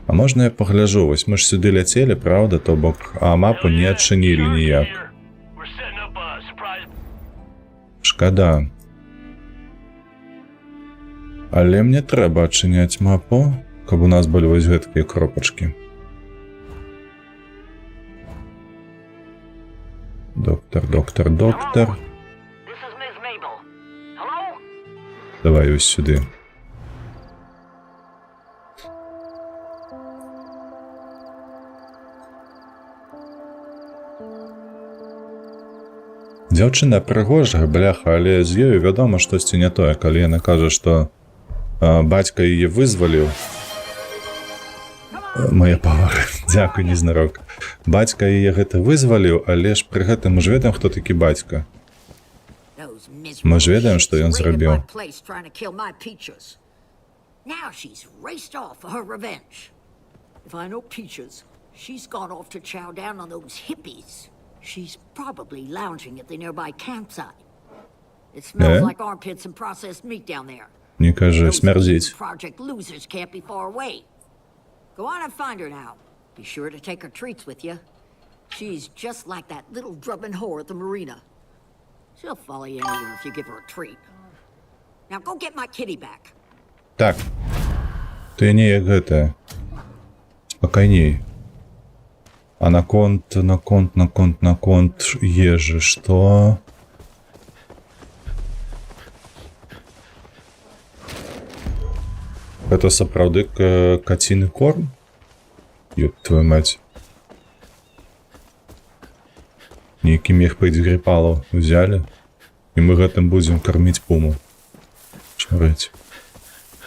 Speaker 1: А можна я пагляджу? Вось мы ж сюды ляцелі, праўда? То бок, а мапу не адчынілі ніяк. Шкада. Але мне трэба адчыняць мапу, каб у нас былі вось гэткія кропачкі. Доктар. Давай ось сюди. Дзяўчына прыгожая, бляха, але з ёю вядома штосьці не тое, калі яна кажа, што бацька яе вызваліў. Мае павары. Дзякуй, незнарок. Бацька яе гэта вызваліў, але ж пры гэтым мы ж ведаем, хто такі бацька. Мы ж ведаем, што ён зрабіў.
Speaker 19: Now she's raced off for her revenge. If I know Peaches, she's gone off to chow down on those hippies. She's probably lounging at the nearby campsite. It smells like armpits and processed meat down there.
Speaker 1: Не кажи, смердить.
Speaker 19: Project losers can't be far away. Go on and find her now. Be sure to take her treats with you. She's just like that little drubbing whore at the marina. She'll follow you anywhere if you give her a treat. Now go get my kitty back.
Speaker 1: Так. Ты не як гэта. Спакайней. А на конт ежы, што? Гэта сапраўды каціны корм? Ёб твою мать. Нейкі мех пэдзігріпалаў узялі, і мы гэтым будзем карміць пуму. Чарыць.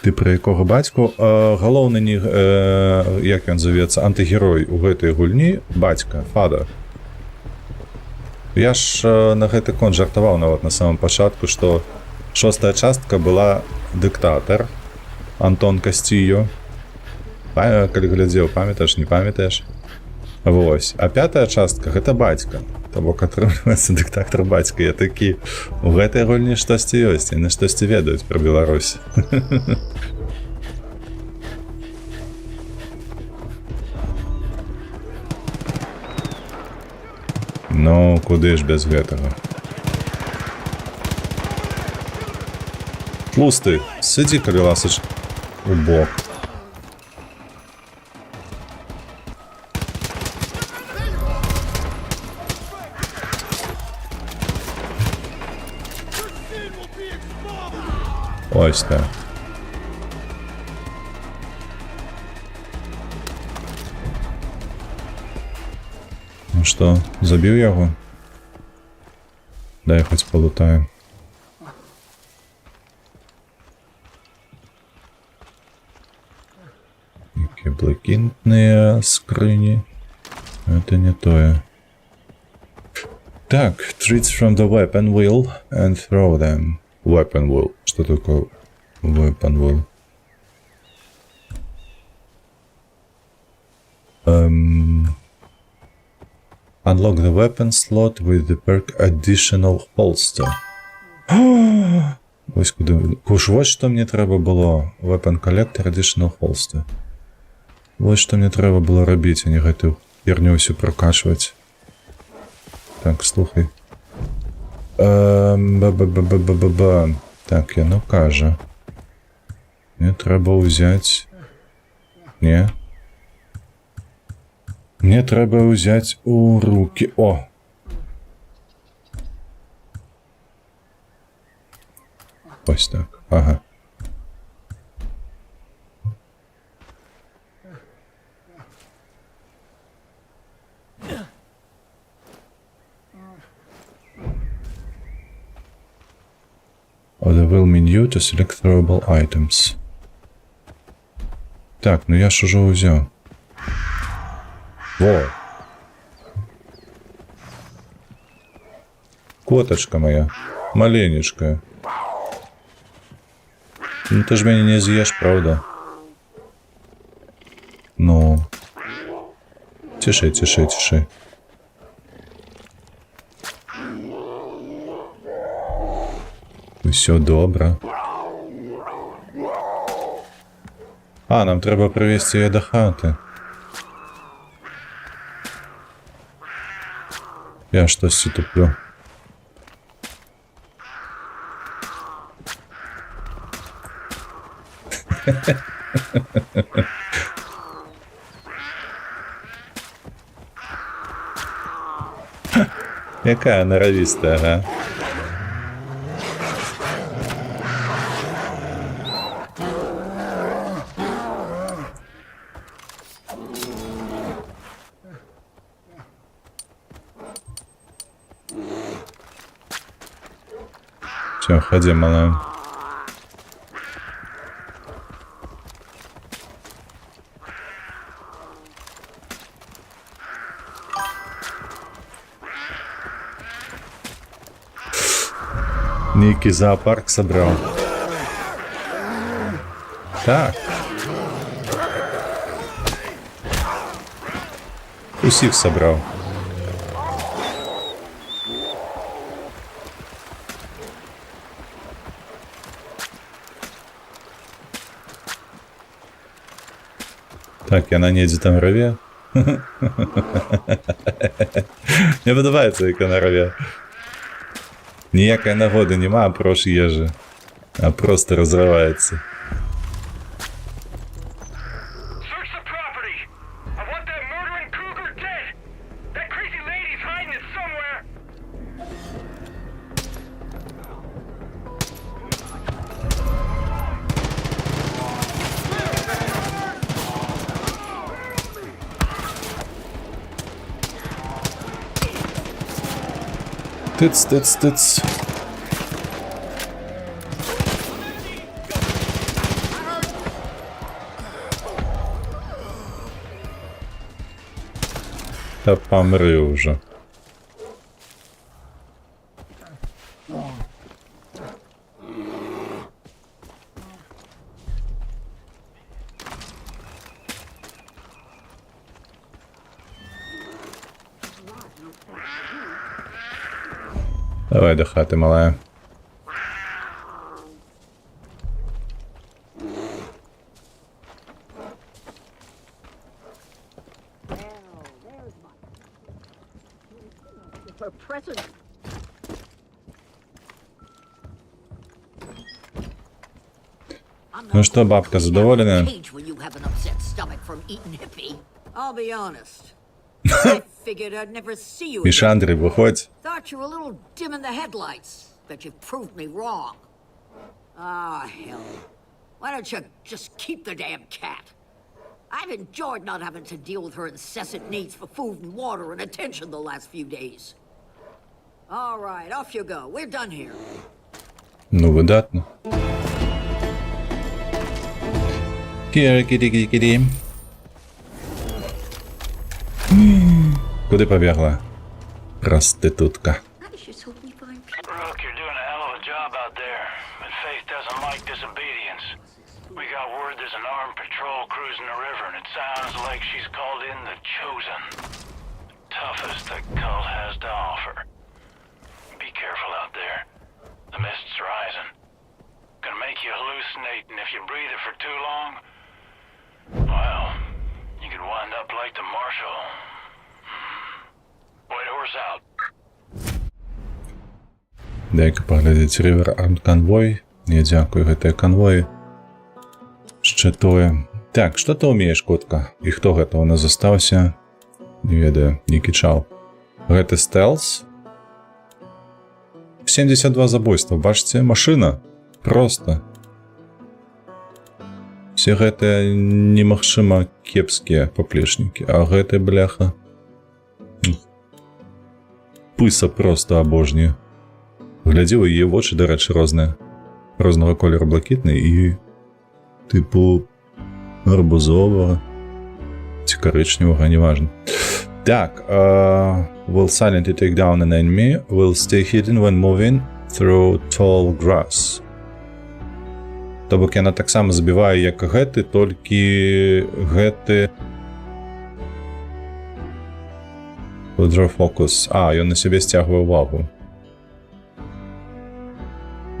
Speaker 1: Ты пра якога бацьку? Галоўны, як ён завецца, антыгерой у гэтай гульні, бацька, фада. Я ж на гэты конт жартаваў нават на самом пачатку, што 6-я частка была дыктатар, Антон Касційо. Калі глядзеў, памятаеш, не памятаеш? Вось. А 5-я частка гэта бацька. То бок атрымліваецца дыктатар бацька. Я такі, у гэтай гульні штосьці ёсць, яны штосьці ведаюць пра Беларусь. Ну, куды ж без гэтага? Тлусты, сидзі, калі ласач, у бок. Ось так. Ну што, забіў яго? Дай хоць полутаю. Якія блакітныя скрыні. Это не тое. Так, treats from the weapon wheel and throw them. Weapon wheel. Что такое weapon wheel? Unlock the weapon slot with the perk additional holster. Ось куди. Куш, ось що мені треба було. Weapon collector additional holster. Ось що мені треба було робити, а не гэту херню всю прокачувати. Так, слухай. Ба-ба-ба-ба-ба-ба. Так, яно каже. Мне треба взять... Не. Мне треба взять у руки... О! Ось так. Ага. Level menu to select throwable items. Так, ну я ж уже узяв. Во. Коточка моя. Маленечкая. Ну ты ж меня не съешь, правда? Ну. Тише, тише, тише. Все добре. А, нам треба привезти її до хати. Я щось туплю. Яка норовистая, ага. Все, ходи, малая. Ники зоопарк собрал. Так. Усих собрал. Так, я на неді там рове. Мне подобається, яка на рове. Ніякої нагоди нема, прош їжі. А просто розривається. Тиц, тиц, тиц. Та помри уже. Давай до хати, малая. Ну что, бабка, задоволена? Мишандри, выходь.
Speaker 19: Thought you were a little dim in the headlights, but you've proved me wrong. Ah, hell. Why don't you just keep the damn cat? I've enjoyed not having to deal with her incessant needs for food and water and attention the last few days. All right, off you go. We're done here.
Speaker 1: Ну, видатно. Кири-кири-кири-кири. Куди побігла? Проститутка.
Speaker 4: Rook, you're doing a hell of a job out there, but Faith doesn't like disobedience. We got word there's an armed patrol cruising the river, and it sounds like she's called in the Chosen. Toughest the cult has to offer. Be careful out there. The mist's rising. Gonna make you hallucinate, and if you breathe it for too long, well, you could wind up like the Marshal. White horse out.
Speaker 1: Дай-ка поглядеть River Armed Convoy. Не дякую, гэтыя конвои. Шчытое. Так, што ты ўмееш, котка? І хто гэта ў нас застаўся? Не ведаю, не кічаў. Гэты стэлс. 72 забойства, бачыце? Машына. Просто. Все гэтыя немагчыма кепскія паплечнікі, а гэты бляха. Пыса просто абожнює. Глядзі ў яе вочы, дарэчы, розныя. розного кольору блакитний і, типу, арбузового чи коричневого, неважно. Так, will silently take down an enemy, will stay hidden when moving through tall grass. Тобто яна так само збиває, як гети, тільки гети... Draw focus. Ён на себе сцягвае увагу.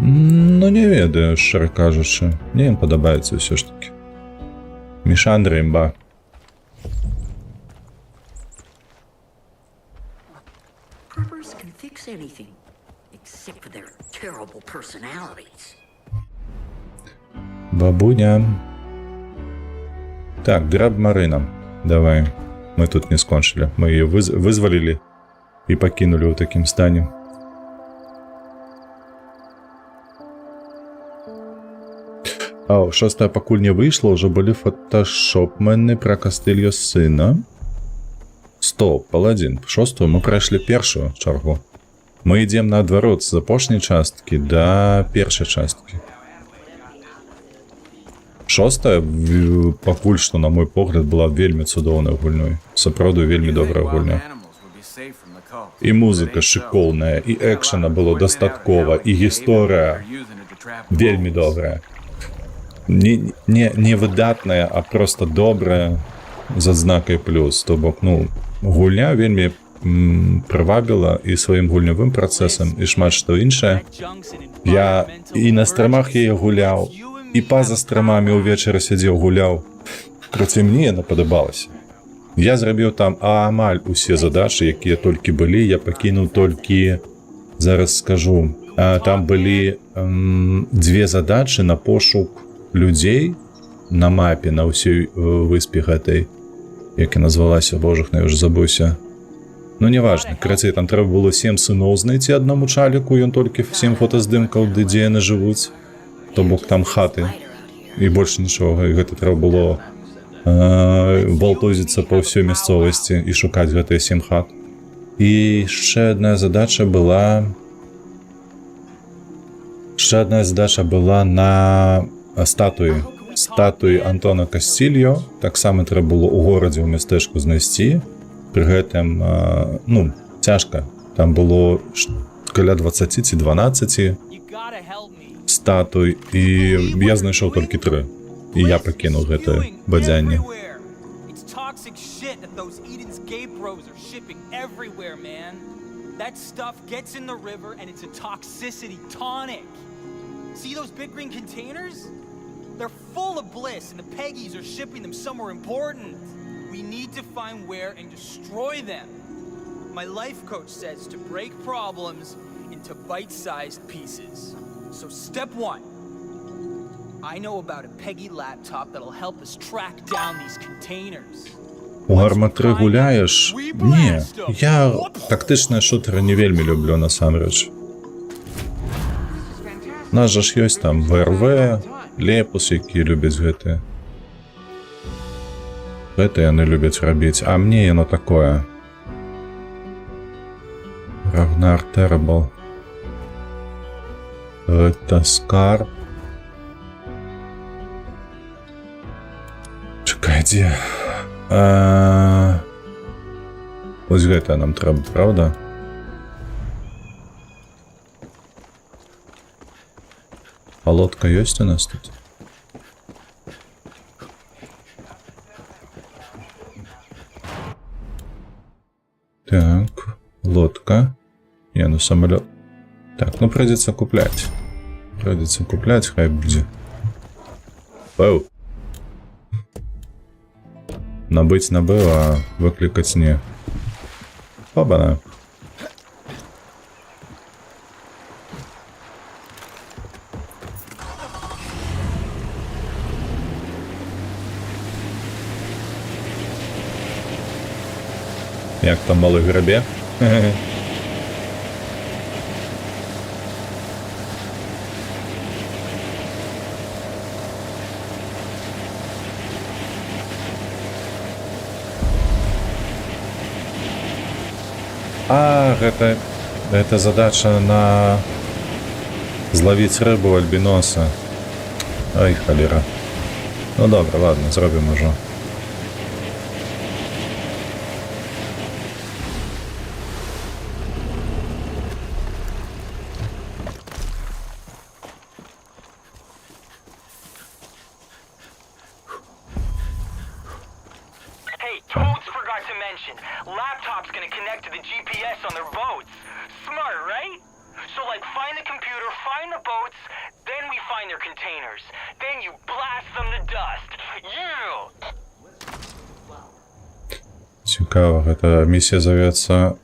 Speaker 1: Ну, не ведаю, шчыра кажучы. Мне ім падабаецца ўсё ж таки. Мішандра імба.
Speaker 19: Preppers can fix anything, except for their terrible personalities.
Speaker 1: Бабуня. Так, драб Марина. Давай. Мы тут не скончили. Мы ее вызволили и покинули в таким стане. Шостая пакуль не выйшла, уже были фотошопмены про Кастыльо сына. Стоп, паладин. Шостую мы пройшли першую чаргу. Мы идем наадварот з апошняй часткі да першай часткі. Шостая, пакуль што, на мой погляд, была вельмі цудоўнай гульнёй. Сапраўды вельмі добрая гульня. І музыка шыкоўная, і экшена было дастаткова, і гісторыя вельмі добрая. Не выдатная, а просто добрая, з адзнакай плюс. То бок, ну, гульня вельмі прывабіла і сваім гульнявым працэсам, і шмат што іншае. Я і на стрымах яе гуляў, і па-за стрымамі ўвечары сядзеў гуляў. Карацей, мне яна падабалася. Я зрабіў там амаль усе задачы, якія толькі былі. Я пакінуў толькі, зараз скажу, там былі дзве задачы на пошук людзей на мапе, на ўсёй выспе гэтай, як і назвалася, божах, я ўжо забыўся. Ну, неважна. Карацей, там трэба было 7 сыноў знайці аднаму чаліку, ён толькі 7 фотаздымкаў, дзе яны жывуць. То бок там хаты. І больш нічога. І гэта трэба было валтозіцца па ўсёй мясцовасці і шукаць гэтыя 7 хат. І яшчэ адна задача была... на статуі Антона Кастильо. Таксама трэба было ў горадзе ў мястэчку знайсці. Пры гэтым, ну, цяжка. Там было каля 20 ці 12 статуй, і я знайшоў толькі 3. І я пакінуў гэтае бадзянне.
Speaker 20: See those big green containers? They're full of bliss, and the Peggies are shipping them somewhere important. We need to find where and destroy them. My life coach says to break problems into bite-sized pieces. So step 1. I know about a Peggy laptop that'll help us track down these containers.
Speaker 1: У Арма 3 гуляєш? Ні, я тактичні шутери не вельмі люблю насамрэч. У нас жа ж ёсць там ВРВ, Лепус, які любяць гэтыя. Гэта яны любяць рабіць, а мне яно такое. Рагнар Terrible. Гэта Скарб. Чакай, дзе? Вось гэта нам трэба, правда? А лодка ёсць у нас тут? Так, лодка. Не, ну самолет. Так, ну придется куплять. Придется куплять, хай будет. Оу. Набыть набыл, а выкликать не. Оба-на. Як там малий грабе? А, гэта задача на Зловіть рибу альбіноса. Ай, халера. Ну добре, ладно, зробимо вже.
Speaker 4: Hey, Toads forgot to mention, laptop's gonna connect to the GPS on their boats. Smart, right? So, like, find the computer, find the boats, then we find their containers. Then you blast them to dust. Yeah!
Speaker 1: Цікаво, эта миссия зовется...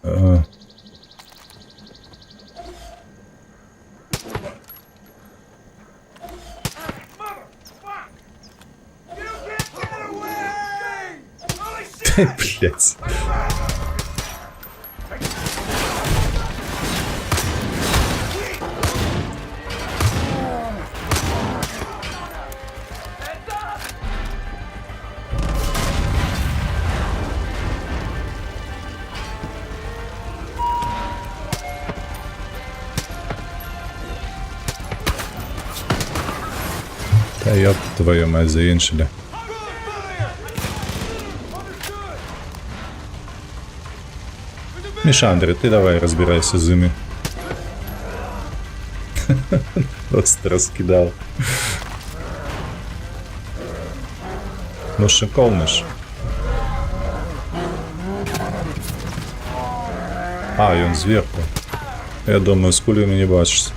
Speaker 1: Блять. Та ёб твою мать, заиншили. Мишандри, ты давай разбирайся с ими. Просто раскидал. Ну шиковниш. А, ён зверху. Я думаю, з кулею не бачишься.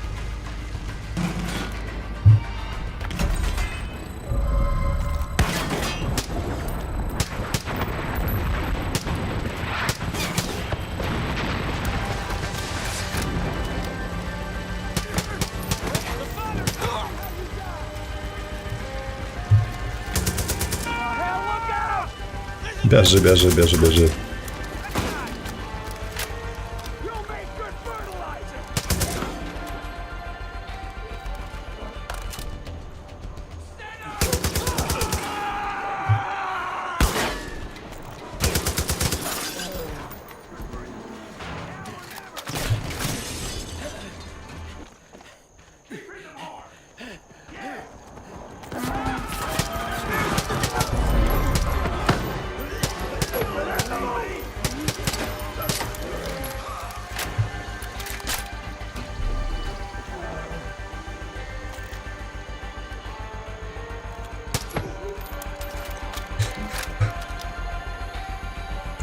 Speaker 1: Бежи, бежи, бежи, бежи.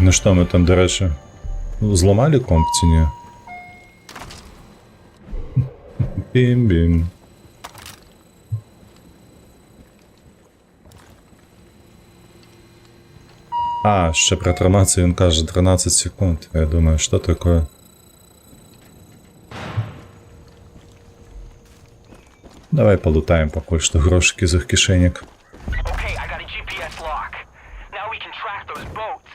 Speaker 1: Ну что, мы там, до речі, зламали комп чи ні? Бім-бім. А, ще про травмацію він каже 13 секунд. Я думаю, що таке? Давай полутаем поки що грошики з їх кишенек.
Speaker 4: Okay, I got a GPS lock. Now we can track those boats.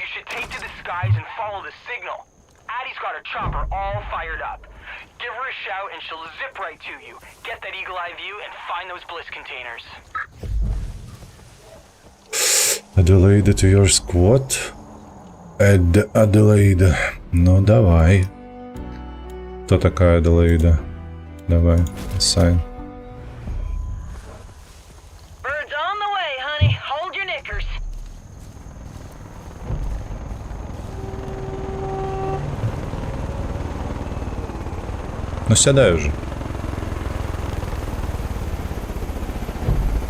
Speaker 4: You should take to the skies and follow the signal. Addie's got her chopper all fired up. Give her a shout and she'll zip right to you. Get that eagle-eye view and find those bliss containers.
Speaker 1: Adelaide to your squad. Adelaide. Ну давай. Кто такая Adelaide? Давай, assign.
Speaker 7: Birds on the way, honey. Hold your knickers.
Speaker 1: Ну сядай уже.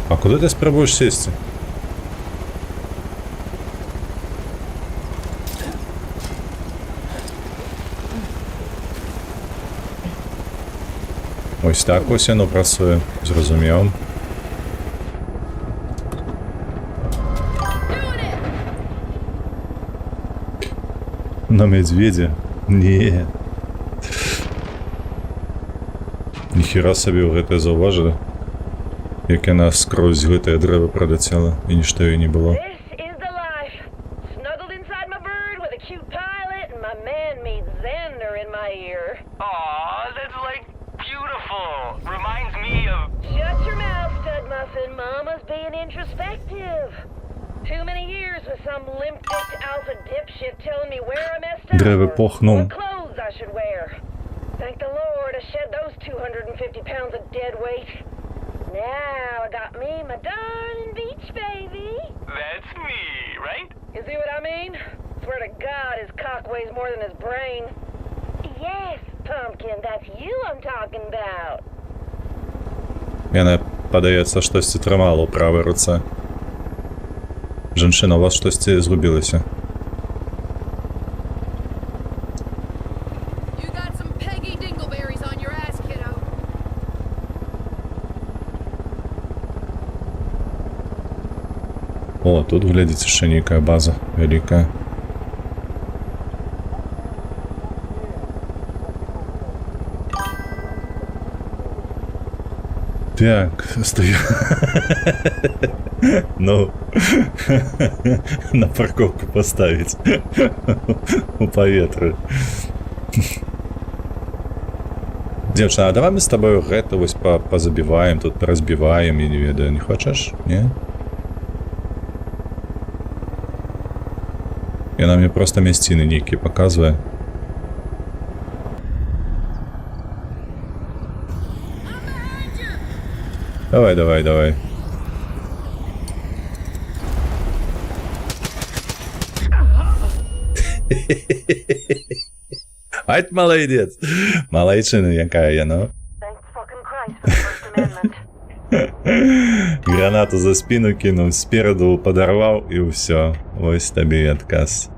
Speaker 1: А куда ты спробуешь сесть? Ось так ось воно працює. Зрозумів. На медведя? Ні. Ніхіра собі в ГТ зауважили. Яке нас скрозь ГТ дерева пролетіло, і ніщо її не було.
Speaker 7: Snuggled inside my bird with a cute pilot and my man-made Xander in my ear.
Speaker 4: Aw, that's like beautiful. Reminds me of...
Speaker 7: Shut your mouth, Stud Muffin. Mama's being introspective. Too many years with some limp-dicked alpha dipshit telling me where I messed up
Speaker 1: Древе
Speaker 7: or
Speaker 1: похнув.
Speaker 7: what clothes I should wear. Thank the Lord I shed those 250
Speaker 15: I mean? Swear to God, his cock weighs more than his brain. Yes, Pumpkin, that's you I'm talking about.
Speaker 1: Мене падається, штось тримало у правій руці. Женщина, у вас щось згубилося.
Speaker 15: You got some Peggy Dingleberries on your ass, kiddo.
Speaker 1: О, тут, глядите, ще некая база великая. Так, стою. Ну, на парковку поставить. У поветра. Девушка, а давай мы с тобой это вот позабиваем, тут поразбиваем, я не ведаю, не хочешь? Не? И она мне просто местины некие показывает. Давай, давай, давай. Ать, молодец. Молодчина якая я, ну. Гранату за спину кинул, спереду подорвал и все. Ось тобі і отказ.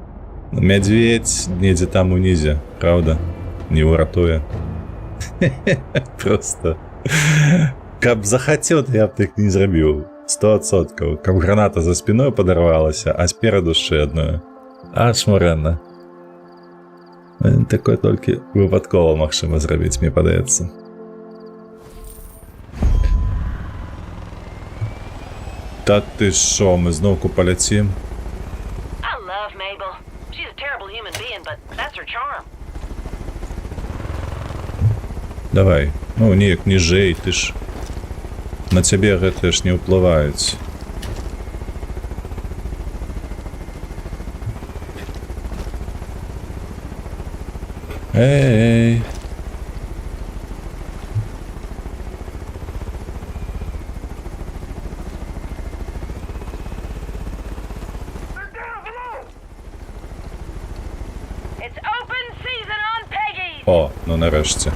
Speaker 1: Медведь недзе там унізе, правда? Не уратуе. Просто. Каб захотел, я б так не зрабіў. 100%. Каб граната за спиной подорвалася, а спереду ще одною. Аж моренно. Такое толькі випадково магчыма зрабіць, мне падаецца. Та ти шо, ми знову полетим?
Speaker 7: I love Mabel. She's a terrible human being, but that's her charm.
Speaker 1: Давай. Ну, неяк ніжэй, ты ж... На цябе гэтыя ж не ўплываюць. Эй! О, ну нарешті.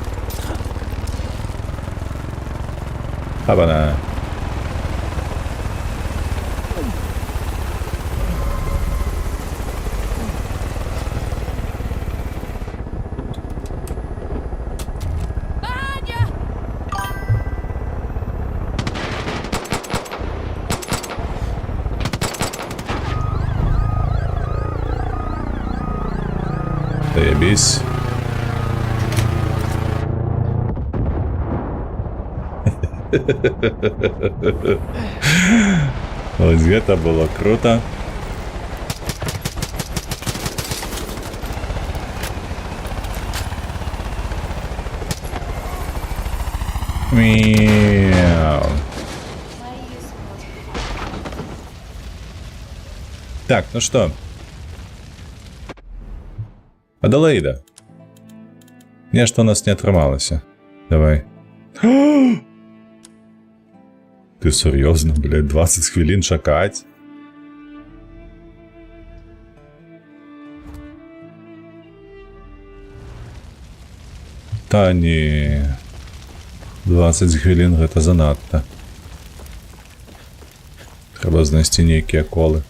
Speaker 1: Хабана. Заебись. Вот это было круто. Мяу. Так, ну что? Аделаида. Нечто у нас не отрымалося. Давай. Ти серйозно, блядь, 20 хвилин чекать? Та ні. 20 хвилин гэта занадто. Треба знайти некие коли.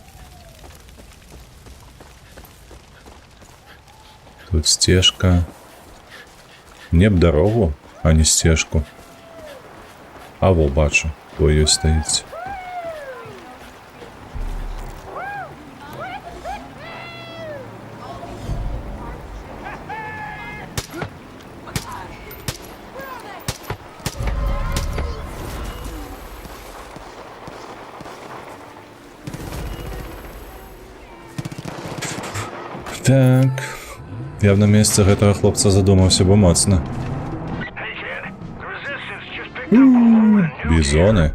Speaker 1: Тут стежка. Мне б дорогу, а не стежку. А во, бачу. Ой, стоїть. Так. Я б на місці гэтага хлопца задумаўся бы моцна. Бізоны.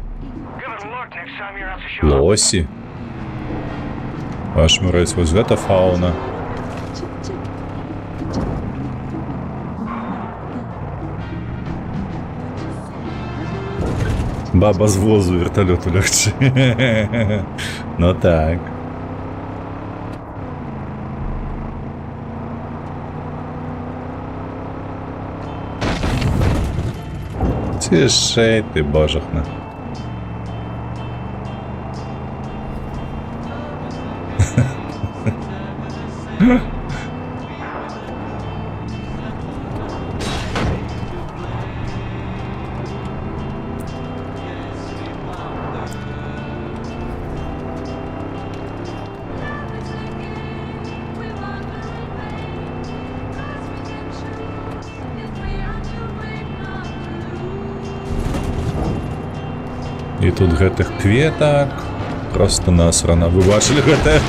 Speaker 1: Лосі. Пашмураць, вось гэта фауна. Баба з возу верталёту лягче. Ну так. Тишей ти, божахна. І тут гэтых кветак просто насрана. Вы бачили гэта?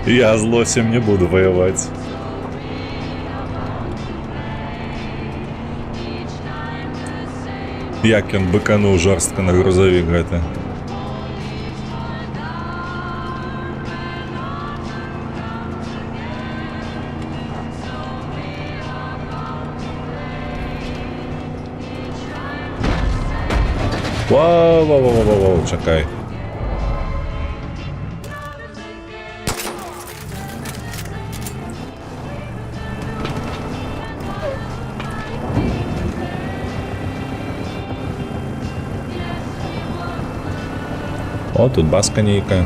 Speaker 1: Я з лосем не буду воевать. Як ён быкануў жорстка на грузовик гэта. Вау, чекай. О, тут басканейка.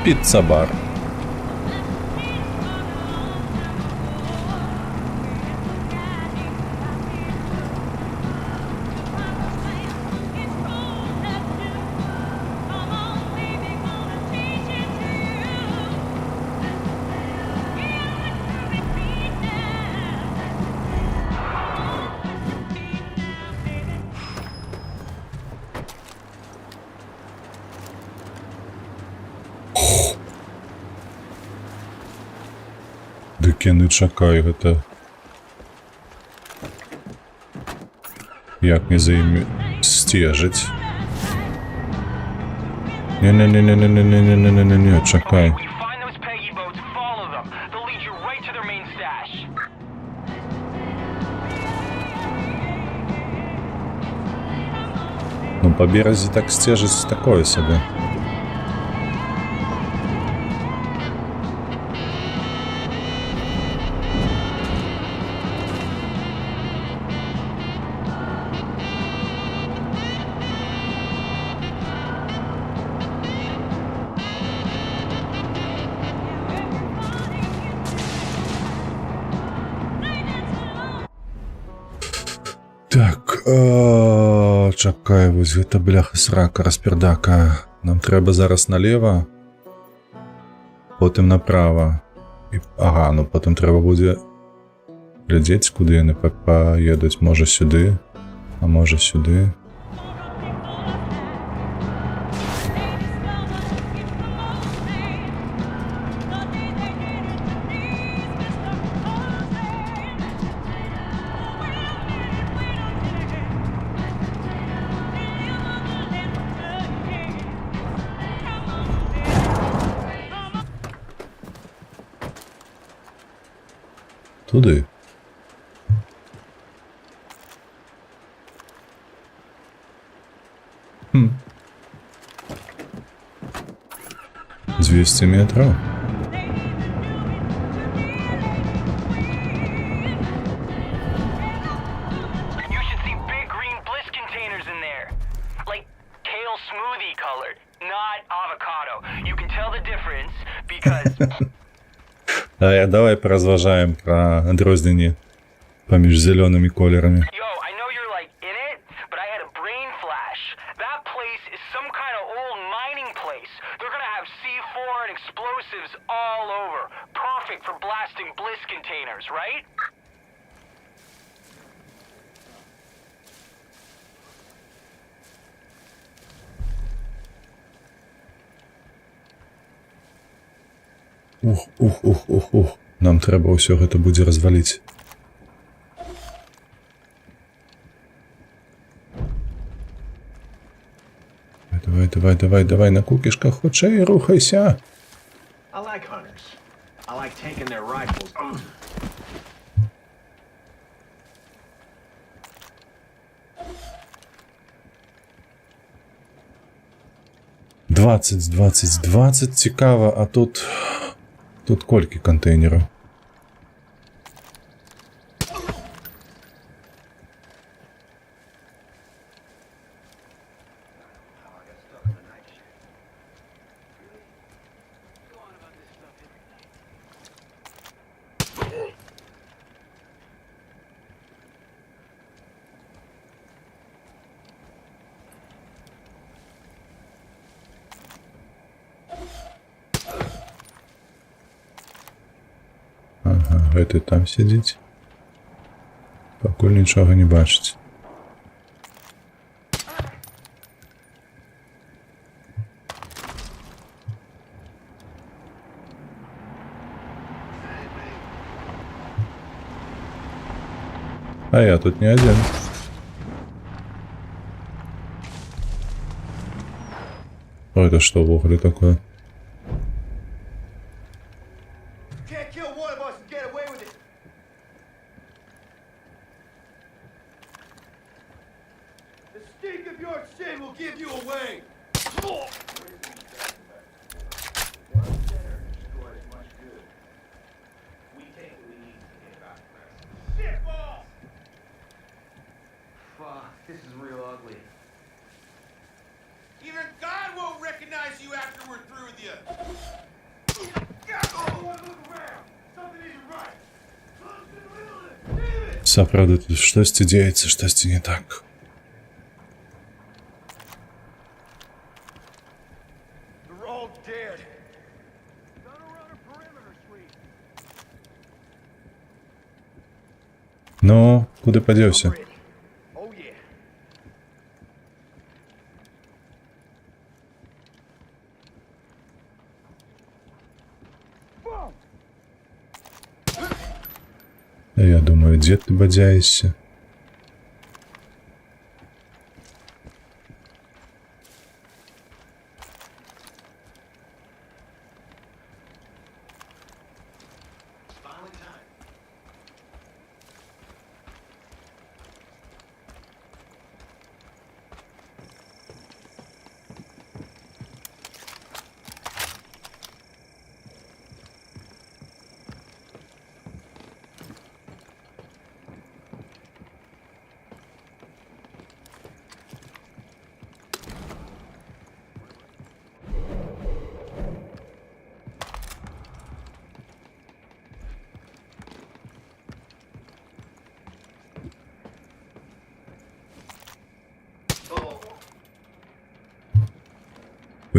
Speaker 1: Піца-бар. Дык я не чакаю гэта. Як мне за імі сцежыць? Не, чакай. Ну, по березі так сцежыць такое сабе. Так, чакай, вось гэта бляха срака, распердака. Нам трэба зараз налево, потым направо. Ага, ну потым трэба будзе глядзець, куды яны паедуць. Можа сюды, а можа сюды. Туди. Хм. 200 метров.
Speaker 4: You should see big green bliss containers in there. Like kale smoothie colored, not avocado. You can tell the difference because
Speaker 1: Давай поразважаем про адрозненні паміж зелеными колерами.
Speaker 4: Yo, I know you're like in it, but I had a brain flash. That place is some kind of old mining place. They're gonna have C4 and explosives all over. Perfect for blasting bliss containers, right?
Speaker 1: Ух. Нам трэба ўсё гэта будзе разваліць. Давай, на кукішках хутчэй рухайся.
Speaker 14: I like hunters. I like taking their rifles.
Speaker 1: 20 цікаво, а тут колькі контейнерів. Ага, гэты там сидзіць. Пакуль нічога не бачыць. А я тут не один. О, это что в угле такое?
Speaker 14: This is real ugly. Even God won't recognize you after we're through with you.
Speaker 1: Сапраўды тут штосьці дзеецца, штосьці не так. Ну, куды падзеўся? Я думаю, дзе ты бадзяешся?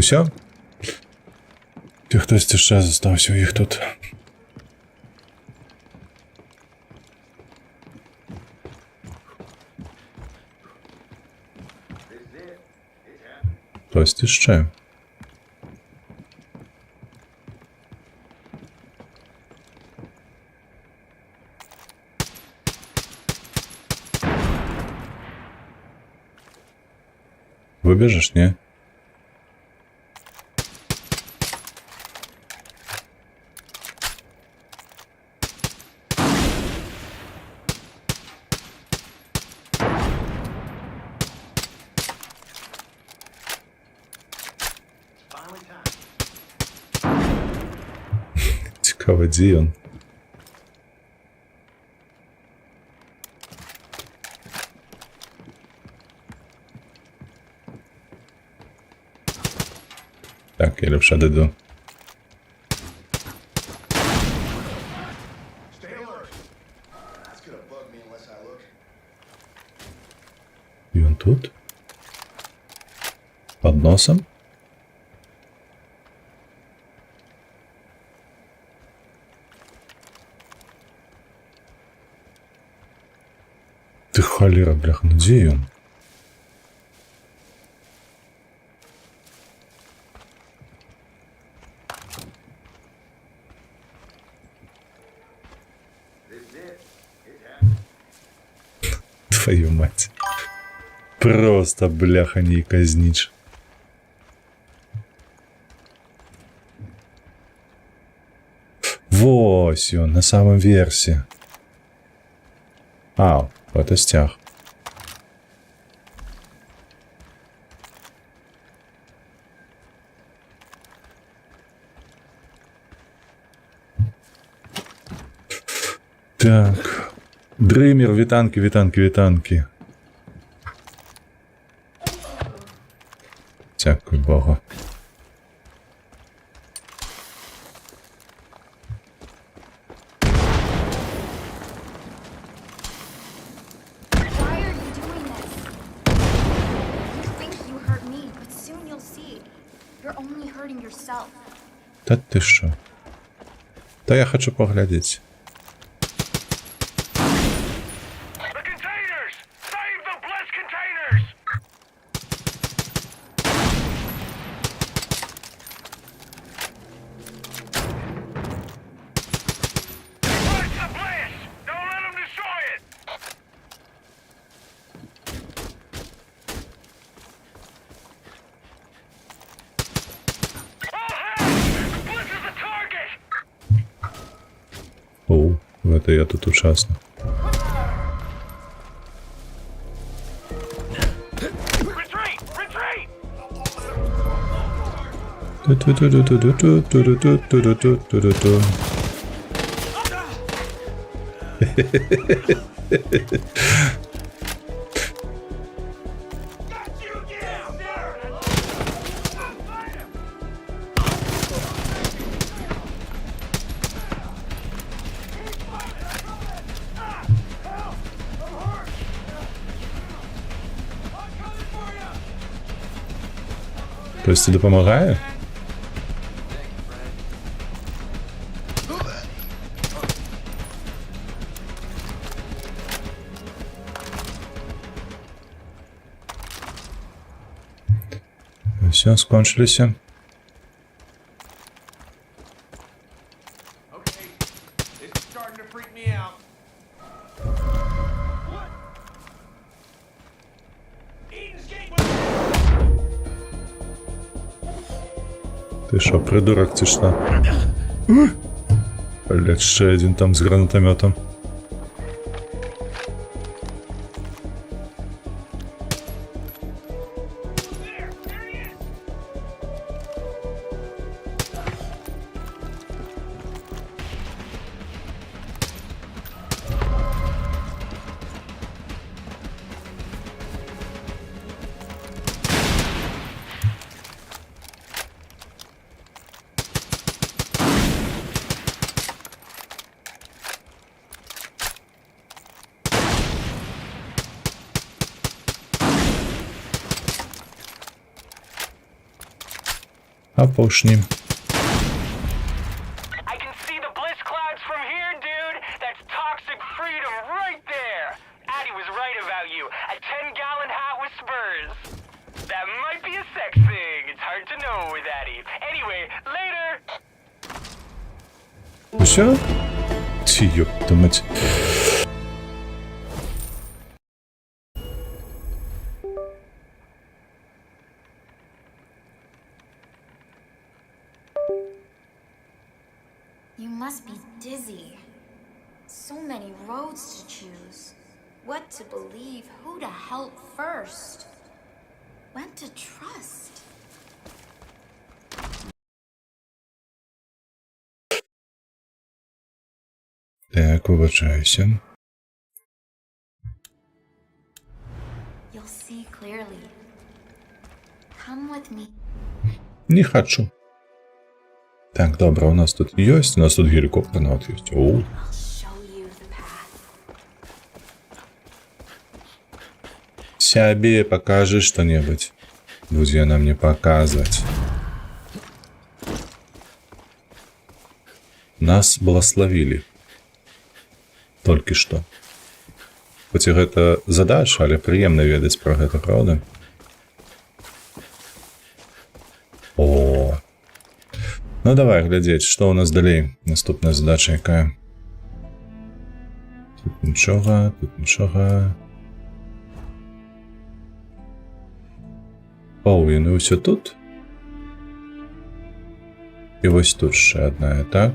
Speaker 1: Усё? Ці хтось яшчэ застаўся ў іх тут? Хтось яшчэ. Выбежиш, не? Цікаво, де він? Так, я ліпше дойду. І він тут? Под носом? Ты холера, бляха, ну где он? Твою мать. Просто, бляха, не казнишь. Вось он, на самом версе. А, это стяг. Так. Дример, вітанки, вітанки, вітанки. Дякую Богу.
Speaker 13: Why are you doing this? You think you hurt me, but soon you'll see. You're only hurting yourself.
Speaker 1: Та ти що? Та я хочу поглядеть.
Speaker 4: The containers! Save the blessed containers! Watch the bliss! Don't let them destroy it! All hands! Bliss is the target!
Speaker 1: Оу, в это я тут участвую.
Speaker 4: Retreat! Retreat!
Speaker 1: Ту-ту-ту-ту-ту-ту-ту-ту-ту-ту-ту. Хтось тобі допомагає? Все, скончилися.
Speaker 20: It's starting to freak me out.
Speaker 1: Ти що, придурок, ти що? Блять, ще один там з гранатометом. А пошли.
Speaker 4: I can see the bliss clouds from here, dude. That's toxic freedom right there. Addie was right about you. A 10-gallon hat with spurs. That might be a sex thing. It's hard to know with Addie. Anyway, later.
Speaker 1: Все? Ти ёпта мать.
Speaker 13: You must be dizzy. So many roads to choose. What to believe, who to help first. When to trust.
Speaker 1: Так, вибачаюся.
Speaker 13: You'll see clearly. Come with me.
Speaker 1: Не хочу. Так, добра, у нас тут ёсць, у нас тут гелікоптер нават ёсць. Оу. Сябе покажи что-нибудь. Будзе яна мне показваць. Нас благословили. Толькі што. Хоць і гэта задача, але прыемна ведаць пра гэта, правда? О. Ну давай глядзець, што ў нас далей. Наступная задача якая? Тут нічога, тут нічога. Яны ўсё тут. І вось тут яшчэ адна, так?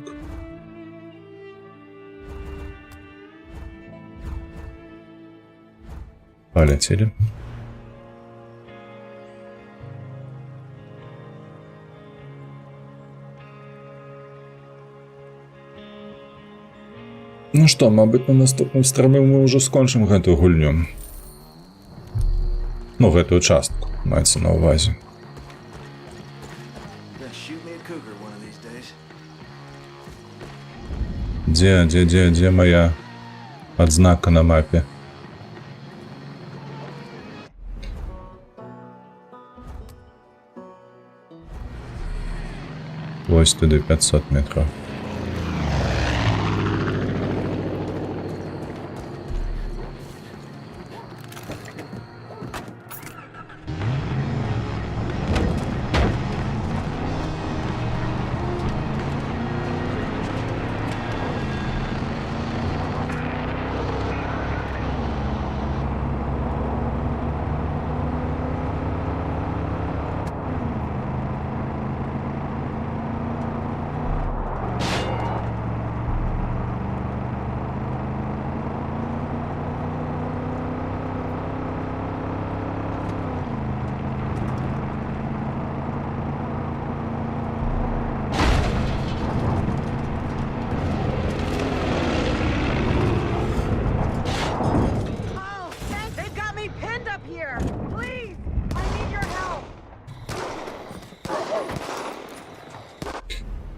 Speaker 1: Полетели. Ну што, мабыць, на наступным стрымы мы ўжо скончым гэтую гульню. Ну, гэтую частку, маецца на ўвазе. Дзе моя адзнака на мапе? Вось туды 500 метров.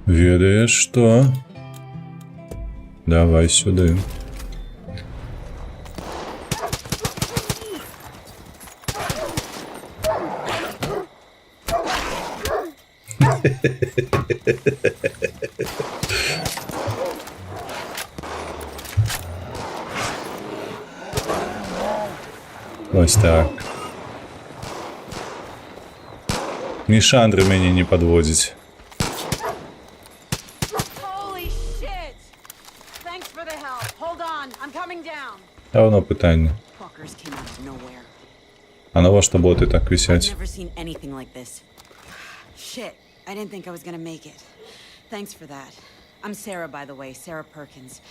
Speaker 1: Ведаеш што? Давай сюды. Ось так. Мішандри мяне не падводзіць. Давно питання. А на вас боти так висять?
Speaker 21: Shit, I didn't think I was gonna make it. Thanks for that. I'm Sarah, by the way, Sarah Perkins.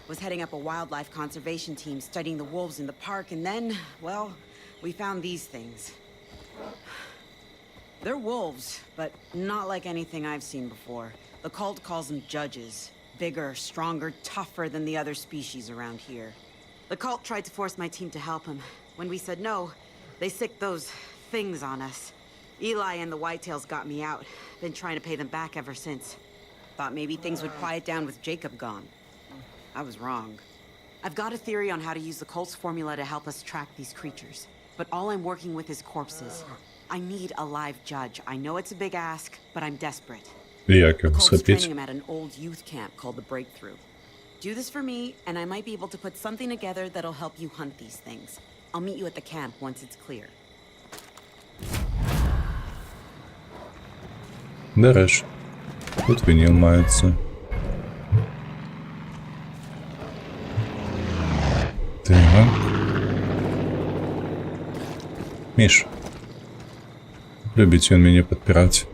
Speaker 21: Was heading up a wildlife conservation team studying the wolves in the park, and then, well, we found these things. They're wolves, but not like anything I've seen before. The cult calls them judges. Bigger, stronger, tougher than the other species around here. The cult tried to force my team to help him. When we said no, they sicked those things on us. Eli and the Whitetails got me out. Been trying to pay them back ever since. Thought maybe things would quiet down with Jacob gone. I was wrong. I've got a theory on how to use the cult's formula to help us track these creatures. But all I'm working with is corpses. I need a live judge. I know it's a big ask, but I'm desperate. The cult's training him at an old youth camp called the Breakthrough. Do this for me, and I might be able to put something together that'll help you hunt these things. I'll meet you at the camp once it's clear.
Speaker 1: Береш. Тут вініл мається. Так. Міш. Любить він мене підпирати.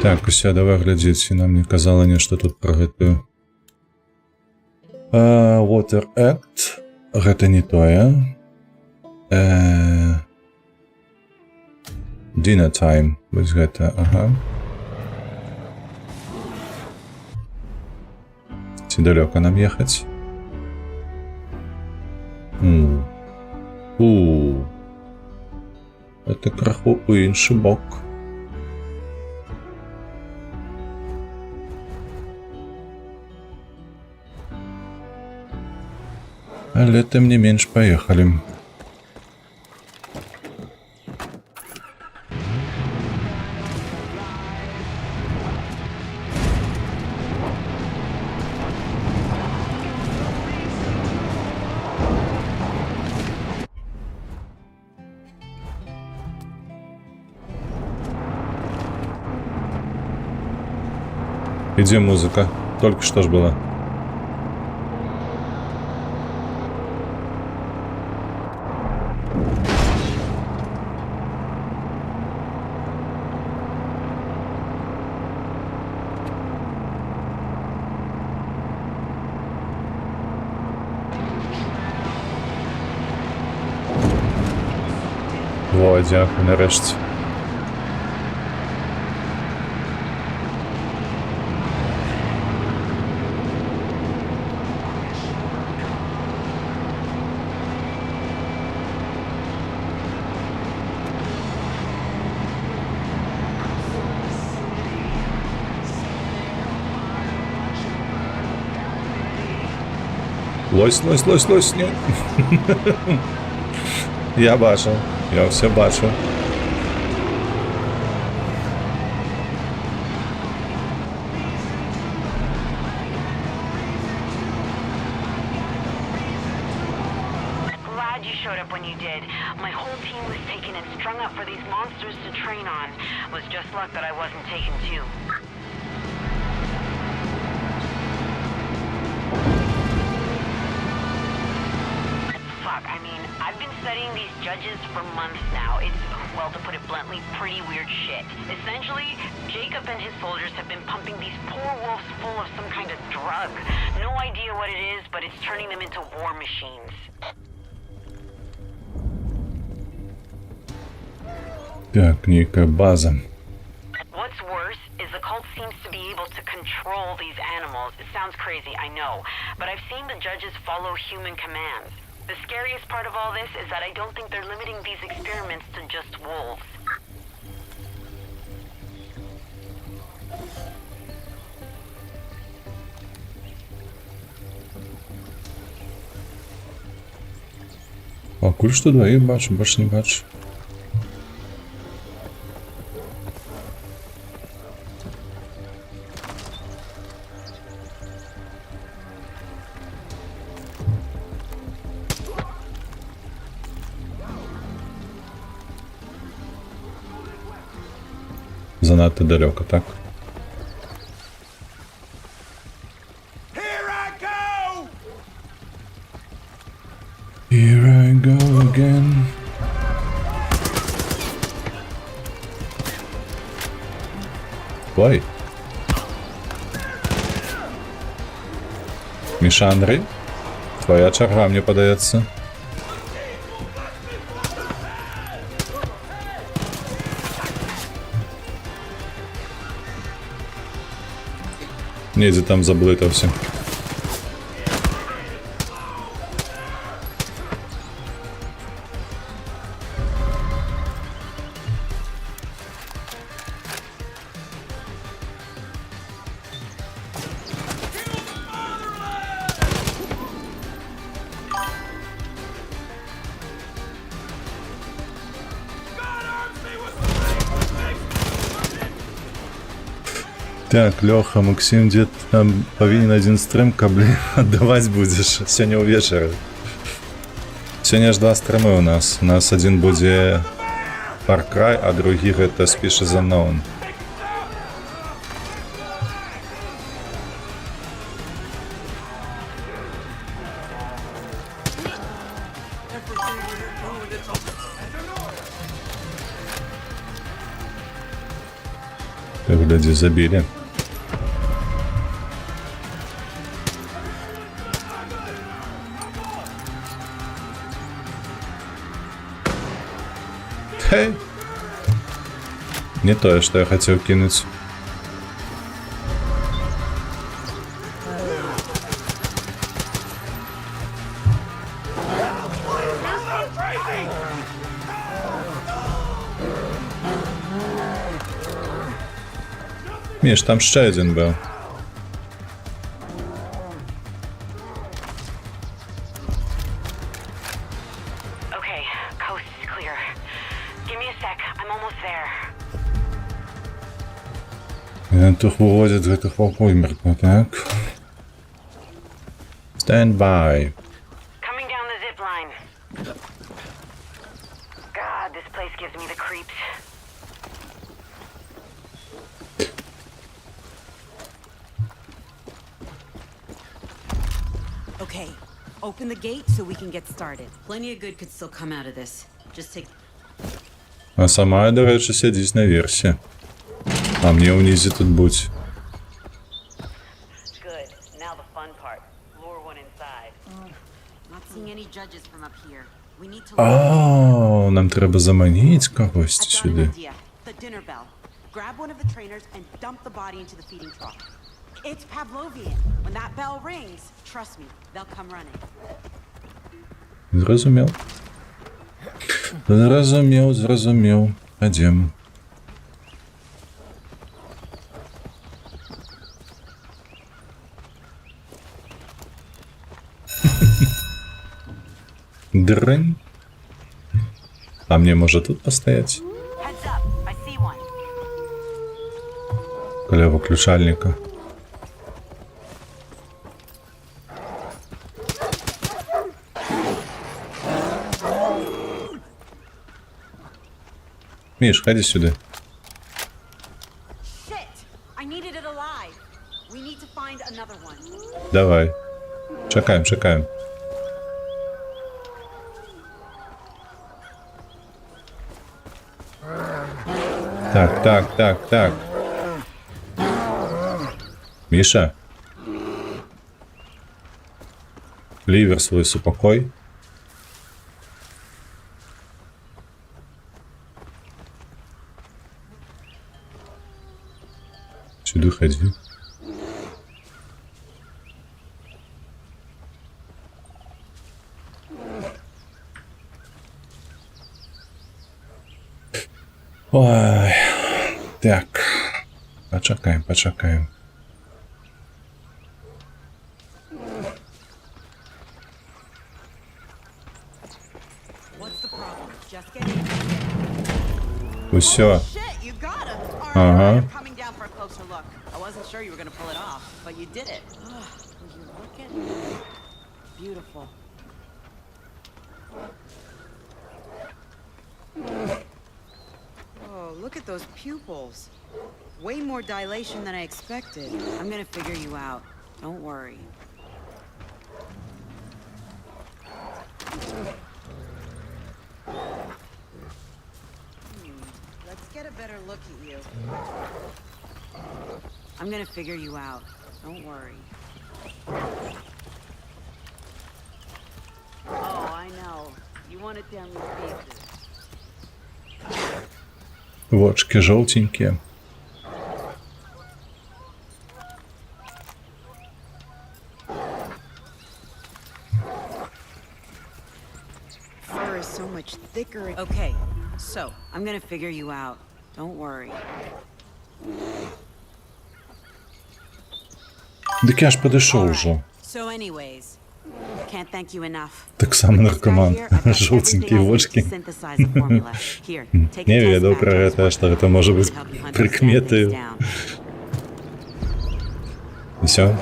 Speaker 1: Так, уся, давай глядзець, і нам не казала нешта тут пра гэтую. Water Act. Гэта не тое. Dinner Time. Вось гэта, ага. Ці далёка нам ехаць? Це краху у інший бок. Але тим не менш поїхали. Где музыка? Только что ж была. Во, дякую, нарешті. Лось, лось, лось, лось, ні. Я бачу, я все бачу.
Speaker 7: Glad you showed up when you did. My whole team was taken and strung up for these monsters to train on. Was just luck that I wasn't taken too. Fuck, I mean, I've been studying these judges for months now. It's, well, to put it bluntly, pretty weird shit. Essentially, Jacob and his soldiers have been pumping these poor wolves full of some kind of drug. No idea what it is, but it's turning them into war machines.
Speaker 1: Так, некая база.
Speaker 7: What's worse is the cult seems to be able to control these animals. It sounds crazy, I know, but I've seen the judges follow human commands. The scariest part of all this is that I don't think they're limiting these experiments to just wolves.
Speaker 1: Пакуль што двоих бачу, больш не бачу. Занадто далеко, так? Here I go again. Ой. Мишандри, твоя черга, мне подается. Недзе там заблытався. Так, Лёха, Максим, дед там повинен один стрим кабли отдавать будешь сегодня увечары. Сегодня аж 2 стрімы у нас. У нас один буде Far Cry, а другий это Species Unknown. Так, гляди, забили. Хей! Не то, что я хотел кинуть. Міш, там ще один був.
Speaker 7: Okay, coast is clear. Give me a sec. I'm almost there.
Speaker 1: Тут выводят гэтых вакуумерку, так? Stand by.
Speaker 7: Coming down the zip line. God, this place gives me the creeps.
Speaker 21: Okay, open the gate so we can get started. Plenty of good could still come out of this. Just take...
Speaker 1: А сама, до речі, сидить на версі. А мне унизе тут будь.
Speaker 21: Good. Now the fun part. Lure one inside. Not seeing any judges from up here. We need to...
Speaker 1: А, нам треба заманить когось
Speaker 21: I've got an
Speaker 1: сюди.
Speaker 21: idea. The dinner bell. Grab one of the trainers and dump the body into the feeding trough. It's Pavlovian. When that bell rings, trust me, they'll come running.
Speaker 1: Зрозумів. Зрозумів. Пойдем. Дрынь. А мне может тут постоять?
Speaker 21: Heads up. I see one.
Speaker 1: Коля выключальника. Миш, ходи сюда.
Speaker 21: Shit! I needed it alive. We need to find another one.
Speaker 1: Давай. Чекаем. Так. Миша. Ливер свой супокой. Сюда ходи. Ой, так, почекаем. Усё. Ага.
Speaker 21: Coming down for a closer look. I wasn't sure you were gonna pull it off, but you did it. Would you look at beautiful. Oh, look at those pupils. Way more dilation than I expected. I'm gonna figure you out. Don't worry. Let's get a better look at you. I'm gonna figure you out. Don't worry. Oh, I know. You want it down with pieces.
Speaker 1: Вочки желтенькие.
Speaker 21: Fur is so much thicker. Okay, so I'm gonna figure you out. Don't worry.
Speaker 1: Так я ж подошел уже.
Speaker 21: So anyways, can't thank you enough.
Speaker 1: Так само наркоман. Желтенькие вочки. Не веду про это, что это может быть прикметой. Все.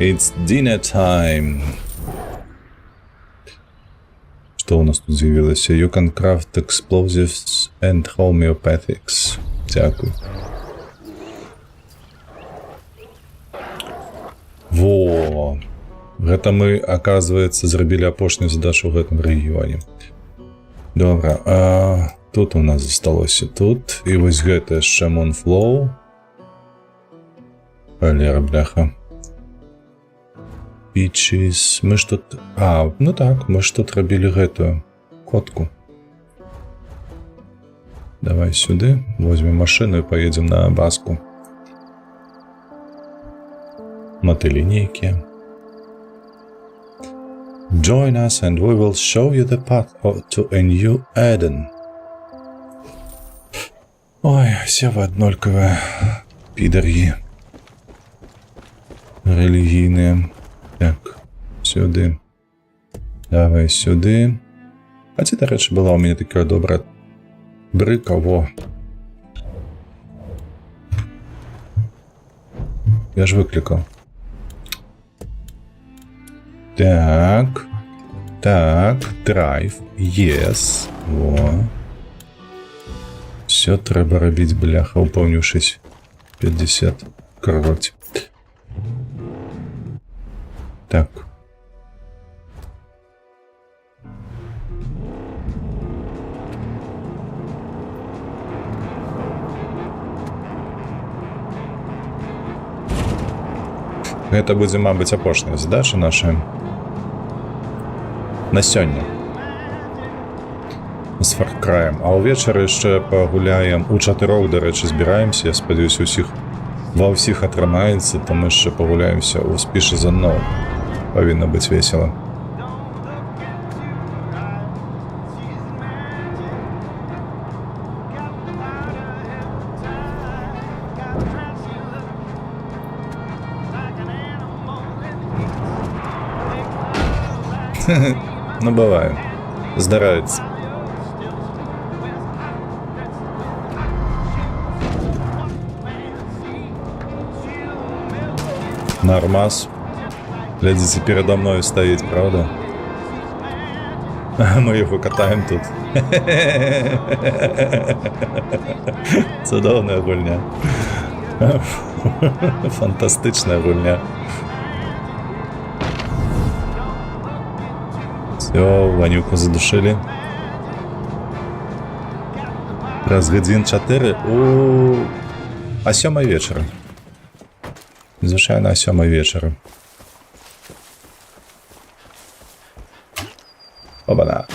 Speaker 1: It's dinner time. Что у нас тут з'явилося? You can craft explosives and homeopathics. Дякую. Во! Гэта мы, оказывается, зрабілі апошнюю задачу ў гэтым рэгіёне. Добра, а тут у нас засталося тут. І вось гэта яшчэ Монфлоу. Халера, бляха. Пічіс. Мы ж тут... А, ну так, мы ж тут рабілі гэтую котку. Давай сюды, возьмем машину і поедем на баску. Мотылинейки. Join us and we will show you the path to a new Eden. Ой, все вы однолькавые підар'ї. Релігійні. Так, сюди. Давай сюди. А це, до речі, була у мене така добра брика, во. Я ж викликав. Так. Так, драйв. Yes. Во. Все треба робити, бляха, уповнившись. 50. Кроть. Так. Гэта будзе, мабыць, апошняя задача наша на сёння з фаркраем. А ўвечары яшчэ пагуляем у 4, да рэчы, збіраемся. Я спадзяюся, ва ўсіх атрымаецца, там яшчэ пагуляемся ў Species Unknown. Павінна быць весела. Ну, бывает. Здараюцца. Нормас. Глядите, передо мной стоит, правда? Мы его катаем тут. Цудовная гульня. Фантастичная гульня. Все, Ванюку задушили. Раз годин 4 о 7 вечора. Звичайно, о 7 вечора. Оба-на.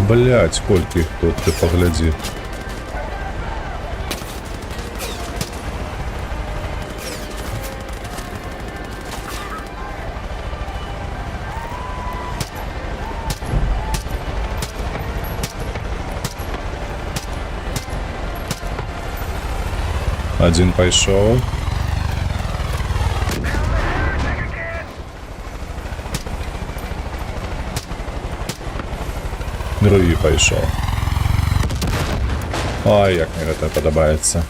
Speaker 1: Блять, сколько их тут, ты погляди. Один пошел. Другі пайшов. Ой, як мне гэта падабаецца.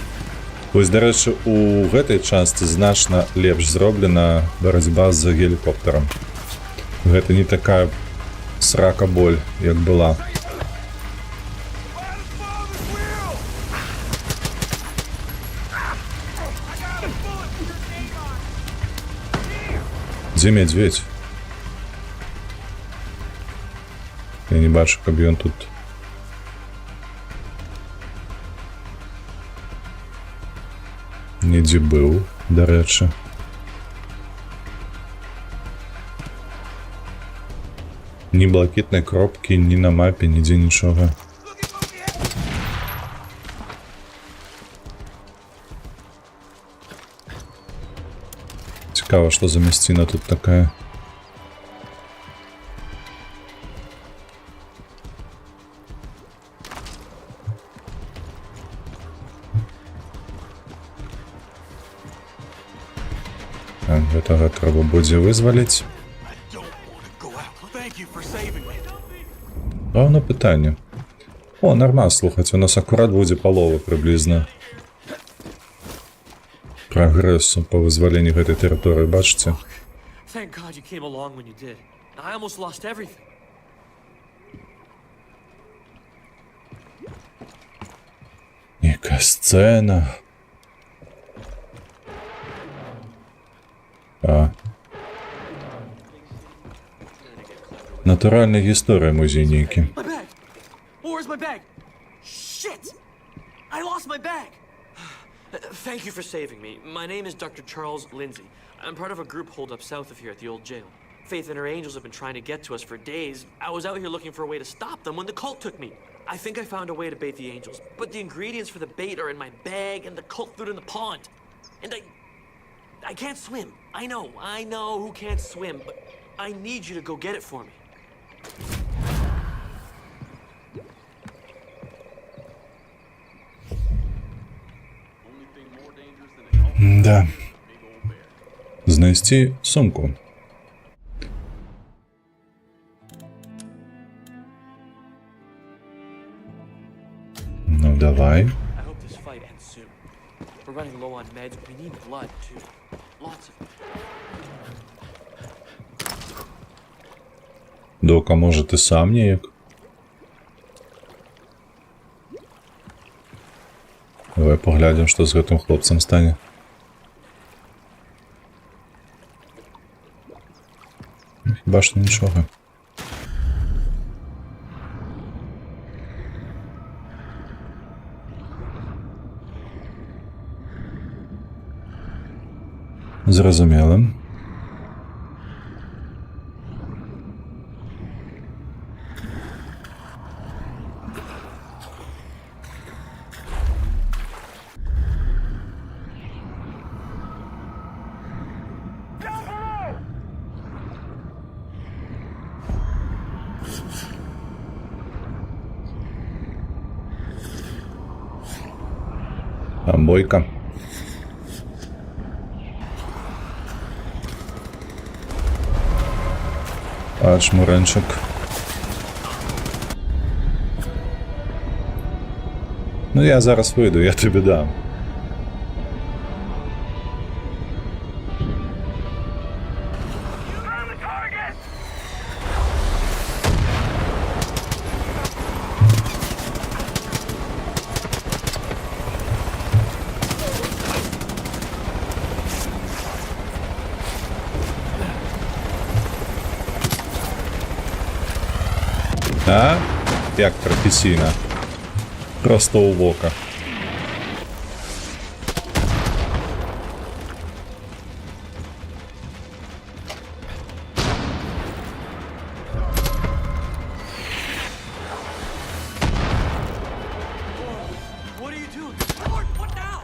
Speaker 1: Вось, дарэчы, у гэтай частцы значна лепш зроблена барацьба з гелікоптарам. Гэта не такая срака боль, як была. Дзе медведь? Я не бачу, каб ён тут. Недзе быў, дарэчы. Ні блакітнай кропкі, ні на мапе, нідзе нічога. Цікава, што за мясціна тут такая. Гэтага трэба будзе вызваліць. Пэўна пытанне. О, нормально, слухаць, у нас акурат будзе палова прыблізна прагрэсу па вызваленні гэтай тэрыторыі, бачыце? Некая сцэна. Натуральная гісторыя, музей нейкі.
Speaker 2: Thank you for saving me. My name is Dr. Charles Lindsay. I'm part of a group holed up south of here at the old jail. Faith and her angels have been trying to get to us for days. I was out here looking for a way to stop them when the cult took me. I think I found a way to bait the angels, but the ingredients for the bait are in my bag and the cult food in the pond. And I can't swim. I know who can't swim, but I need you to go get it for me.
Speaker 1: Да. Знайти сумку. Ну, давай.
Speaker 2: I hope this fight ends soon. We're running low on meds. We need blood, too. Lots of it.
Speaker 1: Дока, може, ти сам ніяк? Давай поглядім, що з гэтым хлопцем стане. Хіба що нічого. Зрозуміло. Бойка. Аж муренчик. Ну я зараз вийду, я тобі дам. А? Як професійно. Просто у вока.
Speaker 2: What are you doing? Lord, what now?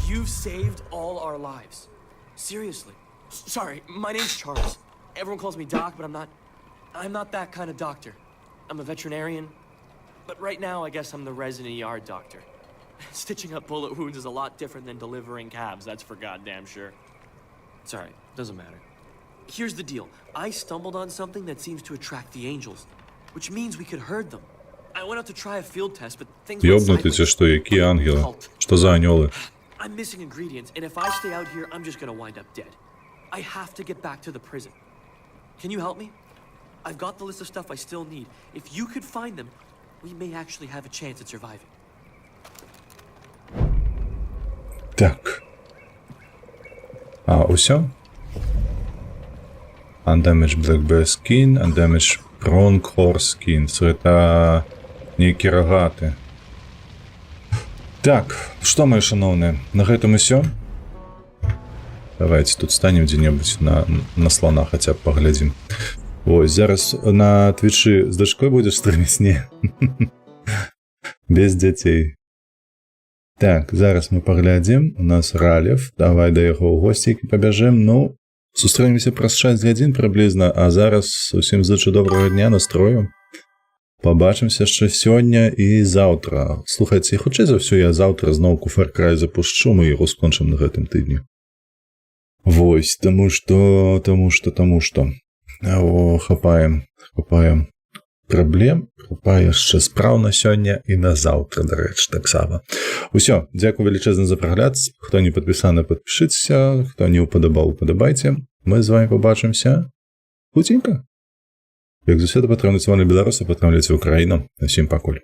Speaker 2: You've saved all our lives. Seriously. Sorry, my name's Charles. Everyone calls me Doc, but I'm not that kind of doctor. I'm a veterinarian, but right now I guess I'm the resident yard doctor. Stitching up bullet wounds is a lot different than delivering cabs, that's for goddamn sure. It's alright, doesn't matter. Here's the deal. I stumbled on something that seems to attract the angels, which means we could herd them. I went out to try a field test, but things went
Speaker 1: Ёбнутый
Speaker 2: sideways.
Speaker 1: ты что, які ангели? Что за анёлы?
Speaker 2: I'm missing ingredients, and if I stay out here, I'm just gonna wind up dead. I have to get back to the prison. Can you help me? I've got the list of stuff I still need. If you could find them, we may actually have a chance at surviving.
Speaker 1: Так. А, усё? Undamaged black bear skin, undamaged pronghorse skin. Це нейкі рогаты. Так, што, мои шановныя, на гэтым усё. Давайте тут станем дзе-небудзь на слона хаця б паглядзім. Ось, зараз на твічы з дачкой будзеш стрыміць? Не. Без дзяцей. Так, зараз мы паглядзім. У нас Ралев. Давай да яго ў госцікі пабяжым. Ну, сустрэнемся праз 6 гадзін прыблізна, а зараз усім зычу добрага дня, настрою. Пабачымся яшчэ сёння і заўтра. Слухайце, хутчэй за ўсё я заўтра зноўку Far Cry запушчу, мы яго скончым на гэтым тыдні. Вось, таму што. О, хапаем праблем, хапае яшчэ спраў на сёння і на заўтра, дарэчы, таксама. Усё, дзякую велічэзна за прагляд. Хто не падпісаны, падпішыцеся, хто не ўпадабаў, упадабайце. Мы з вами пабачымся хуценька. Як заўсёды, падтрымлівайце беларусы, падтрымлівайце Украіну. Усім пакуль.